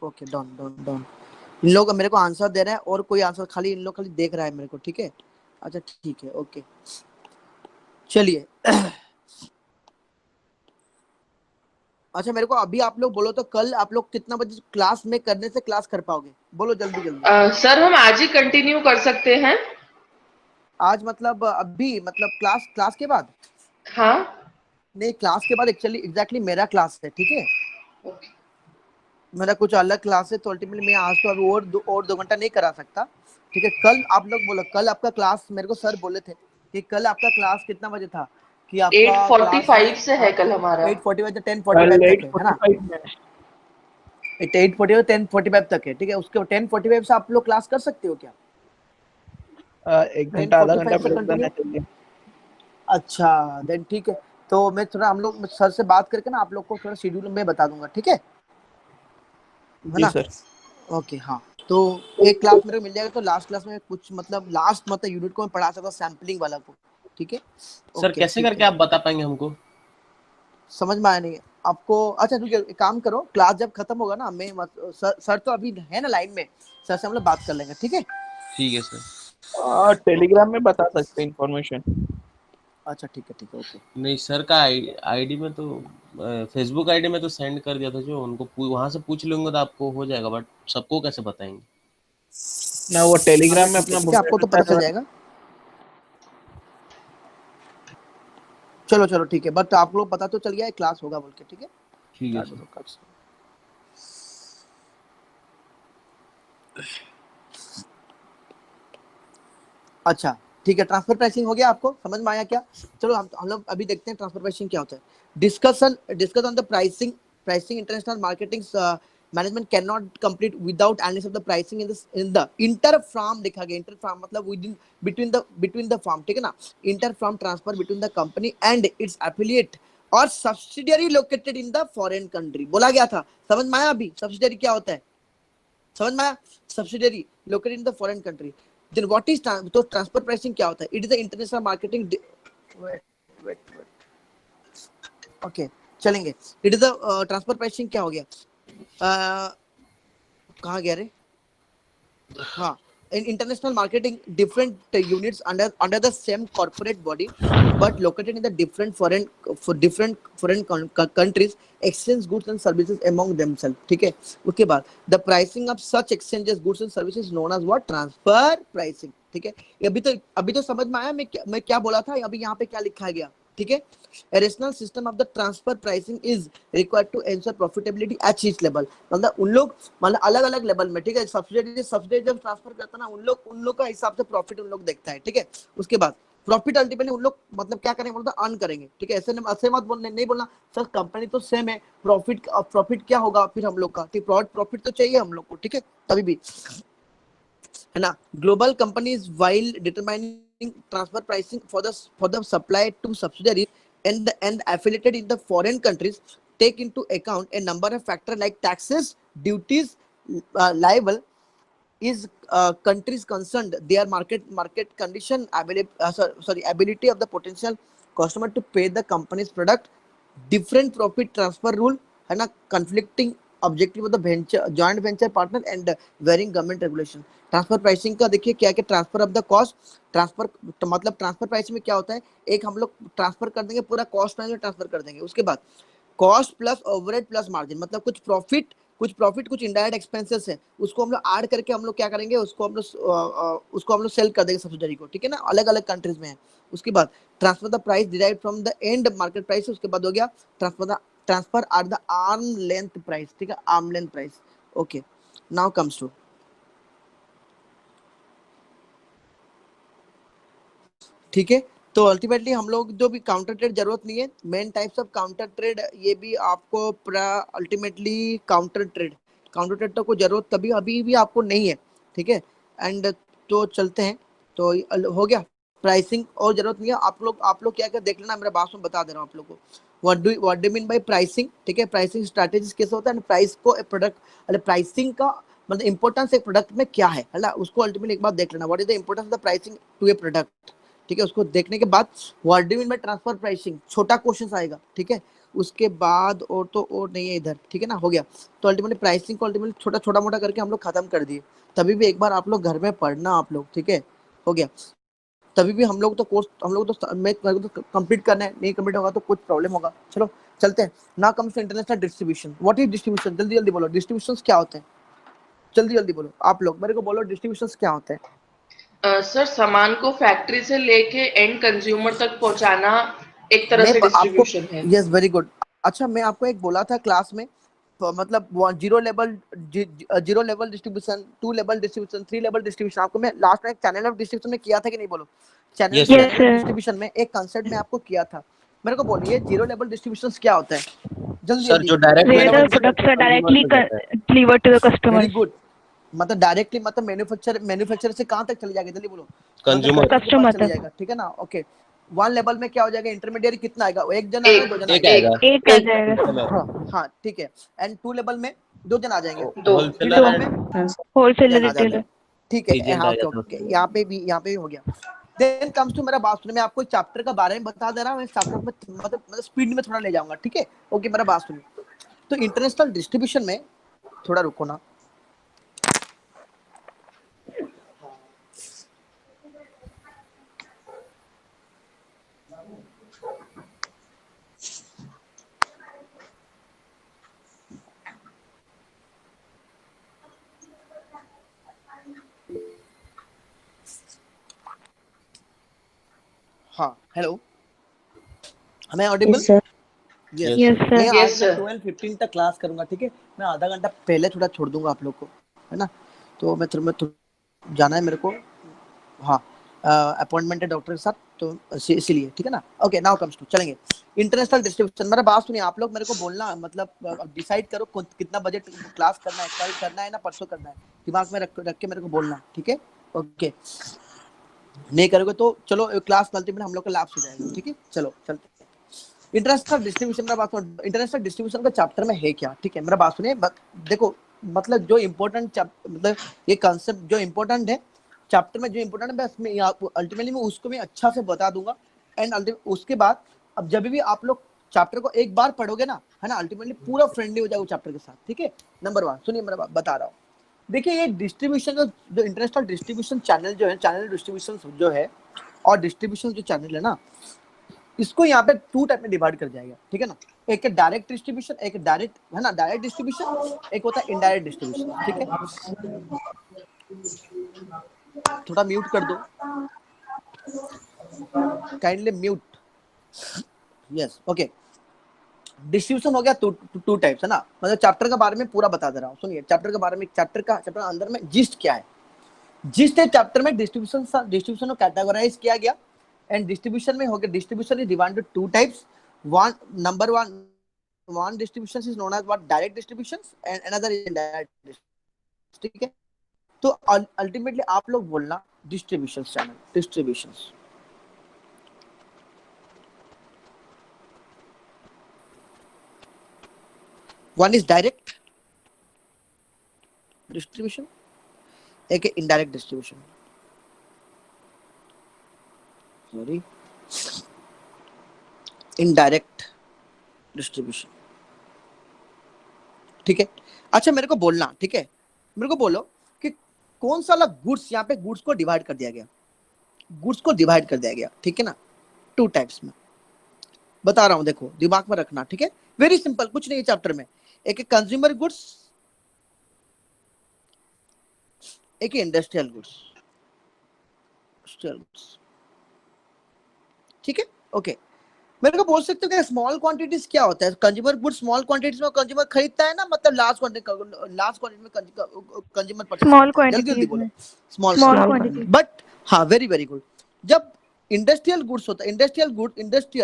Speaker 1: ओके, डन डन डन। इन लोग मेरे को आंसर दे रहे हैं और कोई आंसर, खाली इन लोग खाली देख रहा है मेरे को, ठीक है। अच्छा ठीक है, ओके, चलिए। अच्छा मेरे को अभी आप लोग बोलो तो कल आप लोग कितना बजे क्लास में करने से क्लास कर पाओगे, बोलो जल्दी जल्दी।
Speaker 6: सर हम आज ही कंटिन्यू कर सकते हैं।
Speaker 1: आज मतलब अभी, मतलब क्लास क्लास के बाद?
Speaker 6: हाँ।
Speaker 1: नहीं, क्लास के बाद एक्चुअली एग्जैक्टली मेरा क्लास है, ठीक है।
Speaker 6: ओके।
Speaker 1: मेरा कुछ अलग क्लास है, तो अल्टीमेटली मैं आज तो अभी और 2 घंटा नहीं करा सकता, ठीक है। कल आप लोग बोलो, कल आपका क्लास, मेरे को सर बोले थे कि कल आपका क्लास कितना बजे था, कि आपका क्लास है
Speaker 6: 8:45 से है कल हमारा।
Speaker 1: 8:45 से 10:45
Speaker 4: कल
Speaker 1: तक है ना?
Speaker 4: 8:45 में
Speaker 1: 8:45 से 10:45 तक है, ठीक है। उसके 10:45 से आप लोग क्लास कर सकते हो क्या?
Speaker 4: 1 घंटा आधा घंटा
Speaker 1: 10:45 से
Speaker 4: ब्रेक
Speaker 1: कंटिन्यू?
Speaker 4: करना चाहिए।
Speaker 1: अच्छा देन ठीक है, तो मैं थोड़ा, हम लोग सर से बात करके ना आप लोग को थोड़ा शेड्यूल में बता दूंगा, ठीक है
Speaker 4: जी
Speaker 1: ना?
Speaker 4: सर।
Speaker 1: ओके हाँ, तो एक क्लास मेरे को मिल जाएगा, तो लास्ट क्लास में कुछ मतलब लास्ट मतलब यूनिट को मैं पढ़ा सकता हूँ, सैम्पलिंग वाला को, ठीक है।
Speaker 3: सर
Speaker 1: ओके
Speaker 3: कैसे
Speaker 1: ठीक
Speaker 3: करके
Speaker 1: है,
Speaker 3: आप बता पाएंगे हमको?
Speaker 1: समझ में आया नहीं आपको? अच्छा ठीक है, एक काम करो, क्लास जब खत्म होगा ना, मैं सर तो अभी है ना लाइन में, सर से हम लोग बात कर लेंगे, ठीक है।
Speaker 3: ठीक है सर।
Speaker 4: टेलीग्राम में बता सकते हैं इन्फॉर्मेशन।
Speaker 1: अच्छा ठीक है, ठीक है, ओके।
Speaker 3: नहीं सर का आईडी में तो, फेसबुक आईडी में तो सेंड कर दिया था, जो उनको वहां से पूछ लेंगे तो आपको हो जाएगा, बट सबको कैसे बताएंगे?
Speaker 4: ना वो
Speaker 1: अच्छा
Speaker 4: टेलीग्राम में
Speaker 1: ठीक है
Speaker 4: अपना
Speaker 1: ठीक है, आपको तो पता चल जाएगा। चलो चलो ठीक है, बट आप लोग पता तो चल गया है क्लास होगा बोल के, ठीक है।
Speaker 3: ठीक है
Speaker 1: काट
Speaker 3: सर।
Speaker 1: दो, काट दो। अच्छा ठीक है, ट्रांसफर प्राइसिंग हो गया, आपको समझ में आया क्या? चलो हम लोग अभी देखते हैं ट्रांसफर प्राइसिंग क्या होता है। Discuss on the pricing international marketing management can not complete without analysis of the pricing in the inter firm, लिखा गया इंटर फार्म मतलब with in between the firm, ठीक है ना। Inter firm transfer between the company and its affiliate और subsidiary located in the foreign country, बोला गया था। समझ में आया अभी सब्सिडियरी क्या होता है? समझ में आया? Subsidiary located in the foreign country. Then what is, तो ट्रांसफर प्राइसिंग क्या होता है? It is the international marketing, wait, okay चलेंगे। It is the transfer pricing क्या हो गया, कहाँ गया रे? हाँ, in international marketing different units under the same corporate body but located in the different foreign countries exchange goods and services among themselves, ठीक है। उसके बाद the pricing of such exchanges goods and services is known as what? Transfer pricing, ठीक है। अभी तो समझ में आया मैं क्या बोला था, अभी यहाँ पे क्या लिखा गया, ठीक है। A rational system of the transfer pricing is required to ensure profitability at each level, मतलब उन लोग मतलब अलग अलग लेवल में, ठीक है। सब्सिडी जब ट्रांसफर करता है ना, उन लोग का हिसाब से प्रॉफिट उन लोग देखता है, ठीक है। उसके बाद प्रॉफिट अल्टीमेटली उन लोग मतलब क्या करेंगे, मतलब अर्न करेंगे, ठीक है। ऐसे मत बोलने, नहीं बोलना सर कंपनी तो सेम है, प्रॉफिट क्या होगा फिर हम लोग का, ठीक। प्रॉफिट तो चाहिए हम लोग को, ठीक है, तभी भी, है ना। Global companies while determining transfer pricing for the supply to subsidiary and affiliated in the foreign countries take into account a number of factors like taxes, duties, liable is countries concerned, their market condition, ability of the potential customer to pay the company's product, different profit transfer rule, है ना, conflicting objective of the venture joint venture partner and varying government regulation। Transfer pricing का देखिए क्या है, transfer of the cost, transfer तो मतलब transfer pricing में क्या होता है, एक हम लोग ट्रांसफर कर देंगे, पूरा कॉस्ट प्राइस में ट्रांसफर कर देंगे। उसके बाद cost plus overhead plus margin, मतलब कुछ इनडायरेक्ट एक्सपेंसेस है, उसको हम लोग ऐड करके हम लोग क्या करेंगे, उसको हम लोग सेल कर देंगे सब्सिडरी को, ठीक है ना, अलग अलग कंट्रीज में है। उसके बाद transfer the price derive from the end market price, उसके बाद हो गया transfer are the arm length price, ठीक है, arm length price. Okay, now comes to, ठीक है। तो अल्टीमेटली हम लोग जो भी काउंटर ट्रेड जरूरत नहीं है, main types of counter trade ये भी आपको अल्टीमेटली काउंटर ट्रेड तो कोई जरूरत कभी अभी भी आपको नहीं है, ठीक है। एंड तो चलते हैं, तो हो गया प्राइसिंग, और जरूरत नहीं है। आप लोग क्या क्या देख लेना, मेरा बात में बता दे रहा हूँ आप लोग को। What do mean bye pricing, ठीक है। प्राइसिंग स्ट्रैटेजीज कैसे होता है, प्राइस को प्रोडक्ट, प्राइसिंग का मतलब इंपॉर्टेंस एक प्रोडक्ट में क्या है ना, उसको अल्टीमेटली एक बार देख लेना, what is the importance of the pricing to a product, ठीक है। उसको देखने के बाद what do mean by transfer pricing, छोटा क्वेश्चन आएगा, ठीक है। उसके बाद और तो और नहीं है इधर, ठीक है ना, हो गया। तो अल्टीमेटली प्राइसिंग को अल्टीमेटली छोटा छोटा मोटा करके हम लोग खत्म कर दिए। तभी भी एक बार आप लोग घर में पढ़ना आप लोग, ठीक है, हो गया। तभी भी हम लोग तो कोर्स हम लोग तो मैं तो कंप्लीट करना है, नहीं कंप्लीट होगा तो कुछ प्रॉब्लम होगा। चलो चलते हैं। Now comes to international distribution. What is distribution, जल्दी जल्दी बोलो, डिस्ट्रीब्यूशंस क्या होते हैं, जल्दी जल्दी बोलो आप लोग, मेरे को बोलो डिस्ट्रीब्यूशंस क्या होते हैं।
Speaker 6: सर सामान को फैक्ट्री से लेके एंड कंज्यूमर तक पहुंचाना एक तरह से
Speaker 1: आपको
Speaker 6: डिस्ट्रीब्यूशन है।
Speaker 1: Yes very good. अच्छा मैं आपको एक बोला था क्लास में, मतलब zero level distribution, 2 level distribution, 3 level distribution, आपको मैं लास्ट में एक चैनल ऑफ डिस्ट्रीब्यूशन में किया था कि नहीं, बोलो। Channel
Speaker 3: Yes,
Speaker 2: sir.
Speaker 1: डिस्ट्रीब्यूशन में एक कंसेप्ट में आपको किया था, मेरे को बोलिए जीरो लेवल डिस्ट्रीब्यूशन क्या होता है, जल्दी
Speaker 3: सर
Speaker 1: जल्दी।
Speaker 3: जो direct
Speaker 2: Where the
Speaker 3: manufacture
Speaker 2: products are directly delivered to the
Speaker 1: very
Speaker 2: customers.
Speaker 1: Good, मतलब डायरेक्टली मतलब मैन्युफैक्चर से कहां तक चली जाएगी, जल्दी बोलो,
Speaker 3: कंज्यूमर
Speaker 1: customer के पास
Speaker 2: Customer
Speaker 1: चली
Speaker 2: तक.
Speaker 1: जाएगा, ठीक है ना। ओके, 1 लेवल में क्या हो जाएगा, इंटरमीडिएट कितना आएगा, एक जन आएगा, 2 जन
Speaker 3: एक
Speaker 1: आएगा,
Speaker 3: आएगा,
Speaker 2: एक आ जाएगा.
Speaker 3: होलसेलर
Speaker 1: हाँ हाँ ठीक है। एंड 2 लेवल में 2 जन आ जाएंगे, 3
Speaker 3: होलसेलर
Speaker 1: लेवल
Speaker 3: एंड
Speaker 1: में
Speaker 2: Wholesaler,
Speaker 1: जन आ जाते
Speaker 2: retailer.
Speaker 1: हैं, ठीक है।
Speaker 3: एजेंट
Speaker 1: हाँ
Speaker 3: आ
Speaker 1: ओके
Speaker 3: जाता
Speaker 1: ओके,
Speaker 3: है।
Speaker 1: यहाँ पे भी हो गया। देन कम्स टू मेरा बात सुनिए, मैं आपको चैप्टर का बारे में बता दे रहा हूँ, चैप्टर में मतलब स्पीड में थोड़ा ले जाऊंगा, ठीक है। ओके मेरा बात सुनिए। तो इंटरनेशनल डिस्ट्रीब्यूशन में थोड़ा रुको ना, हाँ हेलो, हमें Audible?
Speaker 7: Yes, sir.
Speaker 1: Yes
Speaker 2: Yes, sir.
Speaker 1: मैं
Speaker 6: Yes,
Speaker 1: आज मैं
Speaker 6: sir.
Speaker 1: 12:15 तक क्लास करूंगा, ठीक है। मैं आधा घंटा पहले थोड़ा छोड़ दूंगा आप लोग को, है ना। तो मैं जाना है मेरे को, हाँ अपॉइंटमेंट है डॉक्टर के साथ, तो इसीलिए, ठीक है ना। ओके नाउ कम्स टू, चलेंगे इंटरनेशनल डिस्ट्रीब्यूशन। मेरा बात सुनिए आप लोग, मेरे को बोलना, मतलब डिसाइड करो कितना बजट क्लास करना है, कल करना है ना परसों करना है, दिमाग में रख के मेरे को बोलना, ठीक है। ओके नहीं करोगे तो चलो क्लास अल्टीमेट हम लोग का लैप्स हो जाएगा, ठीक है। चलो चलते हैं। इंटरनेशनल डिस्ट्रीब्यूशन, मेरा बात सुनो, इंटरनेशनल डिस्ट्रीब्यूशन का चैप्टर में है क्या, ठीक है। मेरा बात सुनिए, देखो मतलब जो इम्पोर्टेंट मतलब ये कांसेप्ट जो इम्पोर्टेंट है चैप्टर में, जो इम्पोर्टेंट है बस मैं अल्टीमेटली मैं उसको मैं अच्छा से बता दूंगा। एंड उसके बाद अब जब भी आप लोग चैप्टर को एक बार पढ़ोगे ना, है ना, अल्टीमेटली पूरा फ्रेंडली हो जाएगा चैप्टर के साथ, ठीक है। नंबर 1 सुनिए, मेरा बता रहा हूँ। देखिए ये डिस्ट्रीब्यूशन जो इंटरनेशनल डिस्ट्रीब्यूशन चैनल जो है, चैनल डिस्ट्रीब्यूशन जो है और डिस्ट्रीब्यूशन जो चैनल है ना, इसको यहाँ पे 2 टाइप में डिवाइड कर जाएगा, ठीक है ना। एक है डायरेक्ट डिस्ट्रीब्यूशन, एक डायरेक्ट है ना डायरेक्ट डिस्ट्रीब्यूशन, एक होता है इनडायरेक्ट डिस्ट्रीब्यूशन, ठीक है। थोड़ा म्यूट कर दो, kindly mute, yes okay. Distribution हो गया टू टाइप्स, है ना। मतलब चैप्टर के बारे में पूरा बता दे रहा हूँ, सुनिए चैप्टर के बारे में, चैप्टर अंदर में जिस्ट क्या है। जिस्ट है चैप्टर में डिस्ट्रीब्यूशन को कैटेगराइज किया गया। एंड डिस्ट्रीब्यूशन में हो गया, distribution is divided two types. one distribution is known as what direct distributions and another is indirect distribution, ठीक है। तो अल्टीमेटली आप लोग बोलना distribution channel, distribution one is direct distribution, एक है indirect distribution, sorry indirect distribution, ठीक है। अच्छा मेरे को बोलना, ठीक है, मेरे को बोलो कि कौन सा वाला गुड्स, यहाँ पे गुड्स को डिवाइड कर दिया गया, गुड्स को डिवाइड कर दिया गया, ठीक है ना, 2 टाइप्स में बता रहा हूं, देखो दिमाग में रखना, ठीक है। वेरी सिंपल, कुछ नहीं है चैप्टर में। एक है कंज्यूमर गुड्स, एक है इंडस्ट्रियल गुड्स, ठीक है। ओके मेरे को बोल सकते हो कि स्मॉल क्वांटिटीज क्या होता है। कंज्यूमर गुड्स स्मॉल क्वांटिटीज में कंज्यूमर खरीदता है ना, मतलब लार्ज क्वांटिटी में कंज्यूमर परचेस
Speaker 2: Small
Speaker 1: करता है, जल्दी जल्दी
Speaker 2: quantities
Speaker 1: बोलो।
Speaker 2: में.
Speaker 1: Small
Speaker 2: Small
Speaker 1: quantity,
Speaker 2: quantities.
Speaker 1: But हाँ वेरी वेरी गुड। जब इंडस्ट्रियल गुड्स होता है, industrial good industry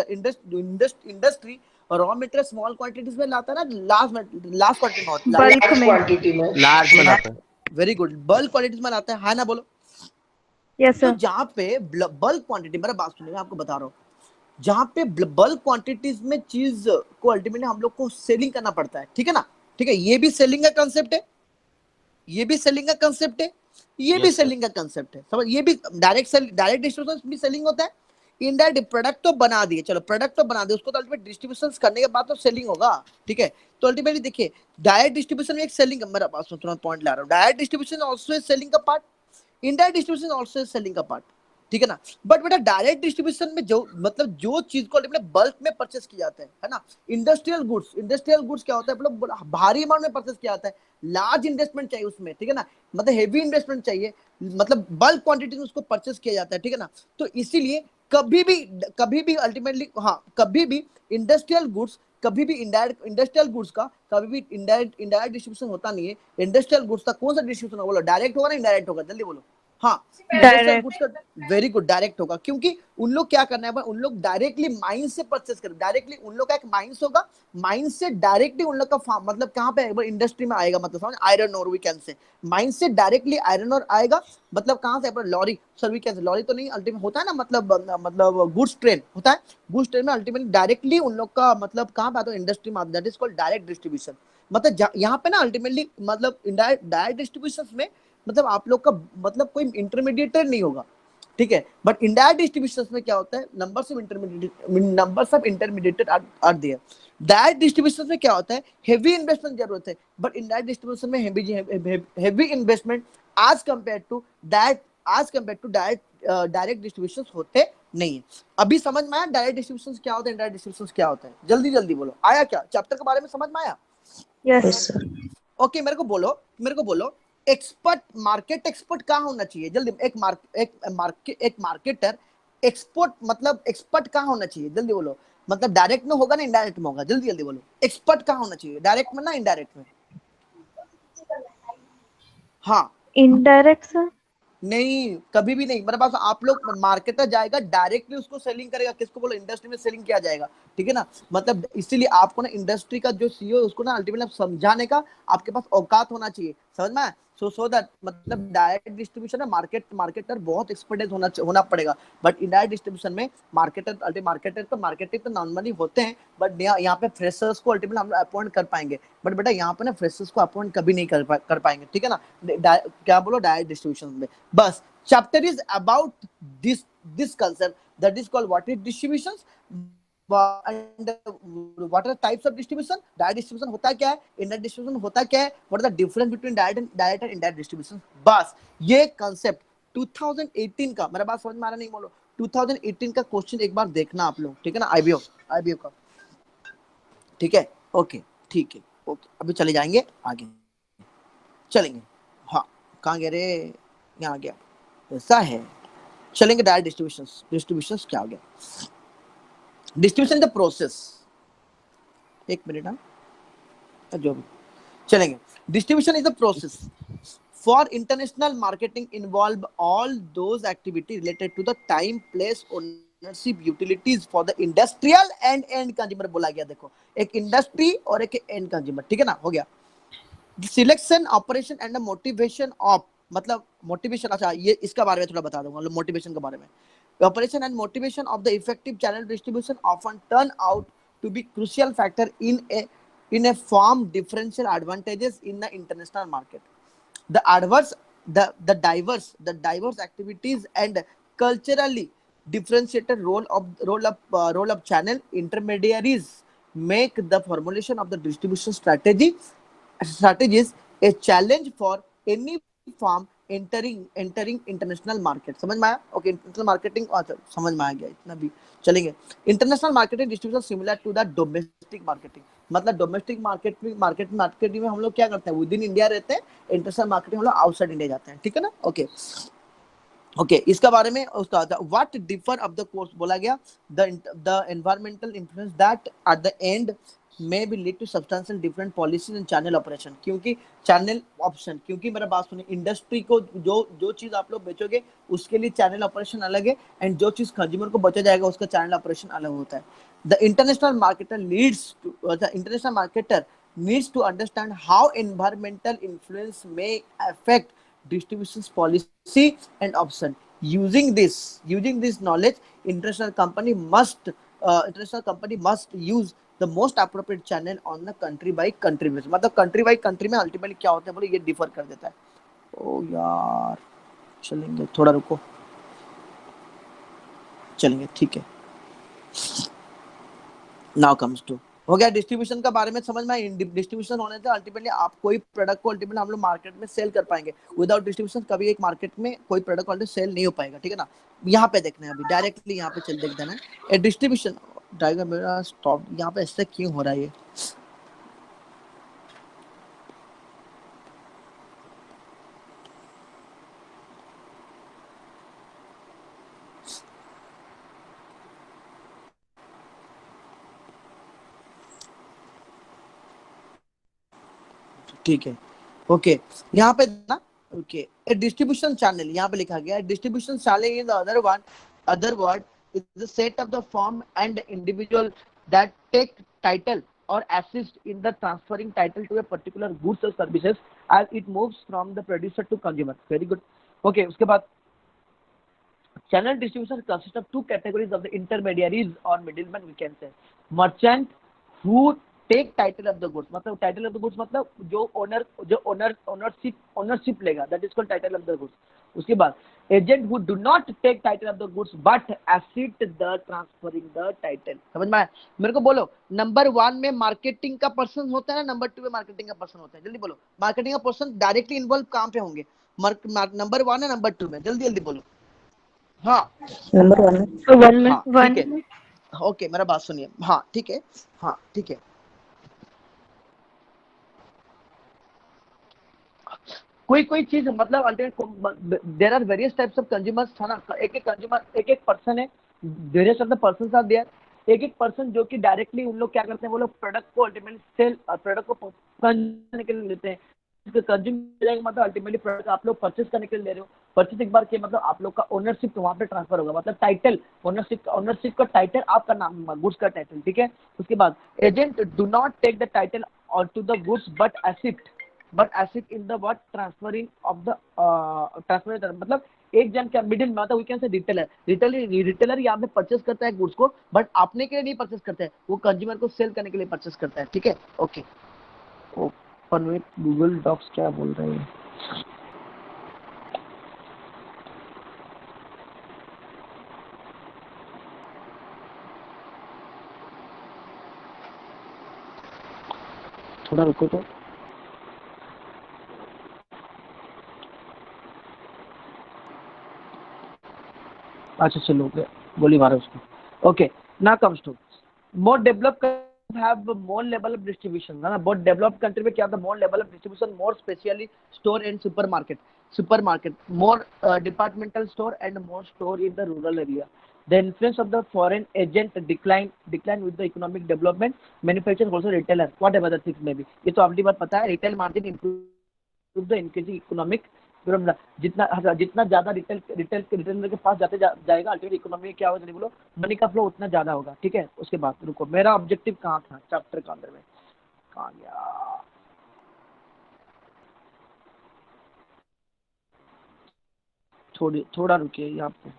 Speaker 1: raw material small quantities में लाता है ना, लार्ज क्वांटिटी में होता है,
Speaker 2: Bulk
Speaker 6: लार्ज
Speaker 2: में.
Speaker 6: क्वांटिटी में
Speaker 3: लार्ज में लाता है।
Speaker 1: वेरी गुड, बल्क क्वांटिटीज में लाता है, हाँ ना बोलो।
Speaker 2: Yes,
Speaker 1: तो
Speaker 2: sir.
Speaker 1: जहाँ पे बल्क क्वांटिटी, मेरा बात सुनिए मैं आपको बता रहा हूँ, जहाँ पे बल्क क्वांटिटीज में चीज को अल्टीमेटली हम लोग को सेलिंग करना पड़ता है, ठीक है ना, ठीक है। ये भी सेलिंग का कंसेप्ट है, ये भी सेलिंग का कंसेप्ट है, ये भी
Speaker 3: Yes, sir.
Speaker 1: सेलिंग का कंसेप्ट है, समझ, ये भी डायरेक्ट डिस्ट्रीब्यूशन भी सेलिंग होता है। इनडायरेक्ट प्रोडक्ट तो बना दिए, चलो प्रोडक्ट तो बना दिए, उसको तो अल्टीमेट डिस्ट्रीब्यूशन करने के बाद तो सेलिंग होगा, ठीक है। तो अल्टीमेटली देखिए डायरेक्ट डिस्ट्रीब्यूशन में एक सेलिंग, मेरा पास तुरंत पॉइंट ला रहा हूँ, direct distribution also is selling का part, indirect distribution also is selling का पार्ट, ठीक है ना। बट बेटा डायरेक्ट डिस्ट्रीब्यूशन में जो मतलब जो चीज को बल्क में परचेस किया जाता है ना, इंडस्ट्रियल गुड्स क्या होता है, मतलब भारी अमाउंट में परचेस किया जाता है, लार्ज इन्वेस्टमेंट चाहिए उसमें, ठीक है ना, मतलब हेवी इन्वेस्टमेंट चाहिए, मतलब बल्क क्वांटिटी में उसको परचेस किया जाता है, ठीक है ना। तो इसीलिए कभी भी अल्टीमेटली, हाँ, कभी भी इंडस्ट्रियल गुड्स, कभी भी इनडायरेक्ट इंडस्ट्रियल गुड्स का कभी भी इनडायरेक्ट डिस्ट्रीब्यूशन होता नहीं है। इंडस्ट्रियल गुड्स का कौन सा डिस्ट्रीब्यूशन होगा, बोलो, डायरेक्ट होगा ना इनडायरेक्ट होगा, जल्दी बोलो। हाँ, इंडस्ट्रियल
Speaker 2: डायरेक्ट।
Speaker 1: गुड्स का वेरी गुड डायरेक्ट होगा, क्योंकि उन लोग क्या करना है, उन लोग डायरेक्टली माइन से परचेस कर, डायरेक्टली उन लोग का एक माइंस होगा, माइन से डायरेक्टली उन लोग का मतलब कहाँ पे इंडस्ट्री में आएगा, मतलब समझ, iron ore we can say, mine से डायरेक्टली आयरन ओर आएगा, मतलब कहाँ से, lorry, sir we can say, lorry तो नहीं, अल्टीमेट होता है ना, मतलब गुड्स ट्रेन होता है, गुड्स ट्रेन में अल्टीमेटली डायरेक्टली उन लोग का मतलब कहाँ पे आता है, इंडस्ट्री में, that is called direct distribution. मतलब यहाँ पे ना अल्टीमेटली मतलब डायरेक्ट डिस्ट्रीब्यूशन में मतलब आप लोग का मतलब कोई इंटरमीडिएटर नहीं होगा, ठीक है। बट इनडायरेक्ट डिस्ट्रीब्यूशन में क्या होता है, numbers of intermediated are there. Direct distribution में क्या होता है, हेवी इन्वेस्टमेंट जरूरत है, बट इनडायरेक्ट डिस्ट्रीब्यूशन में heavy investment as compare to direct distribution होते नहीं है। अभी समझ में आया डायरेक्ट डिस्ट्रीब्यूशन क्या होता है, इनडायरेक्ट डिस्ट्रीब्यूशन क्या होता है, जल्दी जल्दी बोलो, आया क्या, चैप्टर के बारे में समझ में आया?
Speaker 2: यस।
Speaker 1: ओके, मेरे को बोलो एक्सपर्ट, मार्केट एक्सपर्ट कहाँ होना चाहिए, जल्दी, एक मार्केटर एक्सपर्ट मतलब एक्सपर्ट कहाँ होना चाहिए, जल्दी बोलो, मतलब डायरेक्ट में होगा ना इनडायरेक्ट में होगा, जल्दी जल्दी बोलो, एक्सपर्ट कहाँ होना चाहिए, डायरेक्ट में ना इनडायरेक्ट में? हाँ,
Speaker 2: इनडायरेक्ट सर।
Speaker 1: नहीं, कभी भी नहीं, मेरे पास आप लोग, मार्केटर जाएगा डायरेक्टली उसको सेलिंग करेगा, किसको बोलो, इंडस्ट्री में सेलिंग किया जाएगा, ठीक है ना। मतलब इसीलिए आपको ना इंडस्ट्री का जो सीईओ है उसको ना अल्टीमेटली समझाने का आपके पास औकात होना चाहिए, समझ में? सो दैट मतलब डायरेक्ट डिस्ट्रीब्यूशन में मार्केटर बहुत एक्सपर्टाइज होना पड़ेगा, बट इनडायरेक्ट डिस्ट्रीब्यूशन में मार्केटर तो मार्केटिंग तो नॉर्मली होते हैं, बट यहाँ पे फ्रेशर्स को अल्टीमेटली हम अपॉइंट कर पाएंगे, बट बेटा यहाँ पे ना फ्रेशर्स को अपॉइंट कभी नहीं कर पाएंगे, ठीक है ना। क्या बोलो, डायरेक्ट डिस्ट्रीब्यूशन में बस chapter is about this concept, that is called what is distributions and what are types of distribution, direct distribution होता क्या है, indirect distribution होता क्या है, what are the difference between direct and indirect distribution। बस ये concept 2018 का, मेरा बात समझ में आ रहा नहीं बोलो, 2018 का क्वेश्चन एक बार देखना आप लोग, ठीक है ना, आईबीओ का, ठीक है, ओके, ठीक है, ओके, अभी चले जाएंगे आगे, चलेंगे, हाँ, कहाँ गए रे, यहाँ आ गया, ऐसा है, चलेंगे डायरेक्ट डिस्ट्रीब्यूशंस क्या हो गया, डिस्ट्रीब्यूशन द प्रोसेस, एक मिनट, हाँ, जो भी चलेंगे, distribution is the process for international marketing involve all those activity related to the time, place, ownership, utilities for the industrial and and consumer, बोला गया, देखो एक इंडस्ट्री और एक एंड कंज्यूमर, ठीक है ना, हो गया। Selection, operation and the motivation of, मतलब मोटिवेशन, अच्छा ये इसका बारे में थोड़ा बता दूंगा, मोटिवेशन के बारे में, operation and motivation of the effective channel distribution often turn out to be crucial factor in a form differential advantages in the international market. The diverse activities and culturally differentiated role of channel intermediaries make the formulation of the distribution strategies a challenge for any firm entering international market। समझ में आया? Okay, international marketing, अच्छा समझ में आ गया, इतना भी चलेंगे। International marketing distribution similar to the domestic marketing, मतलब डोमेस्टिक मार्केटिंग में हम लोग क्या करते हैं, विद इन इंडिया रहते हैं, इंटरनेशनल मार्केटिंग हम लोग आउटसाइड इंडिया जाते हैं, ठीक है ना, ओके, इसका बारे में उसका what differ of the course, बोला गया the environmental influence that at the end may be lead to substantial different policies and channel operation, क्योंकि चैनल ऑप्शन, क्योंकि मेरा बात सुनिए, इंडस्ट्री को जो चीज आप लोग बेचोगे उसके लिए चैनल ऑपरेशन अलग है, एंड जो चीज कंज्यूमर को बेचा जाएगा उसका चैनल ऑपरेशन अलग होता है। The international marketer needs to understand how environmental influence may affect distribution policy and option। using this knowledge, international company must use the most appropriate channel on the country by country basis. मतलब country by country में ultimately क्या होता है बोले, ये differ कर देता है। ओ यार चलेंगे, थोड़ा रुको, चलेंगे, ठीक है। नाउ कम्स टू, हो गया डिस्ट्रीब्यूशन का बारे में समझ में आई। डिस्ट्रीब्यूशन होने से अल्टीमेटली आप कोई प्रोडक्ट को अल्टीमेटली हम लोग मार्केट में सेल कर पाएंगे। विदाउट डिस्ट्रीब्यूशन कभी एक मार्केट में कोई प्रोडक्ट ऑलरेडी सेल नहीं हो पाएगा, ठीक है ना। यहाँ पे देखना है, अभी डायरेक्टली यहाँ पे चल देख देना है डिस्ट्रीब्यूशन। डायग्राम मेरा स्टॉप, यहाँ पे ऐसे क्यों हो रहा है ये? ठीक है, ओके, यहाँ पे ना, ओके, ए डिस्ट्रीब्यूशन चैनल यहाँ पे लिखा गया है। Distribution channel is other word is a set of the firm and individual that take title or assist in the transferring title to a particular goods or services as it moves from the producer to consumer. Very good. Okay, उसके बाद channel distribution consists of two categories of the intermediaries or middlemen, we can say. Merchant who take title of the goods, मतलब title of the goods मतलब जो ownership लेगा, that is called title of the goods. उसके बाद agent who do not take title of the goods but assist the transferring the title. समझ में आया? मेरे को बोलो, नंबर 1 में मार्केटिंग का पर्सन होता है ना, नंबर 2 में मार्केटिंग का पर्सन होता है? जल्दी बोलो, मार्केटिंग का पर्सन डायरेक्टली इन्वॉल्व कहाँ पे होंगे? नंबर 1 है, नंबर 2 में? जल्दी जल्दी बोलो। हाँ,
Speaker 7: नंबर 1 में।
Speaker 2: तो 1 में।
Speaker 1: हाँ ठीक है, ओके, मेरा बात सुनिए। हाँ ठीक है, हाँ ठीक है। कोई चीज मतलब alternate, there are various types of consumers था ना। एक कंज्यूमर, एक पर्सन है, various of the persons are there. एक पर्सन जो कि डायरेक्टली उन लोग क्या करते हैं, वो लोग प्रोडक्ट को अल्टीमेटली सेल, प्रोडक्ट को कंज्यूम के लिए लेते हैं। कंज्यूम मतलब अल्टीमेटली प्रोडक्ट आप लोग परचेज करने के लिए ले रहे हो। परचेज एक बार किया मतलब आप लोग का ओनरशिप वहां पे ट्रांसफर होगा, मतलब टाइटल, ओनरशिप का टाइटल आपका नाम, गुड्स का टाइटल, ठीक है। उसके बाद agent do not take the title और to the goods but assist in the what transferring of the transfer, मतलब एक जन क्या मिडिल में, मतलब वी कैन से रिटेलर यहाँ पे परचेस करता है गुड्स को, बट आपने के लिए नहीं परचेस करता है, वो कंज्यूमर को सेल करने के लिए परचेस करता है, ठीक है। Okay, open with Google Docs, क्या बोल रहे हैं? थोड़ा रुको तो। अच्छा चलो, गोली मारो उसको। Okay, now comes to more developed have more level of distribution, है ना। बहुत डेवलप्ड कंट्री में क्या होता है, more level of distribution, more specially store and supermarket, more departmental store and more store in the rural area. The influence of the foreign agent decline with the economic development, manufacturer also retailer, whatever the things may be। ये तो आपकी बात पता है, retail margin improve the increasing economic, जितना ज्यादा retailer के पास जाएगा अल्टीमेट इकोनॉमी में क्या होगा, नहीं बोलो, मनी का फ्लो उतना ज्यादा होगा, ठीक है। उसके बाद रुको, मेरा ऑब्जेक्टिव कहाँ था चैप्टर के अंदर में, कहाँ गया? थोड़ा रुकिए यहाँ पे।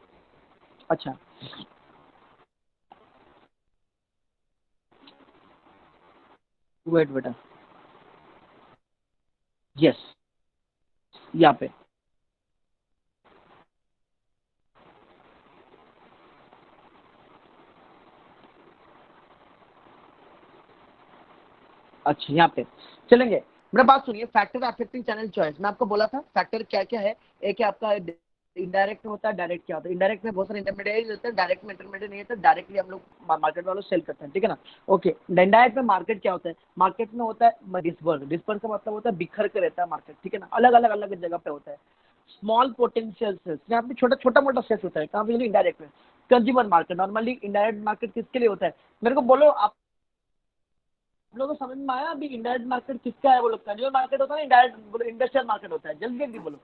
Speaker 1: अच्छा, वेट बेटा, यस, यहाँ पे अच्छा, यहाँ पे चलेंगे। मेरा बात सुनिए, फैक्टर अफेक्टिंग चैनल चॉइस, मैं आपको बोला था फैक्टर क्या क्या है। एक है आपका इनडायरेक्ट में होता है, डायरेक्ट क्या होता है। इनडायरेक्ट में बहुत सारे इंटरमीडिएट होते हैं, डायरेक्ट में इंटरमीडिएट नहीं होता, डायरेक्टली हम लोग मार्केट वालों सेल करते हैं, ठीक है ना। ओके, इनडायरेक्ट में मार्केट क्या होता है, मार्केट में होता है डिस्पर्स का मतलब होता है बिखर के रहता है मार्केट, ठीक है ना, अलग जगह पे होता है। स्मॉल पोटेंशियल सेल्स, यहाँ पे छोटा मोटा सेल्स होता है, कहाँ पे? इनडायरेक्ट में। Consumer market, normally indirect market किसके लिए होता है, मेरे को बोलो आप लोगों को समझ में आया अभी इनडायरेक्ट मार्केट किसका है? बोलो, कंज्यूमर मार्केट होता है, इनडायरेक्ट बोलो इंडस्ट्रियल मार्केट होता है। जल्दी बोलो,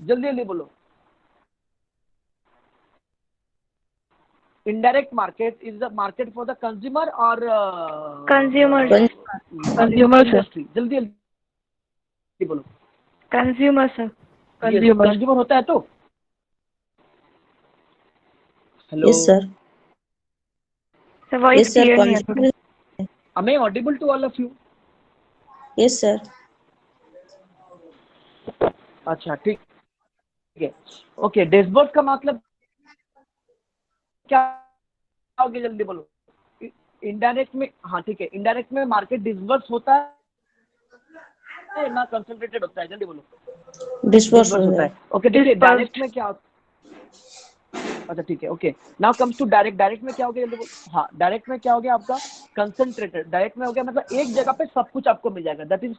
Speaker 1: जल्दी बोलो। Indirect market is the market for the consumer or
Speaker 2: Consumer,
Speaker 1: industry? जल्दी बोलो।
Speaker 2: consumer sir,
Speaker 1: कंज्यूमर होता है तो? Hello,
Speaker 7: yes sir.
Speaker 2: Sir voice
Speaker 7: Yes, sir.
Speaker 2: Clear नहीं आ रहा।
Speaker 7: Consumer.
Speaker 8: Am I audible to all of you?
Speaker 7: Yes, sir.
Speaker 8: अच्छा ठीक है। ओके, डिसबर्स का मतलब क्या हो गया, जल्दी बोलो। इनडायरेक्ट में, हाँ ठीक है, इनडायरेक्ट में मार्केट डिसबर्स होता है ना कंसंट्रेटेड होता है, जल्दी बोलो।
Speaker 7: Disperse
Speaker 8: डिसबर्स होता
Speaker 7: होता
Speaker 8: है।
Speaker 7: है.
Speaker 8: ओके ठीक है,
Speaker 2: Dispersed.
Speaker 8: डायरेक्ट में क्या, अच्छा ठीक है, okay. Now comes to direct. Direct में क्या हो गया, जल्दी बोलो। हाँ, डायरेक्ट में क्या हो गया आपका, कंसंट्रेटेड। डायरेक्ट में हो गया मतलब एक जगह पे सब कुछ आपको मिल जाएगा, that is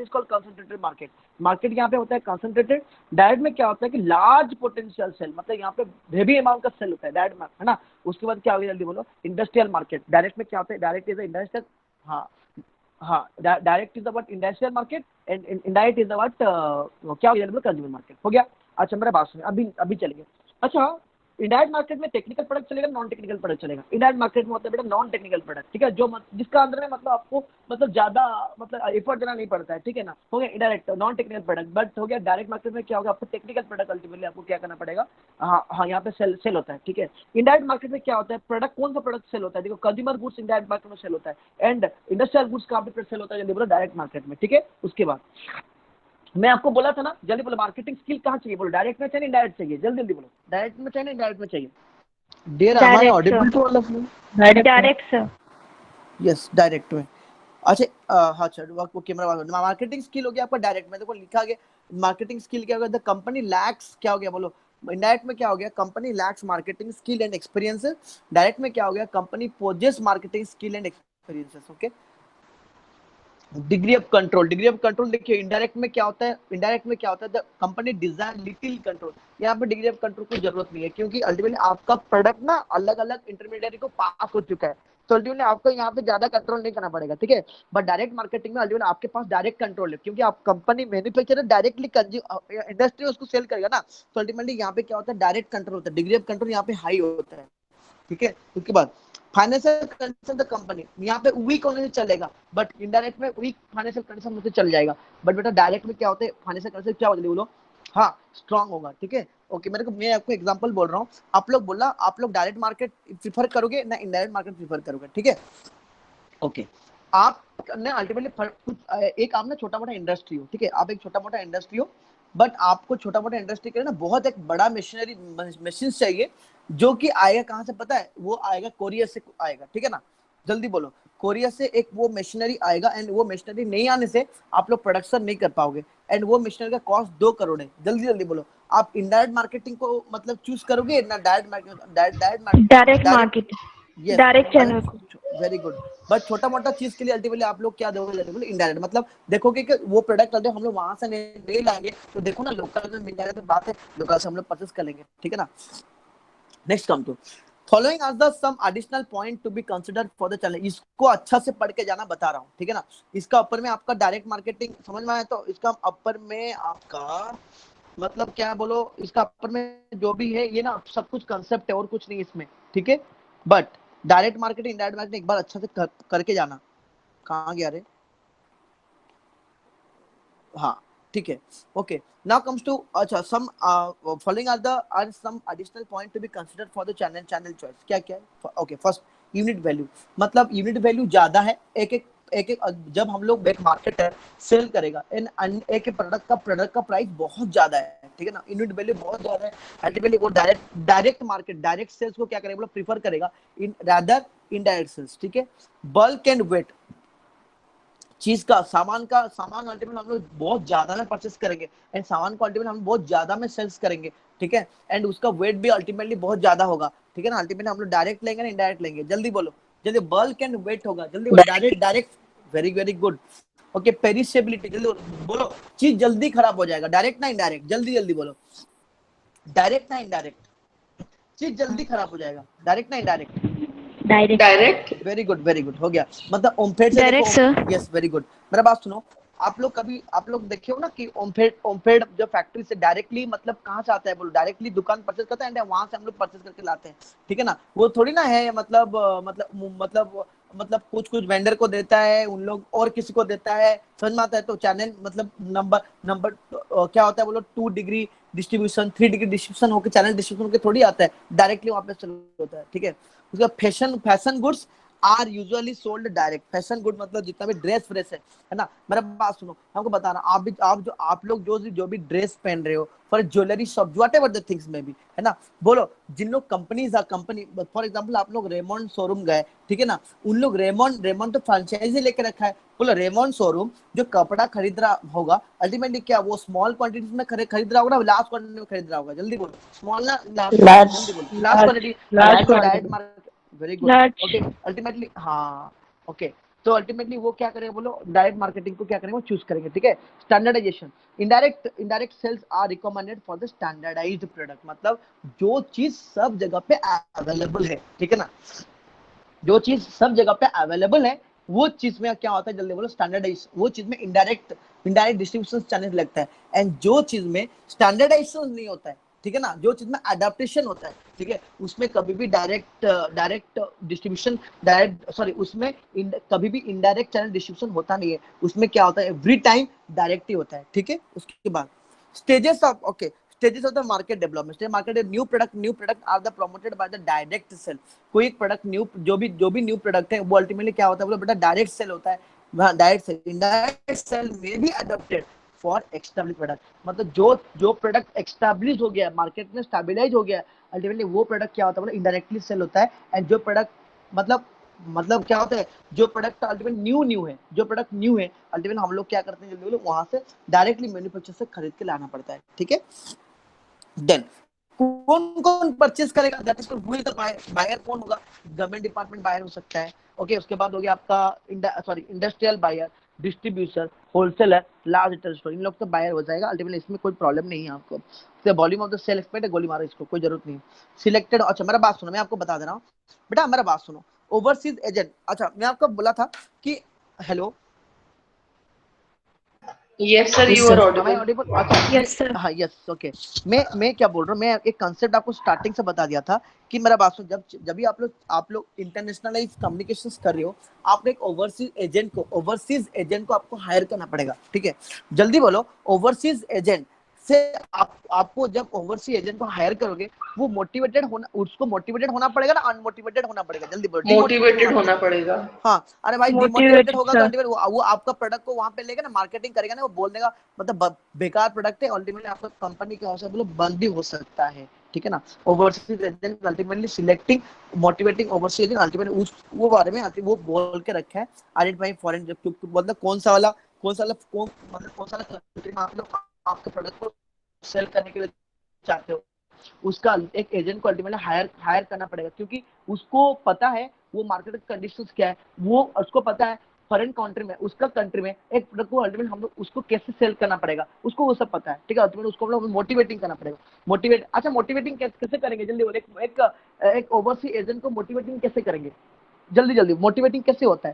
Speaker 8: called concentrated market. Market यहाँ पे होता है कंसंट्रेटेड। डायरेक्ट में क्या होता है कि लार्ज पोटेंशियल सेल, मतलब यहाँ पे हेवी अमाउंट का सेल होता है, डायरेक्ट है ना। उसके बाद क्या हो गया, जल्दी बोलो। Industrial market. डायरेक्ट में क्या होता है, डायरेक्ट इज इंडस्ट्रियल, हाँ हाँ, direct is about industrial market and indirect is about क्या हो गया, कंज्यूमर मार्केट हो गया। अच्छा मेरा बात सुनिए, अभी चलेंगे। अच्छा, इनडायरेक्ट मार्केट में टेक्निकल प्रोडक्ट चलेगा, नॉन टेक्निकल प्रोडक्ट चलेगा। इनडायरेक्ट मार्केट में होता है बेटा नॉन टेक्निकल प्रोडक्ट, ठीक है, जो जिसका अंदर में मतलब आपको मतलब ज्यादा मतलब एफर्ट देना नहीं पड़ता है, ठीक है ना। हो गया indirect non technical product. But हो गया डायरेक्ट मार्केट में क्या होगा, आपको टेक्निकल प्रोडक्ट अल्टीमेटली आपको क्या करना पड़ेगा, हाँ हाँ, यहाँ पे सेल होता है, ठीक है। इनडायरेक्ट मार्केट में क्या होता है, प्रोडक्ट कौन सा प्रोडक्ट सेल होता है, देखो कंज्यूमर गुड्स इनडायरेक्ट मार्केट में सेल होता है, एंड इंडस्ट्रियल गुड्स कहाँ पे सेल होता है, जल्दी बोलो, डायरेक्ट मार्केट में, ठीक है। उसके बाद मैं आपको बोला था ना, जल्दी बोलो, मार्केटिंग स्किल कहाँ चाहिए, बोलो डायरेक्ट में चाहिए, इनडायरेक्ट चाहिए, जल्दी जल्दी बोलो, डायरेक्ट में चाहिए, इनडायरेक्ट में चाहिए।
Speaker 1: Dear, am I
Speaker 2: Direct,
Speaker 1: audible
Speaker 2: sir.
Speaker 1: to all of you?
Speaker 2: Direct, sir.
Speaker 1: Yes direct में। अच्छा हाँ चलो ओके, मेरा मार्केटिंग स्किल हो गया आपका डायरेक्ट में। देखो लिखा गया मार्केटिंग स्किल क्या होगा, द कंपनी लैक्स क्या हो गया, बोलो। इनडायरेक्ट में क्या हो गया, company lacks marketing skill and experiences. Direct में क्या हो गया, company possess marketing skill and experiences. Okay, degree of control. Degree of control देखिए, इनडायरेक्ट में क्या होता है, इनडायरेक्ट में क्या होता है, the company design little control. यहाँ पे डिग्री ऑफ कंट्रोल की जरूरत नहीं है, क्योंकि अल्टीमेटली आपका प्रोडक्ट ना अलग अलग इंटरमीडिएट को पास हो चुका है, तो अल्टीमेटली आपको यहाँ पे ज्यादा कंट्रोल नहीं करना पड़ेगा, ठीक है। बट डायरेक्ट मार्केटिंग में अल्टीमेटली आपके पास डायरेक्ट कंट्रोल है, क्योंकि आप कंपनी मैन्युफैक्चरर डायरेक्टली इंडस्ट्री उसको सेल करेगा ना, तो अल्टीमेटली यहाँ पे क्या होता है, डायरेक्ट कंट्रोल होता है, डिग्री ऑफ कंट्रोल यहाँ पे हाई होता है, ठीक है। उसके बाद फाइनेंशियल कंडीशन द कंपनी, यहाँ पे वीक होने से चलेगा, बट इनडायरेक्ट में वीक फाइनेंशियल कंडीशन मुझे चल जाएगा। बट बेटा डायरेक्ट में क्या होता है, फाइनेंशियल कंडीशन क्या होती है, बोलो। हाँ, स्ट्रांग होगा, ठीक है। ओके, मैं आपको एग्जांपल बोल रहा हूँ। आप लोग बोला, आप लोग डायरेक्ट मार्केट प्रीफर करोगे ना इनडायरेक्ट मार्केट प्रीफर करोगे, ठीक है। ओके, आप ने अल्टीमेटली एक आप ना छोटा मोटा इंडस्ट्री हो, ठीक है, आप एक छोटा मोटा इंडस्ट्री हो, बट आपको छोटा मोटा इंडस्ट्री के लिए ना बहुत एक बड़ा मशीनरी मशीन चाहिए, जो कि आएगा कहाँ से पता है, वो आएगा कोरिया से आएगा, ठीक है ना। जल्दी बोलो, कोरिया से एक वो मशीनरी आएगा, एंड वो मशीनरी नहीं आने से आप लोग प्रोडक्शन नहीं कर पाओगे, एंड वो मशीनरी का कॉस्ट 2 करोड़ है। जल्दी जल्दी बोलो, आप इनडायरेक्ट मार्केटिंग को मतलब चूज करोगे ना direct marketing,
Speaker 2: Direct market.
Speaker 1: Yes
Speaker 2: Direct channel को.
Speaker 1: Very good. बट छोटा मोटा चीज के लिए अल्टीमेटली आप लोग क्या दोगे, बोले इनडायरेक्ट, मतलब देखोगे कि वो प्रोडक्ट अगर हम लोग वहां से नहीं लाएंगे, तो देखो ना लोकल में मिल जाएगा, तो बात है लोकल से हम लोग परचेस कर लेंगे, ठीक है ना। Next come to following are the some additional point to be considered for the channel. इसको अच्छा से पढ़ के जाना बता रहा हूँ, ठीक है ना। इसका ऊपर में आपका डायरेक्ट मार्केटिंग समझ में आया, तो इसका ऊपर में आपका मतलब क्या बोलो, इसका ऊपर में जो भी है ये ना सब कुछ कंसेप्ट है और कुछ नहीं इसमें, ठीक है। But direct marketing indirect marketing एक बार अच्छा से करके जाना। कहाँ गया रे, हाँ ठीक है। ओके, नाउ कम्स टू अच्छा some following are some additional point to be considered for the channel choice. क्या क्या है, ओके, फर्स्ट यूनिट वैल्यू, मतलब यूनिट वैल्यू ज्यादा है। एक जब हम लोग एक मार्केटर सेल करेगा इन एक प्रोडक्ट का प्राइस बहुत ज्यादा है, ठीक है ना, यूनिट वैल्यू बहुत ज्यादा है, अल्टीमेटली वो डायरेक्ट मार्केट डायरेक्ट सेल्स को क्या करेगा, मतलब प्रीफर करेगा इन रादर इनडायरेक्ट सेल्स, ठीक है। बल्क एंड वेट, चीज का सामान अल्टीमेट हम लोग बहुत ज्यादा में परचेस करेंगे, एंड सामान को अल्टीमेट हम बहुत ज्यादा में सेल्स करेंगे, ठीक है। एंड उसका वेट भी अल्टीमेटली बहुत ज्यादा होगा, ठीक है ना। अल्टीमेटली हम लोग डायरेक्ट लेंगे ना इनडायरेक्ट लेंगे, जल्दी बोलो, जल्दी। बल्क एंड वेट होगा, जल्दी बोलो, direct very very good. Okay, perishability, जल्दी बोलो, चीज जल्दी खराब हो जाएगा, डायरेक्ट ना इनडायरेक्ट, जल्दी जल्दी बोलो, डायरेक्ट ना इनडायरेक्ट, चीज जल्दी खराब हो जाएगा, डायरेक्ट ना इनडायरेक्ट,
Speaker 6: डायरेक्ट।
Speaker 1: वेरी गुड हो गया। मतलब ओमफेड से
Speaker 2: Direct,
Speaker 1: देखो,
Speaker 2: sir.
Speaker 1: Yes very good. मेरा बात सुनो, आप लोग देखे हो ना कि ओमफेड जो फैक्ट्री से डायरेक्टली मतलब कहाँ से आता है, बोलो डायरेक्टली दुकान परचेज करता है, एंड वहां से हम लोग परचेज करके लाते हैं, ठीक है ना। वो थोड़ी ना है मतलब मतलब कुछ कुछ वेंडर को देता है, उन लोग और किसी को देता है, समझ में आता है। तो चैनल मतलब नंबर क्या होता है बोलो, 2 डिग्री डिस्ट्रीब्यूशन, 3 डिग्री डिस्ट्रीब्यूशन होकर चैनल डिस्ट्रीब्यूशन होकर थोड़ी आता है, डायरेक्टली वहां पे चालू होता है, ठीक है। उसका fashion goods are usually sold direct. Fashion good मतलब जितना भी ड्रेस फ्रेस है ना। मेरा बात सुनो, हमको बता रहा, आप लोग जो भी ड्रेस पहन रहे हो for jewellery shop, whatever the things में भी, है ना, बोलो जिन लोग कंपनी फॉर एग्जांपल आप लोग रेमंड शोरूम गए, ठीक है ना, उन लोग रेमंड तो फ्रेंचाइजी लेके रखा है, बोलो रेमंड शोरूम जो कपड़ा खरीद रहा होगा अल्टीमेटली क्या वो स्मॉल क्वांटिटीज में खरीद रहा होगा ना, लार्ज क्वांटिटी में खरीद रहा होगा, जल्दी बोलो, स्मॉल ना लार्ज,
Speaker 7: Large.
Speaker 1: जल्दी बोलो, large quantity,
Speaker 4: large
Speaker 1: direct market, very good,
Speaker 2: Large.
Speaker 1: Okay. Ultimately हाँ, ओके, तो अल्टीमेटली वो क्या करेगा बोलो, डायरेक्ट मार्केटिंग को क्या करेंगे, वो चूज करेंगे, ठीक है। Standardization, indirect sales are recommended for the standardized product, मतलब जो चीज सब जगह पे अवेलेबल है, ठीक है ना, जो चीज सब जगह पे अवेलेबल है वो चीज में क्या होता है, जल्दी बोलो, स्टैंडर्डाइज, वो चीज में इनडायरेक्ट डिस्ट्रीब्यूशन चैनल लगता है। एंड जो चीज में स्टैंडर्डाइजेशन नहीं होता है, ठीक है ना, जो चीज में अडेप्टेशन होता है, ठीक है, उसमें कभी भी डायरेक्ट डिस्ट्रीब्यूशन उसमें कभी भी इनडायरेक्ट चैनल डिस्ट्रीब्यूशन होता नहीं है, उसमें क्या होता है एवरी टाइम डायरेक्ट ही होता है, ठीक है। उसके बाद stages of the market development, market new product are the promoted by the direct sale. कोई एक प्रोडक्ट न्यू, जो भी न्यू प्रोडक्ट है वो अल्टीमेटली क्या होता है बोलो बेटा, डायरेक्ट सेल होता है, डायरेक्ट सेल, इनडायरेक्ट सेल में भी अडॉप्टेड फॉर एस्टैब्लिश प्रोडक्ट, मतलब जो प्रोडक्ट एस्टैब्लिश हो गया, मार्केट में स्टेबलाइज हो गया, अल्टीमेटली वो प्रोडक्ट क्या होता है बोलो, इनडायरेक्टली सेल होता है। एंड जो प्रोडक्ट मतलब क्या होता है, जो प्रोडक्ट अल्टीमेट न्यू है, जो प्रोडक्ट न्यू है अल्टीमेट हम लोग क्या करते हैं, जल्दी बोलो, वहां से डायरेक्टली मैन्युफैक्चर से खरीद के लाना पड़ता है, ठीक है। देन कौन परचेज करेगा, that is who is the buyer, कौन होगा, गवर्नमेंट डिपार्टमेंट बायर हो सकता है, ओके। उसके बाद हो गया आपका industrial buyer, distributor, wholesaler, large retail store, इन लोग तो बायर हो जाएगा अल्टीमेटली, इसमें कोई प्रॉब्लम नहीं है आपको। तो volume of the sale expect है, गोली मारो इसको, कोई जरूरत नहीं। सिलेक्टेड, अच्छा मेरा बात सुनो, मैं आपको बता दे रहा हूँ बेटा, मेरा बात सुनो, ओवरसीज एजेंट, अच्छा मैं आपको बोला था कि hello,
Speaker 6: Yes, sir,
Speaker 7: Yes,
Speaker 6: you
Speaker 7: sir.
Speaker 6: are
Speaker 1: am I
Speaker 6: audible.
Speaker 1: audible? अच्छा
Speaker 2: Yes, sir.
Speaker 1: हाँ, यस, ओके। मैं क्या बोल रहा हूँ, मैं एक कंसेप्ट आपको स्टार्टिंग से बता दिया था कि मेरा बात सुन, जब भी आप लोग इंटरनेशनलाइज कम्युनिकेशंस कर रहे हो, आपने एक ओवरसीज एजेंट को आपको हायर करना पड़ेगा, ठीक है। जल्दी बोलो, ओवरसीज एजेंट से आपको जब ओवरसीज एजेंट को हायर करोगे, वो उसको मोटिवेटेड होना पड़ेगा ना अनमोटिवेटेड होना पड़ेगा, जल्दी बोलो,
Speaker 6: मोटिवेटेड होना पड़ेगा।
Speaker 1: हाँ, अरे भाई डिमोटिवेटेड
Speaker 2: Motivated,
Speaker 1: होगा तो
Speaker 2: sir.
Speaker 1: अल्टीमेट वो आपका प्रोडक्ट को वहां पे लेगा ना, मार्केटिंग करेगा ना, वो बोल देगा मतलब बेकार प्रोडक्ट है, अल्टीमेटली आपका कंपनी के हौसला बोलो बंद भी हो सकता है, ठीक है ना। Overseas agent ultimately selecting motivating overseas agent, ultimately उस वो बारे में वो बोल के रखा है, आइडेंटिफाई फॉरेन, मतलब कौन सा वाला कंट्री में आप लोग आपके प्रोडक्ट को सेल करने के लिए चाहते हो, उसका एक एजेंट को अल्टीमेटली हायर करना पड़ेगा, क्योंकि उसको पता है वो मार्केट कंडीशंस क्या है, वो उसको पता है फॉरेन कंट्री में, उसका कंट्री में एक प्रोडक्ट को अल्टीमेट हम लोग उसको कैसे सेल करना पड़ेगा, उसको वो सब पता है, ठीक है। अल्टीमेट उसको हम लोग मोटिवेटिंग करना पड़ेगा, अच्छा मोटिवेटिंग कैसे करेंगे, जल्दी बोलो, एक ओवरसी एजेंट को मोटिवेटिंग कैसे करेंगे, जल्दी मोटिवेटिंग कैसे होता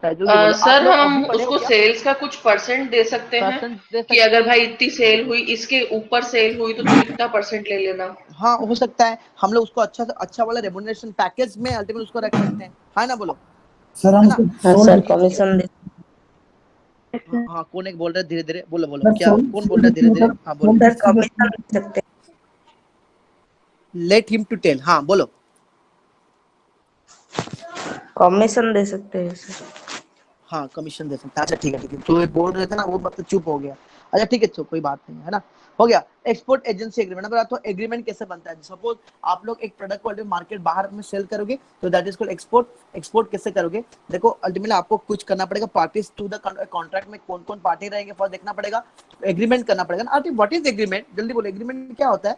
Speaker 1: है, जल्दी बोलो, आप
Speaker 6: सर
Speaker 1: लोग
Speaker 6: हम
Speaker 1: अभी पढ़े हो
Speaker 6: उसको
Speaker 1: क्या,
Speaker 6: सेल्स का कुछ परसेंट दे सकते हैं
Speaker 1: परसेंट दे
Speaker 6: कि
Speaker 1: सकते
Speaker 6: अगर भाई इतनी सेल हुई, इसके ऊपर सेल हुई तो तुम इतना परसेंट ले लेना।
Speaker 1: हाँ, हो सकता है हम लोग उसको अच्छा वाला रेम्युनरेशन पैकेज में अल्टीमेट उसको रख सकते हैं, है ना, बोलो,
Speaker 5: सर
Speaker 1: है
Speaker 5: हम
Speaker 1: ना।
Speaker 7: हाँ
Speaker 5: सोल्ड
Speaker 7: सर, कमीशन दे.
Speaker 2: Yes, sir.
Speaker 1: हाँ, कौन एक बोल रहा है धीरे धीरे, बोलो
Speaker 5: सर
Speaker 1: क्या, कौन बोल रहा है धीरे धीरे, हाँ बोलो,
Speaker 7: सर कमीशन दे सकते हैं.
Speaker 1: लेट हिम टू टेल, हाँ बोलो,
Speaker 7: कमीशन दे सकते हैं सर.
Speaker 1: हाँ कमीशन दे सकता है, अच्छा ठीक है, तो ये बोल रहे थे ना वो मतलब चुप हो गया, अच्छा ठीक है, तो कोई बात नहीं है ना, हो गया। एक्सपोर्ट एजेंसी एग्रीमेंट, अब तो एग्रीमेंट कैसे बनता है, सपोज आप लोग एक प्रोडक्ट को मार्केट बाहर में सेल करोगे तो दैट इज कॉल्ड एक्सपोर्ट कैसे करोगे, देखो अल्टीमेटली आपको कुछ करना पड़ेगा, पार्टीज टू द कॉन्ट्रैक्ट में कौन पार्टी रहेंगे फर्स्ट देखना पड़ेगा, एग्रीमेंट करना पड़ेगा ना। व्हाट इज एग्रीमेंट, जल्दी बोलो, एग्रीमेंट क्या होता है,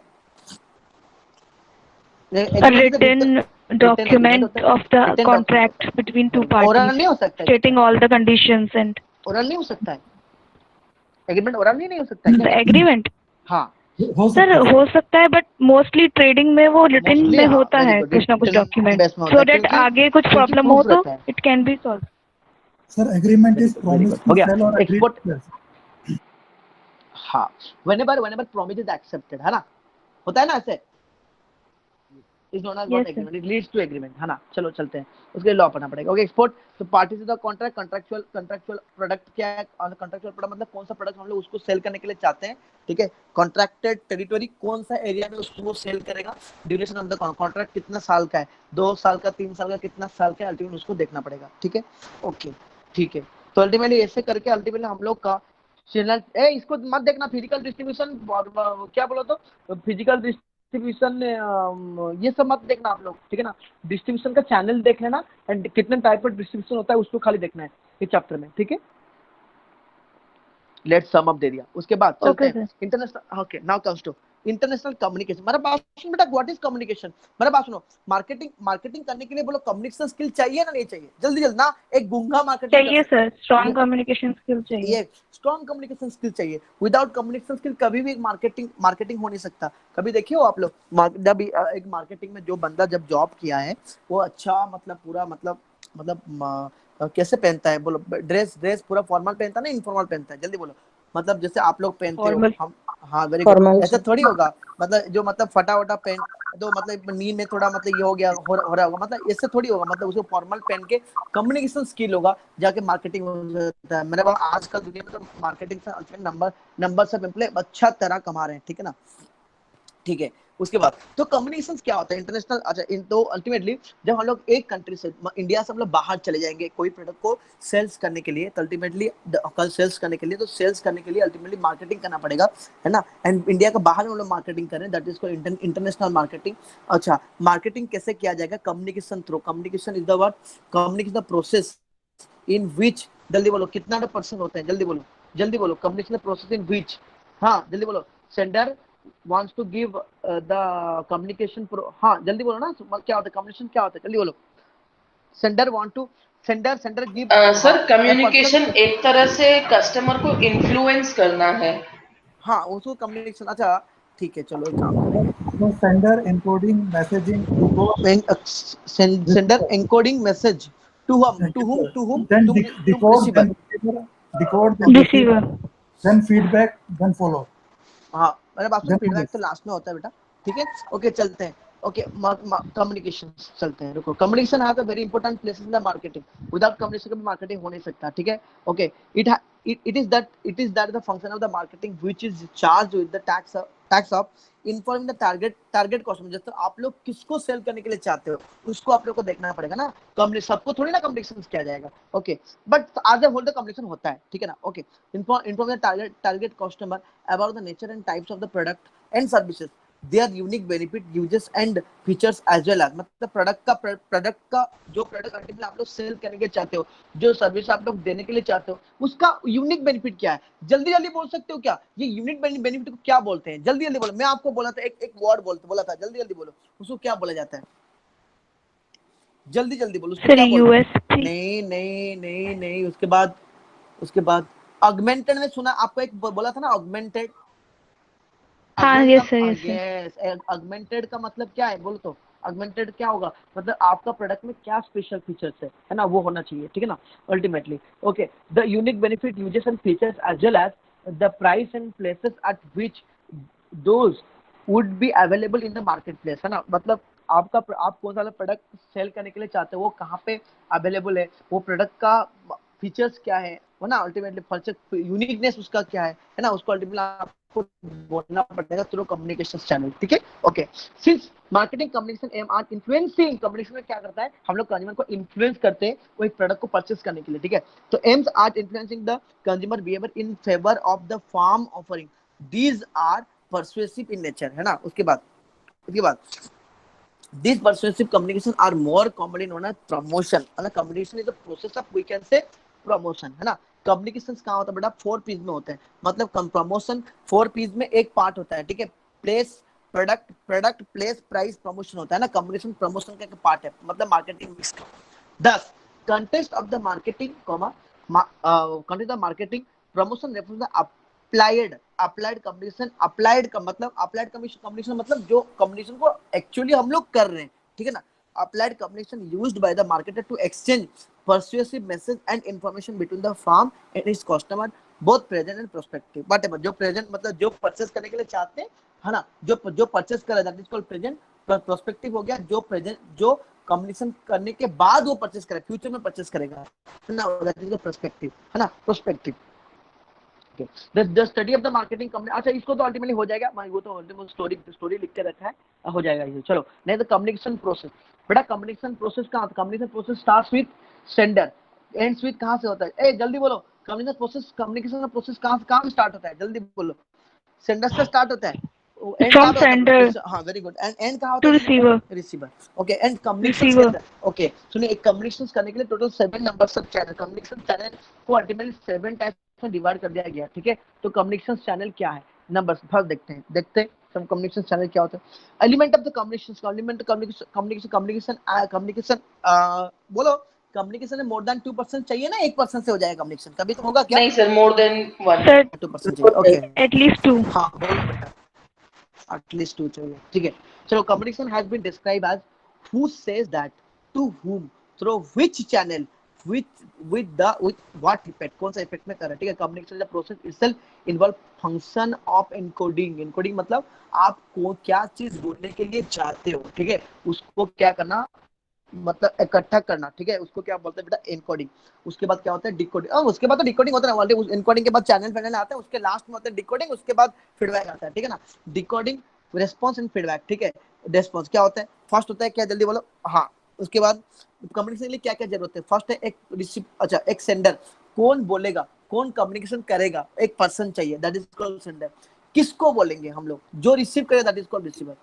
Speaker 2: A written document of the contract between two
Speaker 1: oral
Speaker 2: parties
Speaker 1: नहीं हो सकता है,
Speaker 2: stating all the conditions and
Speaker 1: oral नहीं हो सकता है, एग्रीमेंट ओरल नहीं हो सकता है
Speaker 2: the
Speaker 1: क्या,
Speaker 2: agreement.
Speaker 1: हाँ
Speaker 5: हो
Speaker 2: सर
Speaker 5: सकता है.
Speaker 2: हो सकता है, बट मोस्टली ट्रेडिंग में वो रिटन
Speaker 1: Mostly,
Speaker 2: में
Speaker 1: हाँ,
Speaker 2: होता
Speaker 1: very
Speaker 2: है
Speaker 1: good.
Speaker 2: कुछ ना कुछ
Speaker 1: Written
Speaker 2: डॉक्यूमेंट,
Speaker 1: best में होता
Speaker 2: सो
Speaker 1: है,
Speaker 2: दैट
Speaker 1: क्योंकि
Speaker 2: आगे कुछ प्रॉब्लम हो
Speaker 1: proof
Speaker 2: तो
Speaker 1: रहता है।
Speaker 2: It can be solve.
Speaker 5: Sir agreement
Speaker 1: Very
Speaker 5: is
Speaker 1: good, very
Speaker 5: promise
Speaker 1: good. हो
Speaker 5: टू
Speaker 1: गया,
Speaker 5: सेल और एग्री
Speaker 1: एक्सपोर्ट,
Speaker 5: टू.
Speaker 1: हाँ, whenever promise is accepted, है ना, होता है ना ऐसे,
Speaker 8: is known as
Speaker 2: Yes,
Speaker 8: what
Speaker 2: sir.
Speaker 8: Agreement, it leads to agreement, है ना। चलो चलते हैं, उसके लिए लॉ पढ़ना पड़ेगा। ओके, एक्सपोर्ट तो parties to the contract, contractual product क्या है, और कंट्रेक्चुअल प्रोडक्ट मतलब कौन सा प्रोडक्ट हम लोग उसको सेल करने के लिए चाहते हैं, ठीक है। कॉन्ट्रैक्टेड टेरिटरी, कौन सा एरिया में उसको वो सेल करेगा, ड्यूरेशन ऑफ द कॉन्ट्रैक्ट कितना साल का है, 2 साल का, 3 साल का, कितना साल का, अल्टीमेटली उसको देखना पड़ेगा, ठीक है। ओके ठीक है, तो अल्टीमेटली ऐसे करके अल्टीमेटली हम लोग का इसको मत देखना, फिजिकल डिस्ट्रीब्यूशन क्या बोला, तो फिजिकल डिस्ट्रीब्यूशन ये सब मत देखना आप लोग, ठीक है ना। डिस्ट्रीब्यूशन का चैनल देख लेना, एंड कितने टाइप ऑफ डिस्ट्रीब्यूशन होता है उसको खाली देखना है इस चैप्टर में, ठीक है। लेट्स सम अप दे दिया, उसके बाद चलते
Speaker 2: Okay,
Speaker 8: हैं
Speaker 2: sir.
Speaker 8: International. Okay, now comes to international communication. मेरा बात सुन बेटा, व्हाट इज कम्युनिकेशन, मेरा बात सुनो। मार्केटिंग करने के लिए बोलो कम्युनिकेशन स्किल चाहिए ना नहीं चाहिए, जल्दी जल्दी ना, एक गूंगा मार्केटिंग कर
Speaker 2: चाहिए
Speaker 8: सकता
Speaker 2: सर,
Speaker 8: है
Speaker 2: स्ट्रॉन्ग
Speaker 8: ये
Speaker 2: कम्युनिकेशन स्किल चाहिए।
Speaker 8: ये स्ट्रॉन्ग कम्युनिकेशन स्किल चाहिए। विदाउट कम्युनिकेशन स्किल कभी भी मार्केटिंग हो नहीं सकता। कभी देखिए हो आप लोग, जब एक मार्केटिंग में जो बंदा जब जॉब किया है, वो अच्छा मतलब पूरा कैसे पहनता है बोलो, ड्रेस ड्रेस पूरा फॉर्मल पहनता है ना इनफॉर्मल पहनता है, जल्दी बोलो। मतलब जैसे आप लोग पहनते हो,
Speaker 2: फॉर्मल।
Speaker 8: हम, हाँ वेरी गुड,
Speaker 7: फॉर्मल
Speaker 8: ऐसा थोड़ी होगा। मतलब जो मतलब फटा वटा पहन, तो मतलब नी में थोड़ा मतलब ये हो गया, हो रहा होगा, मतलब ऐसे थोड़ी होगा। मतलब उसको फॉर्मल पहन के कम्युनिकेशन स्किल होगा, जाके मार्केटिंग हो जाता है। मेरे पास आजकल दुनिया में तो मार्केटिंग से नंबर सब एम्प्लॉय अच्छा तरह कमा रहे हैं, ठीक है ना, ठीक है। उसके बाद तो कम्युनिकेशन क्या होता है इंटरनेशनल, अच्छा इन तो अल्टीमेटली जब हम लोग एक कंट्री से, इंडिया से हम लोग बाहर चले जाएंगे कोई प्रोडक्ट को सेल्स करने के लिए, तो अल्टीमेटली कल सेल्स करने के लिए, तो सेल्स करने के लिए अल्टीमेटली मार्केटिंग करना पड़ेगा, है ना। एंड इंडिया के बाहर में हम लोग मार्केटिंग करें, that is called international marketing. अच्छा, मार्केटिंग कैसे किया जाएगा, communication through. Communication is the word, communication the process in which, जल्दी बोलो कितना परसेंट होते हैं, जल्दी बोलो कम्युनिकेशन प्रोसेस इन विच, हाँ जल्दी बोलो। Sender wants to give the communication pro, हाँ जल्दी बोलो ना, क्या होता है कम्युनिकेशन, क्या होता है, जल्दी बोलो। सेंडर गिव, हाँ
Speaker 6: सर
Speaker 8: ए पर्सन,
Speaker 6: कम्युनिकेशन एक तरह से कस्टमर को इन्फ्लुएंस करना है।
Speaker 8: हाँ उसको कम्युनिकेशन, अच्छा ठीक है, चलो एक काम
Speaker 5: No,
Speaker 8: करेंगे।
Speaker 5: no sender, encoding, messaging, decode,
Speaker 8: sender encoding message to हम,
Speaker 5: then
Speaker 8: तुम
Speaker 5: decode,
Speaker 8: receiver,
Speaker 5: then receiver, decode, then receiver,
Speaker 2: receiver.
Speaker 5: then feedback, then follow,
Speaker 8: हाँ मेरे पास में
Speaker 5: then
Speaker 8: फीडबैक तो
Speaker 5: this.
Speaker 8: लास्ट में होता है बेटा, ठीक है। ओके चलते हैं, ओके कम्युनिकेशन चलते हैं, रुको। Communication has a very important place in the marketing, without communication कभी मार्केटिंग हो नहीं सकता, ठीक है। Okay, it is that the function of the marketing which is charged with the tax of informing the target customer। जैसे आप लोग किसको सेल करने के लिए चाहते हो, उसको आप लोग को देखना पड़ेगा ना। सबको थोड़ी ना कम्युनिकेशन किया जाएगा, ओके। बट आज होल्ड द कम्युनिकेशन होता है, ठीक है ना। Okay, inform the target customer about the nature and types of the product and services, their unique benefit, uses and features as well as, मतलब प्रोडक्ट का जो प्रोडक्ट अल्टीमेटली आप लोग सेल करने के चाहते हो, जो सर्विस आप लोग देने के लिए चाहते हो, उसका यूनिक बेनिफिट क्या है, जल्दी जल्दी बोल सकते हो क्या, ये यूनिक बेनिफिट को क्या बोलते हैं, जल्दी जल्दी बोलो। मैं आपको बोला था, एक वर्ड बोला था, जल्दी जल्दी बोलो, उसको क्या बोला जाता है, जल्दी जल्दी बोलो, उसको
Speaker 2: सर
Speaker 8: क्या बोलते हैं।
Speaker 2: यूएसपी।
Speaker 8: नहीं, उसके बाद ऑगमेंटेड में सुना आपको, एक बोला था ना ऑगमेंटेड।
Speaker 2: हाँ,
Speaker 8: अगमेंट
Speaker 2: यस
Speaker 8: का
Speaker 2: sir, yes sir.
Speaker 8: Yes, augmented का मतलब क्या है बोलो तो, अगमेंटेड क्या होगा, मतलब आपका प्रोडक्ट में क्या स्पेशल फीचर्स है ना, वो होना चाहिए, ठीक है ना। Ultimately okay, the unique benefit, uses and features as well as the price and places at which those would be available in the market place, है ना। मतलब आप कौन सा प्रोडक्ट सेल करने के लिए चाहते हो, वो कहाँ पे अवेलेबल है, वो प्रोडक्ट का फीचर्स क्या है ना। अल्टीमेटली यूनिकनेस उसका क्या है ना, उसको अल्टीमेटली आपको बोलना पड़ेगा थ्रू कम्युनिकेशन चैनल, ठीक है। Okay, since marketing communication aim are influencing, communication में क्या करता है, हम लोग कंज्यूमर को इन्फ्लुएंस करते हैं वो एक प्रोडक्ट को परचेस करने के लिए, ठीक है। तो aims are influencing the consumer behaviour in favour of the firm offering, these are persuasive in nature, है ना। उसके बाद these persuasive communication are more commonly known as promotion, मतलब communication is the process of, we can say, promotion, है ना। communications कहाँ होता है बेटा, 4 पीस में होते हैं, मतलब promotion 4 पीस में एक पार्ट होता है, ठीक है। Place, product place, price, promotion होता है ना। कम्युनिकेशन प्रमोशन का एक पार्ट है, मतलब मार्केटिंग मिक्स का। Thus, context of the marketing, context of marketing, promotion refers to the applied communication। applied का मतलब, applied communication मतलब जो communication को actually हम लोग कर रहे हैं, ठीक है ना। applied communication used by the marketer to exchange persuasive message and information between the firm and its customer, both present and prospective। whatever जो present मतलब जो purchase करने के लिए चाहते हैं, है ना, जो purchase कर रहे हैं, that is called present,
Speaker 1: prospective हो गया जो प्रेजेंट, जो कम्युनिकेशन करने के बाद वो परचेस करेगा, फ्यूचर में परचेस करेगा, है ना, दैट इज द प्रोस्पेक्टिव, है ना, prospective. The study of the marketing company, अच्छा इसको तो अल्टीमेटली हो जाएगा, वो तो स्टोरी लिख के रखा है, हो जाएगा ये। चलो नहीं तो कम्युनिकेशन प्रोसेस, बेटा कम्युनिकेशन प्रोसेस कहाँ, communication process starts with sender, ends with कहाँ से होता है, ए जल्दी बोलो, कम्युनिकेशन का प्रोसेस कहाँ स्टार्ट होता है, जल्दी बोलो, सेंडर से स्टार्ट होता है, एंड
Speaker 2: From
Speaker 1: कहाँ पे होता है,
Speaker 2: sender
Speaker 1: हाँ वेरी गुड, एंड कहाँ होता
Speaker 2: to
Speaker 1: है,
Speaker 2: receiver.
Speaker 1: Receiver, okay, and communication
Speaker 2: Receiver.
Speaker 1: के अंदर, ओके सुनिए, एक कम्युनिकेशन करने के लिए total 7 numbers of channel, communication channel को अल्टीमेटली 7 टाइप्स में डिवाइड कर दिया गया, ठीक है। तो कम्युनिकेशन चैनल क्या है, नंबर्स फर्स्ट देखते हैं सब कम्युनिकेशन चैनल क्या होता है। एलिमेंट ऑफ द कम्युनिकेशन, बोलो कम्युनिकेशन में मोर देन 2% चाहिए ना, 1% से हो जाएगा कम्युनिकेशन, कभी तो होगा क्या,
Speaker 6: नहीं सर, मोर देन 1।
Speaker 2: Sir,
Speaker 1: 2% चाहिए, ओके,
Speaker 2: at least 2.
Speaker 1: हाँ बोलो बेटा, एटलीस्ट 2 चाहिए, ठीक है। चलो communication has been describe as who says that, to whom, through which channel, with what effect, कौन सा इफेक्ट में कर रहा है, ठीक है। Communication the process itself involve function of encoding मतलब आप को क्या चीज बोलने के लिए चाहते हो, ठीक है, उसको क्या करना, मतलब इकट्ठा करना, ठीक है, उसको क्या बोलते हैं बेटा, एनकोडिंग। उसके बाद क्या होता है, डिकोडिंग, उसके बाद तो डिकोडिंग होता है ऑलरेडी, एनकोडिंग के बाद चैनल आता है, उसके लास्ट में होता है डिकोडिंग, उसके बाद फीडबैक आता है, ठीक है ना, डिकोडिंग, रिस्पांस एंड फीडबैक, ठीक है। रिस्पांस क्या होता है, फर्स्ट होता है क्या, जल्दी बोलो, हाँ, उसके बाद कम्युनिकेशन के लिए क्या क्या जरूरत है, फर्स्ट है एक रिसीव, अच्छा एक सेंडर, कौन बोलेगा, कौन कम्युनिकेशन करेगा, एक पर्सन चाहिए, दैट इज कॉल्ड सेंडर। किसको बोलेंगे हम लोग, जो रिसीव करेगा दैट इज कॉल्ड रिसीवर।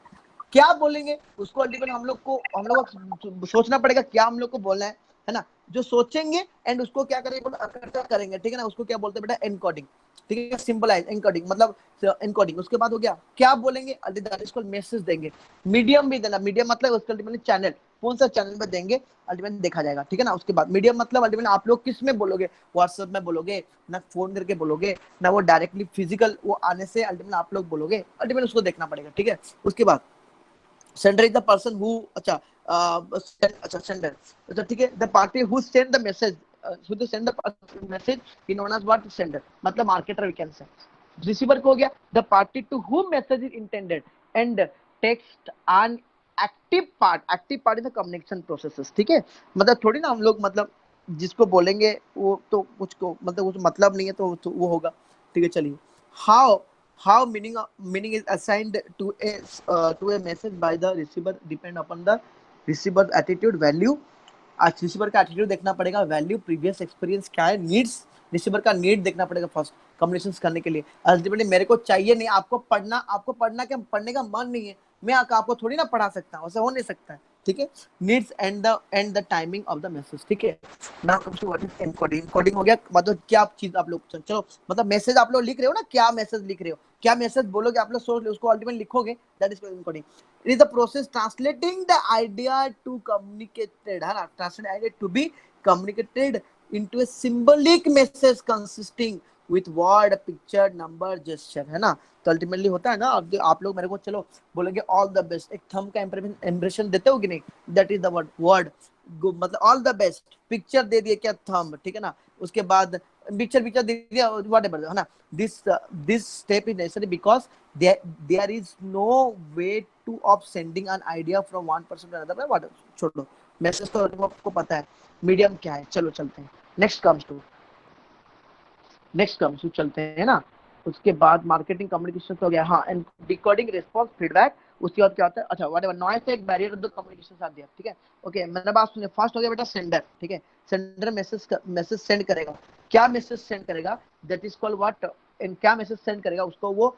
Speaker 1: क्या बोलेंगे उसको अल्टीमेटली हम लोग को सोचना पड़ेगा क्या हम लोग को बोलना है ना, जो सोचेंगे एंड उसको क्या करेंगे, इकट्ठा करेंगे, ठीक है ना, उसको क्या बोलते हैं बेटा, एनकोडिंग, ठीक है, सिंपलाइज एनकोडिंग मतलब एनकोडिंग। उसके बाद हो गया क्या बोलेंगे, दैट इज कॉल्ड मैसेज देंगे। मीडियम भी देना, मीडियम मतलब उसका अल्टीमेटली चैनल, कौन सा चैनल में देंगे अल्टीमेटली देखा जाएगा, ठीक है ना। उसके बाद मीडियम मतलब अल्टीमेटली आप लोग किस में बोलोगे, व्हाट्सएप में बोलोगे ना, फोन करके बोलोगे ना, वो डायरेक्टली फिजिकल वो आने से अल्टीमेटली आप लोग बोलोगे, अल्टीमेटली उसको देखना पड़ेगा, ठीक है। उसके बाद sender is the person who, अच्छा सेंडर, अच्छा ठीक है, the party who send the message, who to send the message he known as what, sender मतलब marketer we can say। receiver को हो गया the party to whom message is intended and text an active part in the communication processes, ठीक है। मतलब थोड़ी ना हम लोग मतलब जिसको बोलेंगे वो तो कुछ को मतलब कुछ मतलब नहीं है तो वो होगा, ठीक है। चलिए how meaning is assigned to a message by the receiver depend upon the receiver attitude, value। आज रिसीवर का एटीट्यूड देखना पड़ेगा, वैल्यू, प्रीवियस एक्सपीरियंस क्या है, नीड्स, रिसीवर का नीड देखना पड़ेगा फर्स्ट कम्युनिकेशन करने के लिए। अल्टीमेटली मेरे को चाहिए नहीं, आपको पढ़ना क्या, पढ़ने का मन नहीं है, मैं आपको थोड़ी ना पढ़ा सकता हूँ, ऐसा हो नहीं सकता है, ठीक है। Needs and the timing of the message, ठीक है। Now comes to what is encoding. Encoding हो गया मतलब क्या चीज आप लोग, चलो मतलब मैसेज आप लोग लिख रहे हो ना, क्या मैसेज लिख रहे हो, क्या मैसेज बोलोगे आप लोग, सोच लो उसको अल्टीमेटली लिखोगे, that is encoding. It is the process translating the idea to communicated, है ना, translate idea to be communicated into a symbolic message consisting with word, picture, number, gesture, है ना। तो अल्टीमेटली होता है ना, आप लोग मेरे को चलो बोलेंगे ऑल द बेस्ट, एक थंब का इंप्रेशन देते हो कि नहीं, दैट इज द वर्ड मतलब ऑल द बेस्ट, पिक्चर दे दिए क्या, थंब, ठीक है ना। उसके बाद पिक्चर दे दिया व्हाटएवर, है ना। This step is necessary because there is no way to of sending an idea from one person to another, what छोड़ो, मैसेज तो आपको पता है। मीडियम क्या है, चलो चलते हैं, नेक्स्ट कम्स टू चलते हैं ना। उसके बाद मार्केटिंग कम्युनिकेशन तो हो गया, हाँ, एंड डिकोडिंग, रिस्पांस, फीडबैक। उसके बाद क्या होता है, अच्छा व्हाटएवर, नॉइज एक बैरियर ऑफ द कम्युनिकेशन साथ दिया, ठीक है, ओके। मैंने बात सुनी, फर्स्ट हो गया बेटा सेंडर, ठीक है, सेंडर मैसेज सेंड करेगा, क्या मैसेज सेंड करेगा, that is called what, and क्या मैसेज सेंड करेगा उसको वो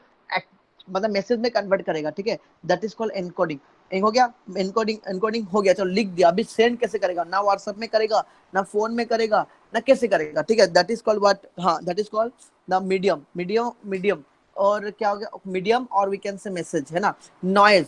Speaker 1: मतलब मैसेज में कन्वर्ट करेगा, ठीक है, दैट इज कॉल्ड एनकोडिंग। हो गया एनकोडिंग हो गया, चलो लिख दिया। अभी सेंड कैसे करेगा, ना व्हाट्सएप में करेगा, ना फोन में करेगा, ना कैसे करेगा, ठीक है, दैट इज कॉल्ड व्हाट, हाँ, that is called the medium. और क्या हो गया, मीडियम और वी कैन से मैसेज, है ना। नॉइज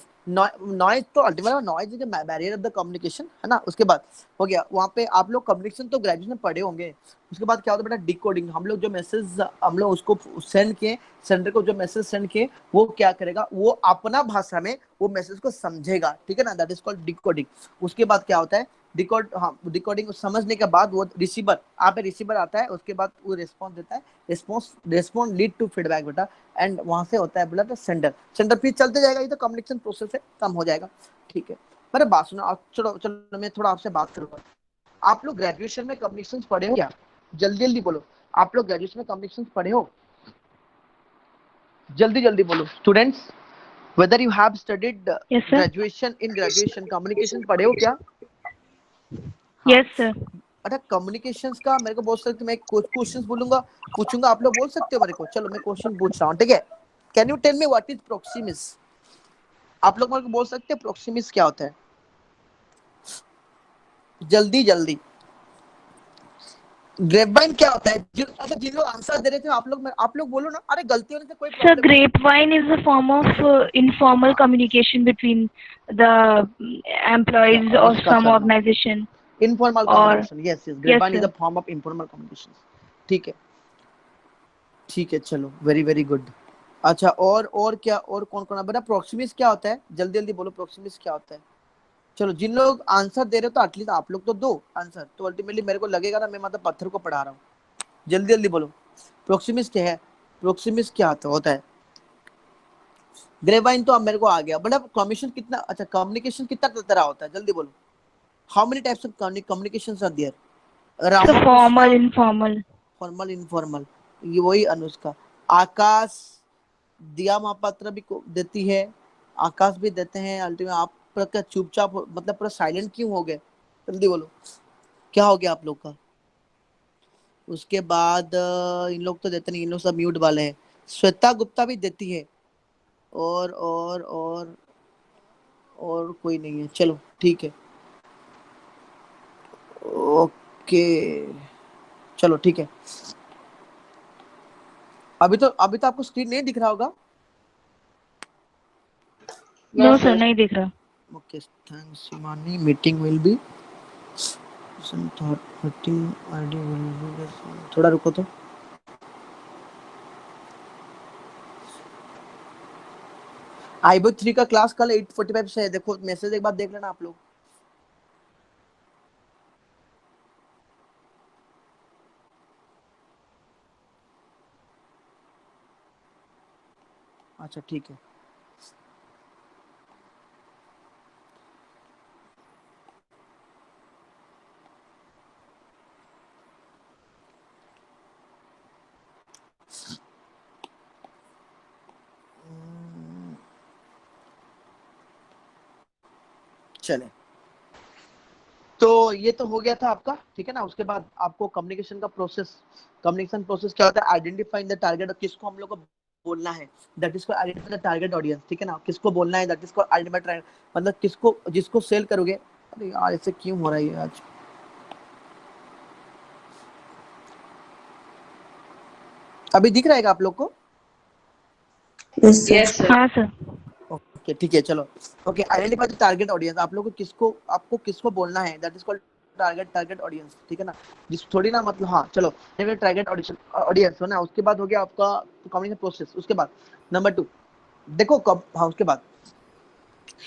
Speaker 1: तो ultimately noise is the barrier of the communication, है ना। उसके बाद हो गया वहाँ पे आप लोग कम्युनिकेशन तो ग्रेजुएशन में पढ़े होंगे। उसके बाद क्या होता है बेटा, डिकोडिंग, हम लोग जो मैसेज हम लोग उसको सेंड किए, सेंडर को जो मैसेज सेंड किए वो क्या करेगा, वो अपना भाषा में वो मैसेज को समझेगा, ठीक है ना, दैट इज कॉल्ड डिकोडिंग। उसके बाद क्या होता है, डिकोड, हाँ डिकोडिंग समझने के बाद वो रिसीवर, आप रिसीवर आता है, उसके बाद वो रिस्पॉन्स देता है, रिस्पॉन्स लीड टू फीडबैक बेटा, एंड वहां से होता है बोला तो सेंडर, सेंडर फिर चलते जाएगा, ये तो कम्युनिकेशन प्रोसेस है, कम हो जाएगा। ठीक है, मेरे बात सुनो आप, चलो चलो मैं थोड़ा आपसे बात करूंगा। आप लोग ग्रेजुएशन में कम्युनिकेशन पढ़े हो क्या? जल्दी जल्दी बोलो, आप लोग ग्रेजुएशन में कम्युनिकेशन पढ़े हो? जल्दी जल्दी बोलो students, whether you have studied
Speaker 2: Yes, sir.
Speaker 1: graduation communication पढ़े हो क्या? हाँ,
Speaker 2: Yes, sir.
Speaker 1: अच्छा कम्युनिकेशंस का मेरे को बोल सकते, मैं कुछ क्वेश्चंस बोलूंगा, पूछूंगा, आप लोग बोल सकते हो मेरे को। चलो मैं क्वेश्चन पूछ रहा हूँ, ठीक है? Can you tell me what is proxemics? आप लोग मेरे को बोल सकते हैं प्रोक्सिमिस क्या होता है? जल्दी जल्दी। ग्रेपवाइन क्या होता है? अच्छा जिन लोग आंसर दे रहे थे आप लोग बोलो ना, अरे गलती होने से कोई
Speaker 2: Sir,
Speaker 1: प्रॉब्लम नहीं।
Speaker 2: grapevine is a form of informal communication between the employees
Speaker 1: अच्छा,
Speaker 2: of
Speaker 1: उसका
Speaker 2: some
Speaker 1: चलो
Speaker 2: organization.
Speaker 1: इनफॉर्मल
Speaker 2: और
Speaker 1: communication, yes yes, grapevine is
Speaker 2: sir.
Speaker 1: A form of informal communication. ठीक है ठीक है, चलो वेरी वेरी गुड। अच्छा और क्या, और कौन कौन बेटा प्रोक्सिमिस क्या होता है? जल्दी जल्दी बोलो प्रोक्सिमिस क्या होता है। चलो जिन लोग आंसर दे रहे हो तो एटलीस्ट आप लोग तो दो आंसर, तो अल्टीमेटली मेरे को लगेगा ना मैं मतलब पत्थर को पढ़ा रहा हूँ। जल्दी जल्दी बोलो प्रोक्सिमिस क्या है, प्रोक्सिमिस क्या होता है? ग्रेवाइन तो अब मेरे को आ गया, मतलब कम्युनिकेशन कितना, अच्छा कम्युनिकेशन कितना तरह होता है? जल्दी बोलो, how many types of communications are there?
Speaker 2: So formal,
Speaker 1: Ramakrishna,
Speaker 2: informal.
Speaker 1: Formal informal, ये वही अनुष्का। आकाश, दिया महापात्र भी देती है, आकाश भी देते हैं। अल्टीमेट आप पूरा चुपचाप मतलब पूरा साइलेंट क्यों हो गए? जल्दी बोलो क्या हो गया आप लोग का? उसके बाद इन लोग तो देते नहीं, इन लोग सब म्यूट वाले हैं। श्वेता गुप्ता भी देती है, और कोई नहीं है। चलो ठीक है, ओके चलो ठीक है। अभी तो आपको स्क्रीन नहीं दिख रहा होगा।
Speaker 2: No, sir, नहीं दिख रहा.
Speaker 1: Okay thanks Shivani, meeting will be ID will be, थोड़ा रुको तो। आईबो 3 का क्लास कल 8:45 से है, देखो मैसेज एक बार देख लेना आप लोग। अच्छा ठीक है, चले तो ये तो हो गया था आपका, ठीक है ना? उसके बाद आपको कम्युनिकेशन का प्रोसेस, कम्युनिकेशन प्रोसेस क्या होता है? आइडेंटिफाइंग द टारगेट, किसको हम लोग को बोलना है, that is called identify the target audience, ठीक है ना? किसको बोलना है, दैट इज कॉल्ड आइडेंटिफाई, मतलब किसको, जिसको सेल करोगे। अरे यार ऐसे क्यों हो रहा है ये आज? अभी दिख रहा है आप लोग को?
Speaker 7: Yes, sir.
Speaker 6: Yes sir.
Speaker 2: हाँ sir.
Speaker 1: ओके ठीक है चलो। Okay identify the target audience, आप लोग को आपको किसको बोलना है, that is called target audience, ठीक है ना? जिस थोड़ी ना मतलब, हाँ चलो टारगेट ऑडियंस हो ना। उसके बाद हो गया आपका कम्युनिकेशन प्रोसेस। उसके बाद नंबर 2 देखो कब, हाँ उसके बाद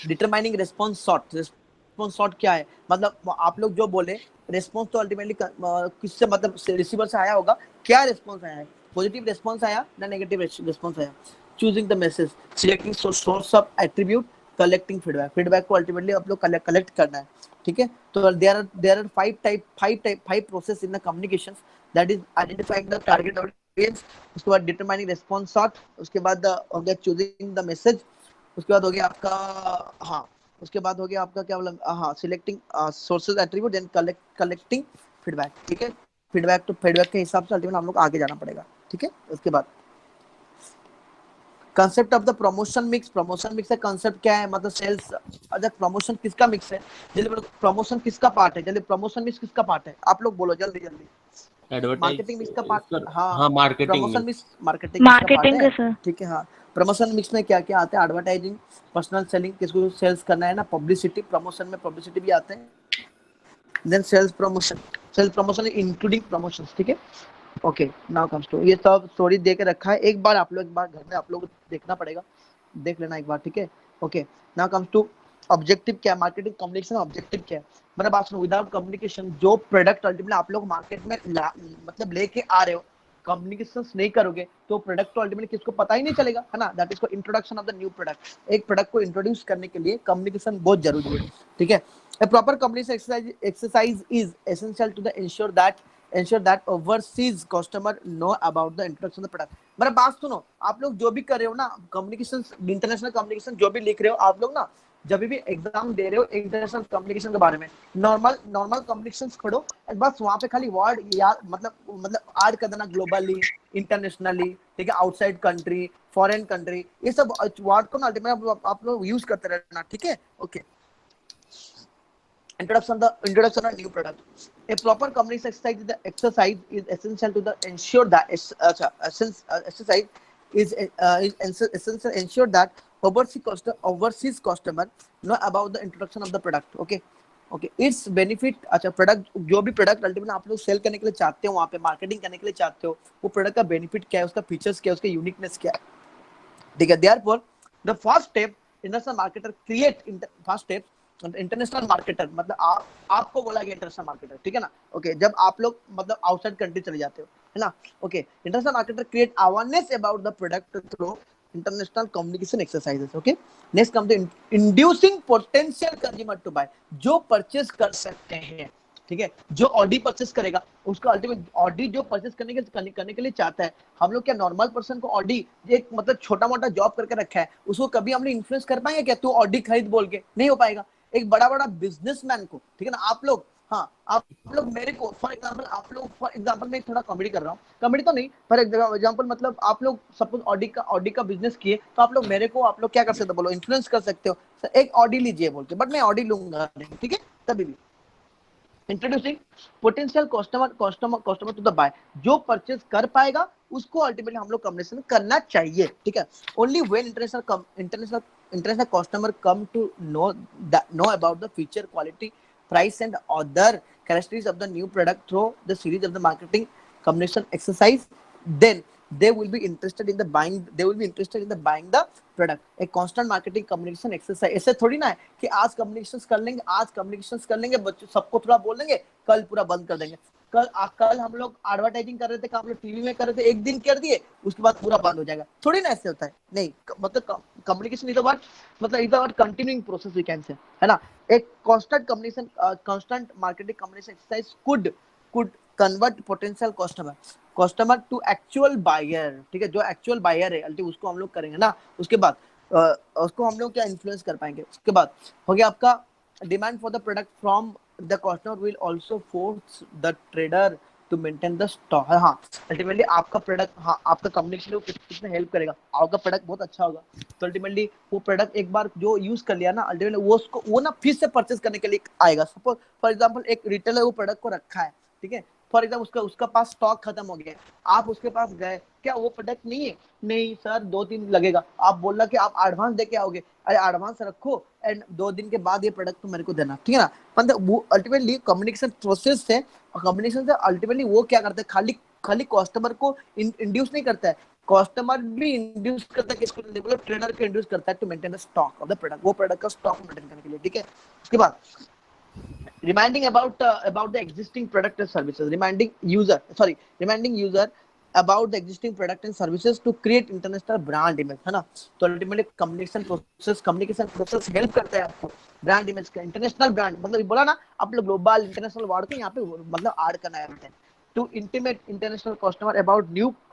Speaker 1: determining response shot. Response shot क्या है? मतलब आप लोग जो बोले रिस्पॉन्स तो अल्टीमेटली किससे, मतलब रिसीवर से आया होगा, क्या रिस्पॉन्स आया है? पॉजिटिव रिस्पॉन्स आया ना नेगेटिव रिस्पॉन्स आया? Choosing the message, selecting source of attribute, collecting feedback. Feedback को अल्टीमेटली आप लोग कलेक्ट करना है, ठीक है? तो there are 5 process in the communications, that is identifying the target audience, उसके बाद डिटरमाइनिंग रिस्पॉन्स शॉट, उसके बाद हो गया चूजिंग द मैसेज, उसके बाद हो गया आपका, हाँ उसके बाद हो गया आपका क्या बोला, हाँ selecting sources attribute, then collecting feedback, ठीक है? फीडबैक के हिसाब से अल्टीमेटली हम लोग आगे जाना पड़ेगा, ठीक है? उसके बाद concept of the promotion mix. Promotion mix का कंसेप्ट क्या है? मतलब सेल्स, अच्छा प्रमोशन किसका मिक्स है? जल्दी प्रमोशन किसका पार्ट है? जल्दी प्रमोशन मिक्स किसका पार्ट है? आप लोग बोलो जल्दी जल्दी। मार्केटिंग मिक्स का पार्ट, हाँ
Speaker 3: हाँ मार्केटिंग
Speaker 1: प्रमोशन
Speaker 3: में
Speaker 1: मिक्स मार्केटिंग मिक्स का पार्ट
Speaker 2: Marketing
Speaker 1: है,
Speaker 2: है sir.
Speaker 1: ठीक है? हाँ प्रमोशन मिक्स में क्या क्या आता है? एडवर्टाइजिंग, पर्सनल सेलिंग, किसको सेल्स करना है ना, पब्लिसिटी, प्रमोशन में पब्लिसिटी भी आते हैं, then sales promotion including promotion, ठीक है? ओके नाउ कम्स टू, ये सब स्टोरी दे के रखा है, एक बार आप लोग, एक बार घर में आप लोग देखना पड़ेगा, देख लेना एक बार, ठीक है? Okay now comes to objective क्या है, मार्केटिंग कम्युनिकेशन ऑब्जेक्टिव क्या है। मेरा बात सुनो, विदाउट कम्युनिकेशन जो प्रोडक्ट अल्टीमेटली आप लोग मार्केट में मतलब लेके आ रहे हो, कम्युनिकेशन नहीं करोगे तो प्रोडक्ट तो अल्टीमेटली किसको पता ही नहीं चलेगा, है ना। That is for introduction of the new product. एक प्रोडक्ट को इंट्रोड्यूस करने के लिए कम्युनिकेशन बहुत जरूरी है, ठीक है। A proper communication exercise is essential to ensure that overseas customer know about the introduction of the product। मेरा बात सुनो, आप लोग जो भी कर रहे हो ना कम्युनिकेशन, इंटरनेशनल कम्युनिकेशन जो भी लिख रहे हो आप लोग ना, जब भी एग्जाम दे रहे हो इंटरनेशनल कम्युनिकेशन के बारे में, नॉर्मल कम्युनिकेशन छोड़ो, बस वहां पे खाली वर्ड यार मतलब ऐड कर देना, ग्लोबली, इंटरनेशनली, ठीक है, आउटसाइड कंट्री, फॉरेन कंट्री, ये सब वर्ड को ना अल्टीमेटली आप लोग यूज करते रहना, ठीक है। Okay, introduction of new product। A proper communication exercise is essential to ensure that exercise is essential ensure that overseas customer know about the introduction of the product। okay, it's benefit. अच्छा, product जो भी product ultimately आप लोग cell करने के लिए चाहते हो, वहां पे मार्केटिंग करने के लिए चाहते हो, वो प्रोडक्ट का बेनिफिट क्या है, उसका फीचर्स क्या है, उसका यूनिकनेस क्या है, ठीक है। Therefore the first step international marketer create first step international marketer, मतलब आपको बोला गया इंटरनेशनल मार्केटर, ठीक है ना। ओके, जब आप लोग मतलब आउटसाइड कंट्री चले जाते हो, है ना। Okay, international marketer create awareness about the product through international communication exercises. Okay, next come to inducing potential consumer to buy, जो परचेस कर सकते हैं, ठीक है। जो ऑडी परचेस करेगा उसको अल्टीमेट ऑडी जो परचेस करने के लिए चाहता है, हम लोग क्या नॉर्मल पर्सन को ऑडी एक मतलब छोटा मोटा जॉब करके रखा है, उसको कभी हमने इन्फ्लुएंस कर पाएंगे क्या, तू ऑडी खरीद बोल के, नहीं हो पाएगा। एक बड़ा बिजनेसमैन को, ठीक है ना, आप लोग, हाँ आप लोग मेरे को फॉर एग्जांपल मैं थोड़ा कॉमेडी कर रहा हूँ, कॉमेडी तो नहीं, फॉर एग्जांपल मतलब आप लोग सपोज ऑडी का बिजनेस किए, तो आप लोग मेरे को आप लोग क्या कर सकते हो, बोलो, इन्फ्लुएंस कर सकते हो, एक ऑडी लीजिए बोल के, बट मैं ऑडी लूंगा नहीं, ठीक है, तभी भी। Introducing potential customer to the buy, जो परचेज कर पाएगा उसको अल्टीमेटली हम लोग कम्युनिकेशन करना चाहिए, ठीक है। Only when international customer come to know about the feature, quality, price and other characteristics of the new product through the series of the marketing communication exercise, then they will be interested in the buying the product। a constant marketing communication exercise, ऐसे थोड़ी ना है कि आज communications कर लेंगे बच्चों, सबको थोड़ा बोल देंगे, कल पूरा बंद कर देंगे। कल हम लोग एडवर्टाइजिंग कर रहे थे, हम लोग टीवी में कर रहे थे, एक दिन कर दिए उसके बाद पूरा बंद हो जाएगा, थोड़ी ना ऐसे होता है, नहीं। मतलब communication is about continuing process, we can say, है ना। एक constant marketing communication exercise could convert potential customer to actual buyer, ठीक है। जो एक्चुअल बायर है अल्टीमेटली उसको हम लोग करेंगे ना, उसके बाद उसको हम लोग क्या इन्फ्लुएंस कर पाएंगे। उसके बाद हो गया आपका demand for the product from the customer will also force the trader to maintain the stock. हाँ, अल्टीमेटली आपका प्रोडक्ट, हाँ आपका कम्युनिकेशन को कितना हेल्प करेगा, आपका प्रोडक्ट बहुत अच्छा होगा तो अल्टीमेटली वो प्रोडक्ट एक बार जो यूज कर लिया ना, अल्टीमेटली वो ना फिर से परचेज करने के लिए आएगा। सपोज फॉर एग्जांपल एक रिटेलर वो प्रोडक्ट को रखा है, ठीक है, फॉर एग्जाम्पल उसका पास स्टॉक खत्म हो गया, आप उसके पास गए, क्या वो प्रोडक्ट नहीं है, नहीं सर 2 दिन लगेगा, आप बोल रहा कि आप एडवांस देके आओगे, अरे एडवांस रखो एंड 2 दिन के बाद ये प्रोडक्ट तो मेरे को देना, ठीक है ना। मतलब वो अल्टीमेटली कम्युनिकेशन प्रोसेस से, और कम्युनिकेशन से अल्टीमेटली वो क्या करते हैं, खाली कस्टमर को इंड्यूस नहीं करता है, कस्टमर भी इंड्यूस करता है, किसको मतलब ट्रेडर को इंड्यूस करता है to maintain the stock of the product, वो प्रोडक्ट का स्टॉक मेंटेन करने के लिए, ठीक है। उसके बाद reminding about the existing product and services, reminding user about the existing product and services to create international brand image, है ना। तो अल्टीमेटली कम्युनिकेशन प्रोसेस हेल्प करता है आपको ब्रांड इमेज का, इंटरनेशनल ब्रांड, मतलब बोला ना आप लोग ग्लोबल इंटरनेशनल वर्ड को यहाँ पे मतलब ऐड करना है, to intimate international customer about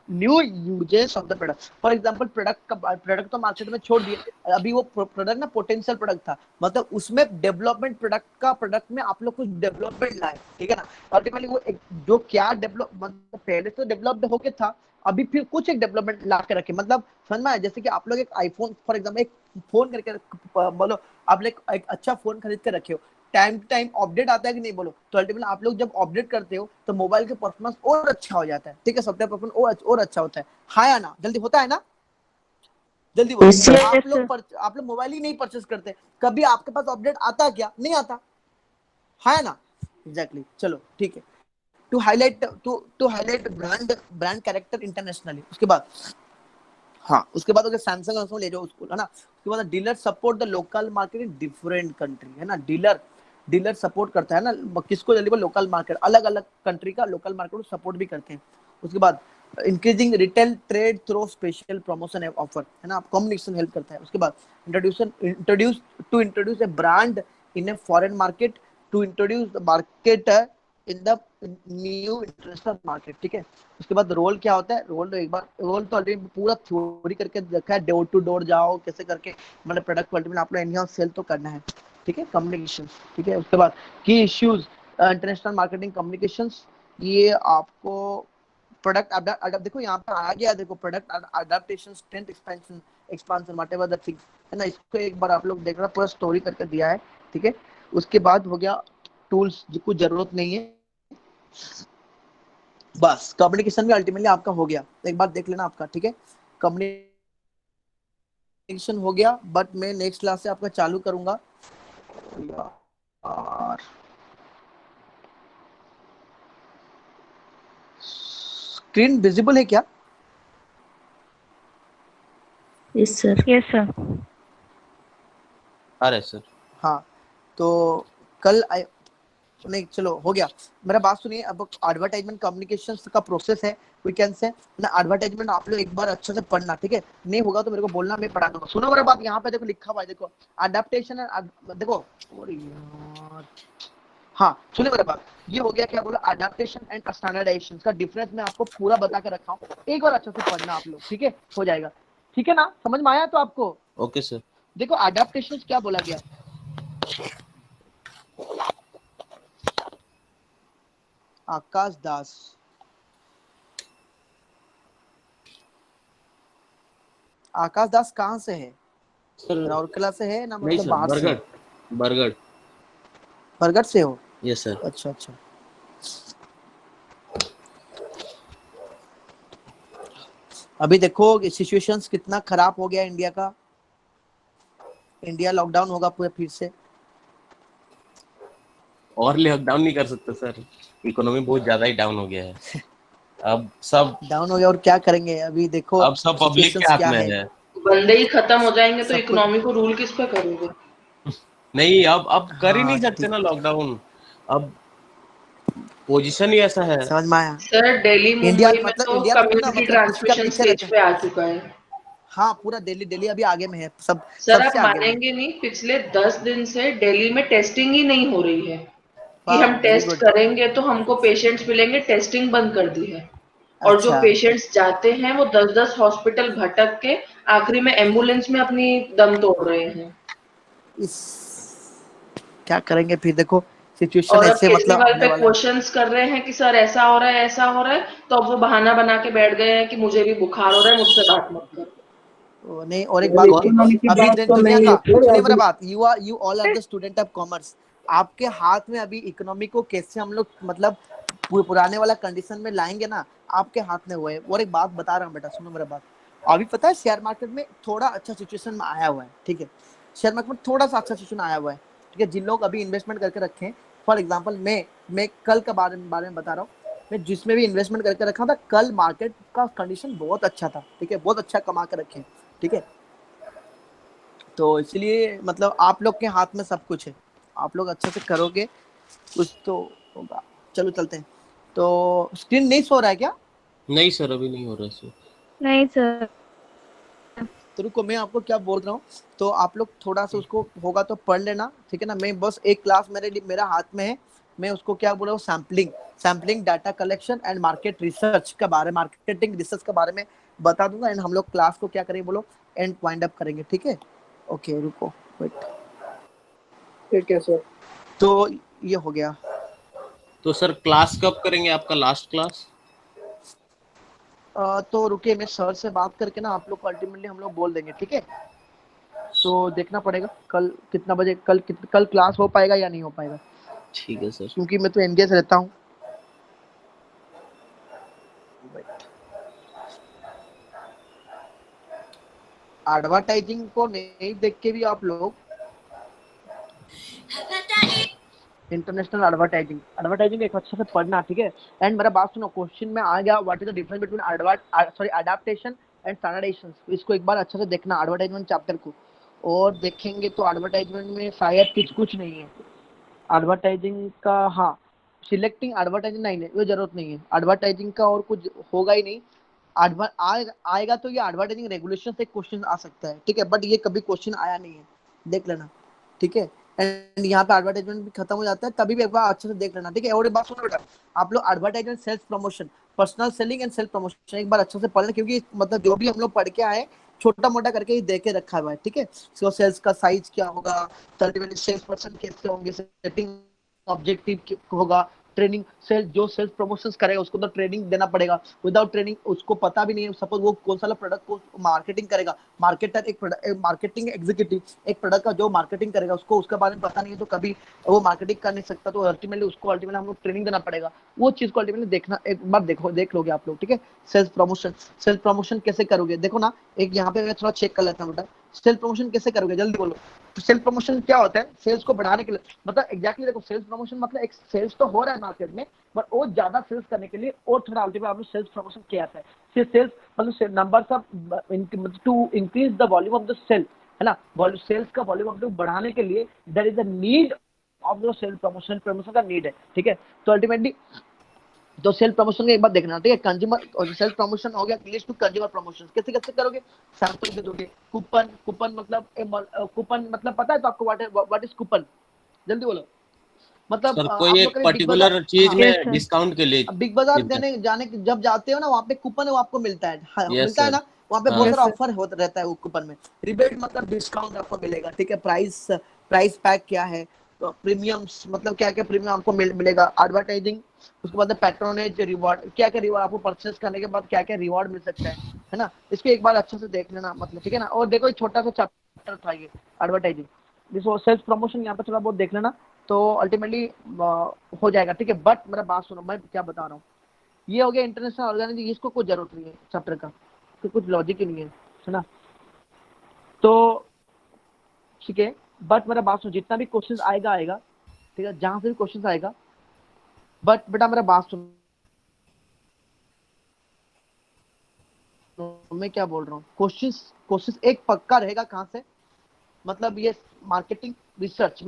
Speaker 1: new uses of the product. For example product तो मार्केट में छोड़ दिए, अभी वो प्रोडक्ट ना पोटेंशियल प्रोडक्ट था, मतलब उसमें डेवलपमेंट प्रोडक्ट में आप लोग कुछ डेवलपमेंट लाए, ठीक है ना। अल्टीमेटली वो जो क्या डेवलप, मतलब पहले तो डेवलप्ड होके था, अभी फिर कुछ एक डेवलपमेंट ला के रखे, मतलब समझ में आया। जैसे कि आप लोग एक आईफोन फॉर एग्जांपल एक फोन करके बोलो, आप लोग एक अच्छा फोन खरीद के रखे हो, टाइम टू टाइम अपडेट आता है कि नहीं बोलो, तो अल्टीमेटली आप लोग जब अपडेट करते हो तो मोबाइल के परफॉर्मेंस और अच्छा हो जाता है, ठीक है, सॉफ्टवेयर परफॉर्मेंस और अच्छा होता है, हाँ या ना, जल्दी होता है ना, जल्दी बोलो।
Speaker 7: Yes, sir.
Speaker 1: आप लोग मोबाइल ही नहीं परचेस करते, कभी आपके पास अपडेट आता क्या, नहीं आता, हाँ या ना, एग्जैक्टली। चलो ठीक है, to highlight brand character internationally. उसके बाद हाँ, उसके बाद अगर सैमसंग ले जाओ उसको, है ना। उसके बाद dealer support the local market in different country, है ना। डीलर सपोर्ट करता है ना किसको, जल्दी लोकल मार्केट, अलग अलग कंट्री का लोकल मार्केट को सपोर्ट भी करते हैं। उसके बाद increasing retail trade through special promotion offer, है ना, कम्युनिकेशन हेल्प करता है। उसके बाद introduce a brand in a foreign market, to introduce the market in the new international market, ठीक है। उसके बाद रोल क्या होता है, रोल तो ऑलरेडी पूरा थ्योरी करके रखा है, डोर टू डोर जाओ कैसे करके, मतलब प्रोडक्ट अल्टीमेटली आप लोग एनी हाउ सेल तो करना है, ठीक है, कम्युनिकेशन, ठीक है। उसके बाद की इश्यूज इंटरनेशनल मार्केटिंग कम्युनिकेशंस, ये आपको प्रोडक्ट देखो यहाँ पे आ गया, देखो product adaptation, strength, expansion whatever the thing, है ना। इसको एक बार आप लोग देख रहा, पूरा स्टोरी करके दिया है, ठीक है। उसके बाद हो गया टूल्स, जिसको जरूरत नहीं है, बस कम्युनिकेशन भी अल्टीमेटली आपका हो गया, एक बार देख लेना आपका, ठीक है। कम्युनिकेशन हो गया, बट मैं नेक्स्ट क्लास से आपका चालू करूंगा और स्क्रीन विजिबल है क्या?
Speaker 7: Yes, sir.
Speaker 2: Yes, sir.
Speaker 3: अरे सर
Speaker 1: हाँ, तो कल नहीं, चलो हो गया। मेरा बात सुनिए, अब एडवर्टाइजमेंट कम्युनिकेशंस का प्रोसेस है, वी कैन से ना। एडवर्टाइजमेंट आप लोग एक बार अच्छे से पढ़ना, ठीक है। नहीं होगा तो मेरे को बोलना, मैं पढ़ा दूंगा। सुनो मेरा बात, यहाँ पे देखो लिखा हुआ है, देखो अडेप्टेशन, देखो, अरे यार, हाँ सुनिए मेरा बात, ये हो गया क्या बोला, अडेप्टेशन एंड स्टैंडर्डाइजेशन का डिफरेंस मैं आपको पूरा बता के रखा हूँ, एक बार अच्छे से पढ़ना आप लोग, ठीक है, हो जाएगा, ठीक है ना, समझ में आया तो आपको?
Speaker 3: Okay sir.
Speaker 1: देखो अडेप्टेशन क्या बोला गया, आकाश दास, आकाश दास कहाँ से है?
Speaker 3: सर
Speaker 1: राउरकेला से है ना,
Speaker 3: नहीं
Speaker 1: मतलब
Speaker 3: सर,
Speaker 1: बाहर से?
Speaker 3: बरगढ़।
Speaker 1: बरगढ़ से हो?
Speaker 3: Yes sir.
Speaker 1: अच्छा अच्छा। अभी देखो सिचुएशंस कितना खराब हो गया इंडिया का, इंडिया लॉकडाउन होगा पूरे फिर से।
Speaker 3: और लॉकडाउन नहीं कर सकते सर, इकोनॉमी बहुत ज्यादा ही डाउन हो गया है। अब सब
Speaker 1: डाउन हो गया और क्या करेंगे, अभी देखो
Speaker 3: अब सब पब्लिक के
Speaker 1: सिचुएशंस
Speaker 3: हाथ
Speaker 1: क्या
Speaker 3: में
Speaker 1: है।
Speaker 3: है।
Speaker 6: बंदे ही खत्म हो जाएंगे तो
Speaker 1: सब कुछ,
Speaker 6: इकोनॉमी को रूल किस पे करोगे?
Speaker 3: नहीं, अब कर ही
Speaker 1: हाँ
Speaker 3: नहीं सकते
Speaker 1: ठीक,
Speaker 3: ना लॉकडाउन, अब पोजीशन ही ऐसा है।
Speaker 1: समझ में आया।
Speaker 6: सर दिल्ली
Speaker 1: इंडिया
Speaker 6: मुंबई में
Speaker 1: मतलब,
Speaker 6: तो
Speaker 1: इंडिया तो कितना
Speaker 6: कम्युनिटी
Speaker 1: मतलब किसी का
Speaker 6: ट्रांसमिशन
Speaker 1: पीछे
Speaker 6: स्टेज
Speaker 1: रहता है?
Speaker 6: पे आ चुका है।
Speaker 1: हाँ पूरा दिल्ली अभी आगे में है, सब
Speaker 6: सर आप
Speaker 1: सबसे आगे में है।
Speaker 6: मानेंगे नहीं, पिछले 10 दिन से दिल्ली में टेस्टिंग ही नहीं हो रही है कि
Speaker 1: वाह
Speaker 6: हम
Speaker 1: वेरी
Speaker 6: टेस्ट
Speaker 1: गुड।
Speaker 6: करेंगे तो हमको पेशेंट्स मिलेंगे, टेस्टिंग बंद कर दी है। और जो
Speaker 1: अच्छा,
Speaker 6: पेशेंट्स जाते हैं वो 10-10 हॉस्पिटल भटक के आखिरी में एम्बुलेंस में अपनी दम तोड़ रहे हैं।
Speaker 1: इस क्या करेंगे फिर, देखो सिचुएशन
Speaker 6: और अब
Speaker 1: ऐसे मतलब
Speaker 6: केजरीवाल
Speaker 1: आने
Speaker 6: पे
Speaker 1: वाला है।
Speaker 6: क्वेश्चंस कर रहे हैं कि सर ऐसा हो रहा है, ऐसा हो रहा है, तो अब वो बहाना बना के बैठ गए हैं कि मुझे भी बुखार हो रहा है, मुझसे बात मत करो।
Speaker 1: नहीं, और एक
Speaker 5: यार
Speaker 1: बात सुनिए,
Speaker 5: इकोनॉमी की
Speaker 1: अभी
Speaker 5: बात तो
Speaker 1: दुनिया
Speaker 5: नहीं
Speaker 1: का,
Speaker 5: है
Speaker 1: सुनिए
Speaker 5: यार।
Speaker 1: मेरा बात, you all are the student of commerce, आपके हाथ में अभी इकोनॉमी को कैसे हम लोग मतलब पुराने वाला कंडीशन में लाएंगे ना, आपके हाथ में हुआ है। और एक बात बता रहा हूँ बेटा, सुनो मेरा बात, अभी पता है शेयर मार्केट में थोड़ा अच्छा सिचुएशन में आया हुआ है, ठीक है, शेयर मार्केट में थोड़ा सा अच्छा सिचुएशन आया हुआ है, ठीक है। जिन लोग अभी इन्वेस्टमेंट करके रखे हैं, फॉर एग्जाम्पल मैं कल के बारे में बता रहा हूँ, मैं जिसमें भी इन्वेस्टमेंट करके रखा था, कल मार्केट का कंडीशन बहुत अच्छा था, ठीक है, बहुत अच्छा कमा के रखे, ठीक है। तो इसलिए मतलब आप लोग के हाथ में सब कुछ है, आप लोग अच्छे से करोगे कुछ तो होगा। चलो चलते हैं। तो स्क्रीन नहीं सो रहा है क्या?
Speaker 3: नहीं सर, अभी नहीं हो रहा सर।
Speaker 2: नहीं सर।
Speaker 1: तो रुको, मैं आपको क्या बोल रहा हूँ, तो आप लोग थोड़ा सा उसको होगा तो पढ़ लेना, ठीक है ना। मैं बस एक क्लास मेरा हाथ में है, मैं उसको क्या बोल रहा हूँ, sampling data collection and market research के बारे में, मार्केटिंग रिसर्च के बारे में बता दूंगा। एंड हम लोग क्लास को क्या करेंगे बोलो, एंड वाइंड अप करेंगे, ठीक है। ओके रुको, वेट,
Speaker 4: ठीक है सर।
Speaker 1: तो ये हो गया।
Speaker 3: तो सर क्लास कब करेंगे, आपका लास्ट क्लास?
Speaker 1: तो रुकिए, मैं सर से बात करके ना आप लोग को अल्टीमेटली हम लोग बोल देंगे, ठीक है। तो देखना पड़ेगा कल कितना बजे, कल क्लास हो पाएगा या नहीं हो पाएगा,
Speaker 3: ठीक है सर।
Speaker 1: क्योंकि मैं तो एनगेज रहता हूँ। एडवर्टाइजिंग को नहीं देख के भी आप लोग इंटरनेशनल एडवर्टाइजिंग एक अच्छे से पढ़ना, ठीक है। एंड मेरा बात सुनो, क्वेश्चन में आ गया what is the difference between adaptation
Speaker 8: and standardisation, इसको एक बार अच्छे से देखना एडवर्टाइजमेंट चैप्टर को, और देखेंगे तो एडवर्टाइजमेंट में शायद कुछ नहीं है एडवर्टाइजिंग का। हाँ, सिलेक्टिंग एडवर्टाइजिंग नहीं है, वो जरूरत नहीं है एडवर्टाइजिंग का, और कुछ होगा ही नहीं। आएगा तो ये एडवर्टाइजिंग रेगुलेशन से क्वेश्चन आ सकता है, ठीक है, बट ये कभी क्वेश्चन आया नहीं है, देख लेना, ठीक है। एंड यहाँ पे एडवर्टाइजमेंट भी खत्म हो जाता है, तभी भी एक बार अच्छे से देख लेना, ठीक है। और एक बात सुनो बेटा, आप लोग advertisement, sales promotion, personal selling and self promotion एक बार अच्छे से पढ़ लें, क्योंकि मतलब जो भी हम लोग पढ़ के आए छोटा मोटा करके ही दे के रखा हुआ है, ठीक है। सो सेल्स का साइज क्या होगा, अल्टीमेटली सेल्स पर्सन कैसे होंगे, सेटिंग ऑब्जेक्टिव होगा, ट्रेनिंग, सेल्स प्रमोशंस करेगा उसको तो ट्रेनिंग देना पड़ेगा, विदाउट ट्रेनिंग उसको पता भी नहीं है, सपोज वो कौन सा प्रोडक्ट को मार्केटिंग करेगा, मार्केटर एक मार्केटिंग एग्जीक्यूटिव एक प्रोडक्ट का जो मार्केटिंग करेगा उसको उसके बारे में पता नहीं है, तो कभी वो मार्केटिंग कर नहीं सकता, तो अल्टीमेटली हम लोग ट्रेनिंग देना पड़ेगा, वो चीज को अल्टीमेटली देखना, एक बार देख लोगे आप लोग, ठीक है। सेल्फ प्रमोशन कैसे करोगे, देखो ना, एक यहाँ पे मैं थोड़ा चेक कर लेता हूँ बेटा, सेल्फ प्रमोशन कैसे करोगे, जल्दी बोलो। तो सेल्फ प्रमोशन क्या होता है, सेल्स को बढ़ाने के लिए, मतलब एग्जैक्टली देखो, सेल्स प्रमोशन मतलब एक सेल्स तो हो रहा है मार्केट में, बट वो ज्यादा सेल्स करने के लिए और थोड़ा अल्टीमेटली आप लोग सेल्स प्रमोशन क्या है, सिर्फ सेल्स मतलब numbers of to increase the volume of the sale, है ना, सेल्स का वॉल्यूम ऑफ बढ़ाने के लिए there is a need of the self promotion का नीड है, ठीक है। तो अल्टीमेटली तो सेल्फ प्रमोशन का एक बार देखना, ठीक है। कंज्यूमर और सेल्फ प्रमोशन हो गया, लीड्स टू कंज्यूमर प्रमोशन, कैसे करोगे, सैंपल दे दोगे, कूपन मतलब पता है तो आपको व्हाट इज कूपन, जल्दी बोलो, मतलब
Speaker 3: सर कोई एक पर्टिकुलर चीज में डिस्काउंट के लिए
Speaker 8: बिग बाजार जब जाते हो ना, वहाँ पे कूपन आपको मिलता है, मिलता है ना, वहाँ पे बहुत सारा ऑफर होता रहता है, वो कूपन में रिबेट मतलब डिस्काउंट आपको मिलेगा, ठीक है। प्राइस पैक क्या है, तो प्रीमियम्स मतलब क्या क्या प्रीमियम आपको मिलेगा, एडवर्टाइजिंग, उसके बाद पैट्रोनेज, रिवॉर्ड, क्या क्या रिवॉर्ड आपको परचेस करने के बाद क्या क्या रिवॉर्ड मिल सकता है ना, इसको एक बार अच्छे से देख लेना, मतलब ठीक है ना। और देखो एक छोटा सा चैप्टर था ये एडवर्टाइजिंग, जिसको सेल्स प्रमोशन यहाँ पे थोड़ा बहुत देख लेना, तो अल्टीमेटली हो जाएगा, ठीक है। बट मेरा बात सुनो, मैं क्या बता रहा हूँ, ये हो गया इंटरनेशनल ऑर्गेनाइजेशन, इसको कोई जरूरत नहीं है चैप्टर का, तो कुछ लॉजिक ही नहीं है ना, तो ठीक है। बट मेरा बात सुनो, जितना भी क्वेश्चन आएगा, ठीक है, जहां से भी क्वेश्चन आएगा, बट बेटा मेरा बात सुनो, मैं क्या बोल रहा हूँ, क्वेश्चन एक पक्का रहेगा, कहाँ से, मतलब ये मार्केटिंग रिसर्च,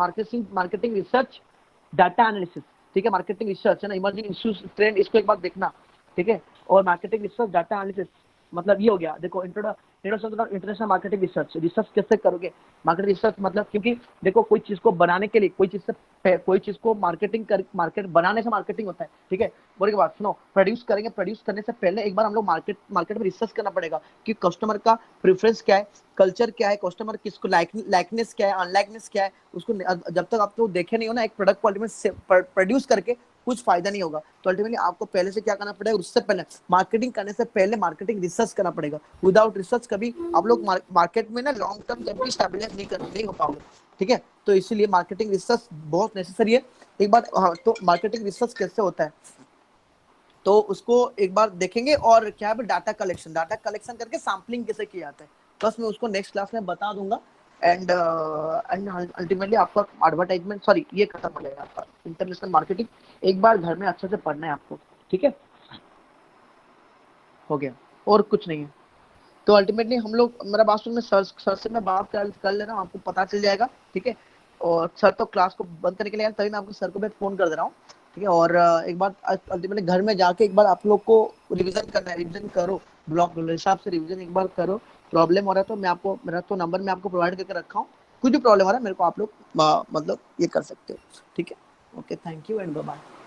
Speaker 8: डाटा एनालिसिस, ठीक है, मार्केटिंग रिसर्च है ना, इमर्जिंग इश्यूज ट्रेंड, इसको एक बार देखना, ठीक है। और मार्केटिंग रिसर्च, डाटा एनालिसिस, मतलब ये हो गया, देखो इंटरनेशनल मार्केटिंग रिसर्च कैसे करोगे, मार्केट रिसर्च मतलब, क्योंकि देखो कोई चीज को बनाने के लिए, कोई चीज को मार्केट बनाने से मार्केटिंग होता है, ठीक है। बोले के बाद सुनो, प्रोड्यूस करने से पहले एक बार हम लोग मार्केट में रिसर्च करना पड़ेगा कि कस्टमर का प्रेफरेंस क्या है, कल्चर क्या है, कस्टमर किसको लाइकनेस क्या है, अनलाइकनेस क्या है, उसको जब तक आप तो देखे नहीं हो ना, एक प्रोडक्ट क्वालिटी में प्रोड्यूस करके कुछ फायदा नहीं होगा, तो अल्टीमेटली आपको पहले से क्या करना पड़ेगा, उससे पहले मार्केटिंग करने से पहले मार्केटिंग रिसर्च करना पड़ेगा, विदाउट रिसर्च कभी आप लोग मार्केट में ना लॉन्ग टर्म कभी स्टेबलाइज नहीं हो पाओगे, ठीक है। तो इसीलिए मार्केटिंग रिसर्च बहुत नेसेसरी है। एक बार हाँ, तो मार्केटिंग रिसर्च कैसे होता है, तो उसको एक बार देखेंगे, और क्या है डाटा कलेक्शन करके सैम्पलिंग कैसे किया जाता है, बस मैं उसको नेक्स्ट क्लास में बता दूंगा। एंड अल्टीमेटली आपका एडवर्टाइजमेंट, सॉरी, ये खत्म हो जाएगा आपका इंटरनेशनल मार्केटिंग, एक बार घर में अच्छे से पढ़ना है आपको, ठीक है, हो गया, और कुछ नहीं है। तो अल्टीमेटली हम लोग, मेरा बात सुन में सर से मैं बात कर ले रहा हूँ, आपको पता चल जाएगा, ठीक है। और सर तो क्लास को बंद करने के लिए, तभी मैं आपको सर को मैं फोन कर दे रहा हूँ, ठीक है। और एक बार अल्टीमेटली घर में जाके एक बार आप लोग को रिवीजन करना है, रिवीजन करो, ब्लॉक हिसाब से रिवीजन एक बार करो, प्रॉब्लम हो रहा है तो मैं आपको, मेरा तो नंबर मैं आपको प्रोवाइड करके रखा हूँ, कुछ भी प्रॉब्लम हो रहा है मेरे को आप लोग मतलब ये कर सकते हो, ठीक है। Okay, thank you and bye bye.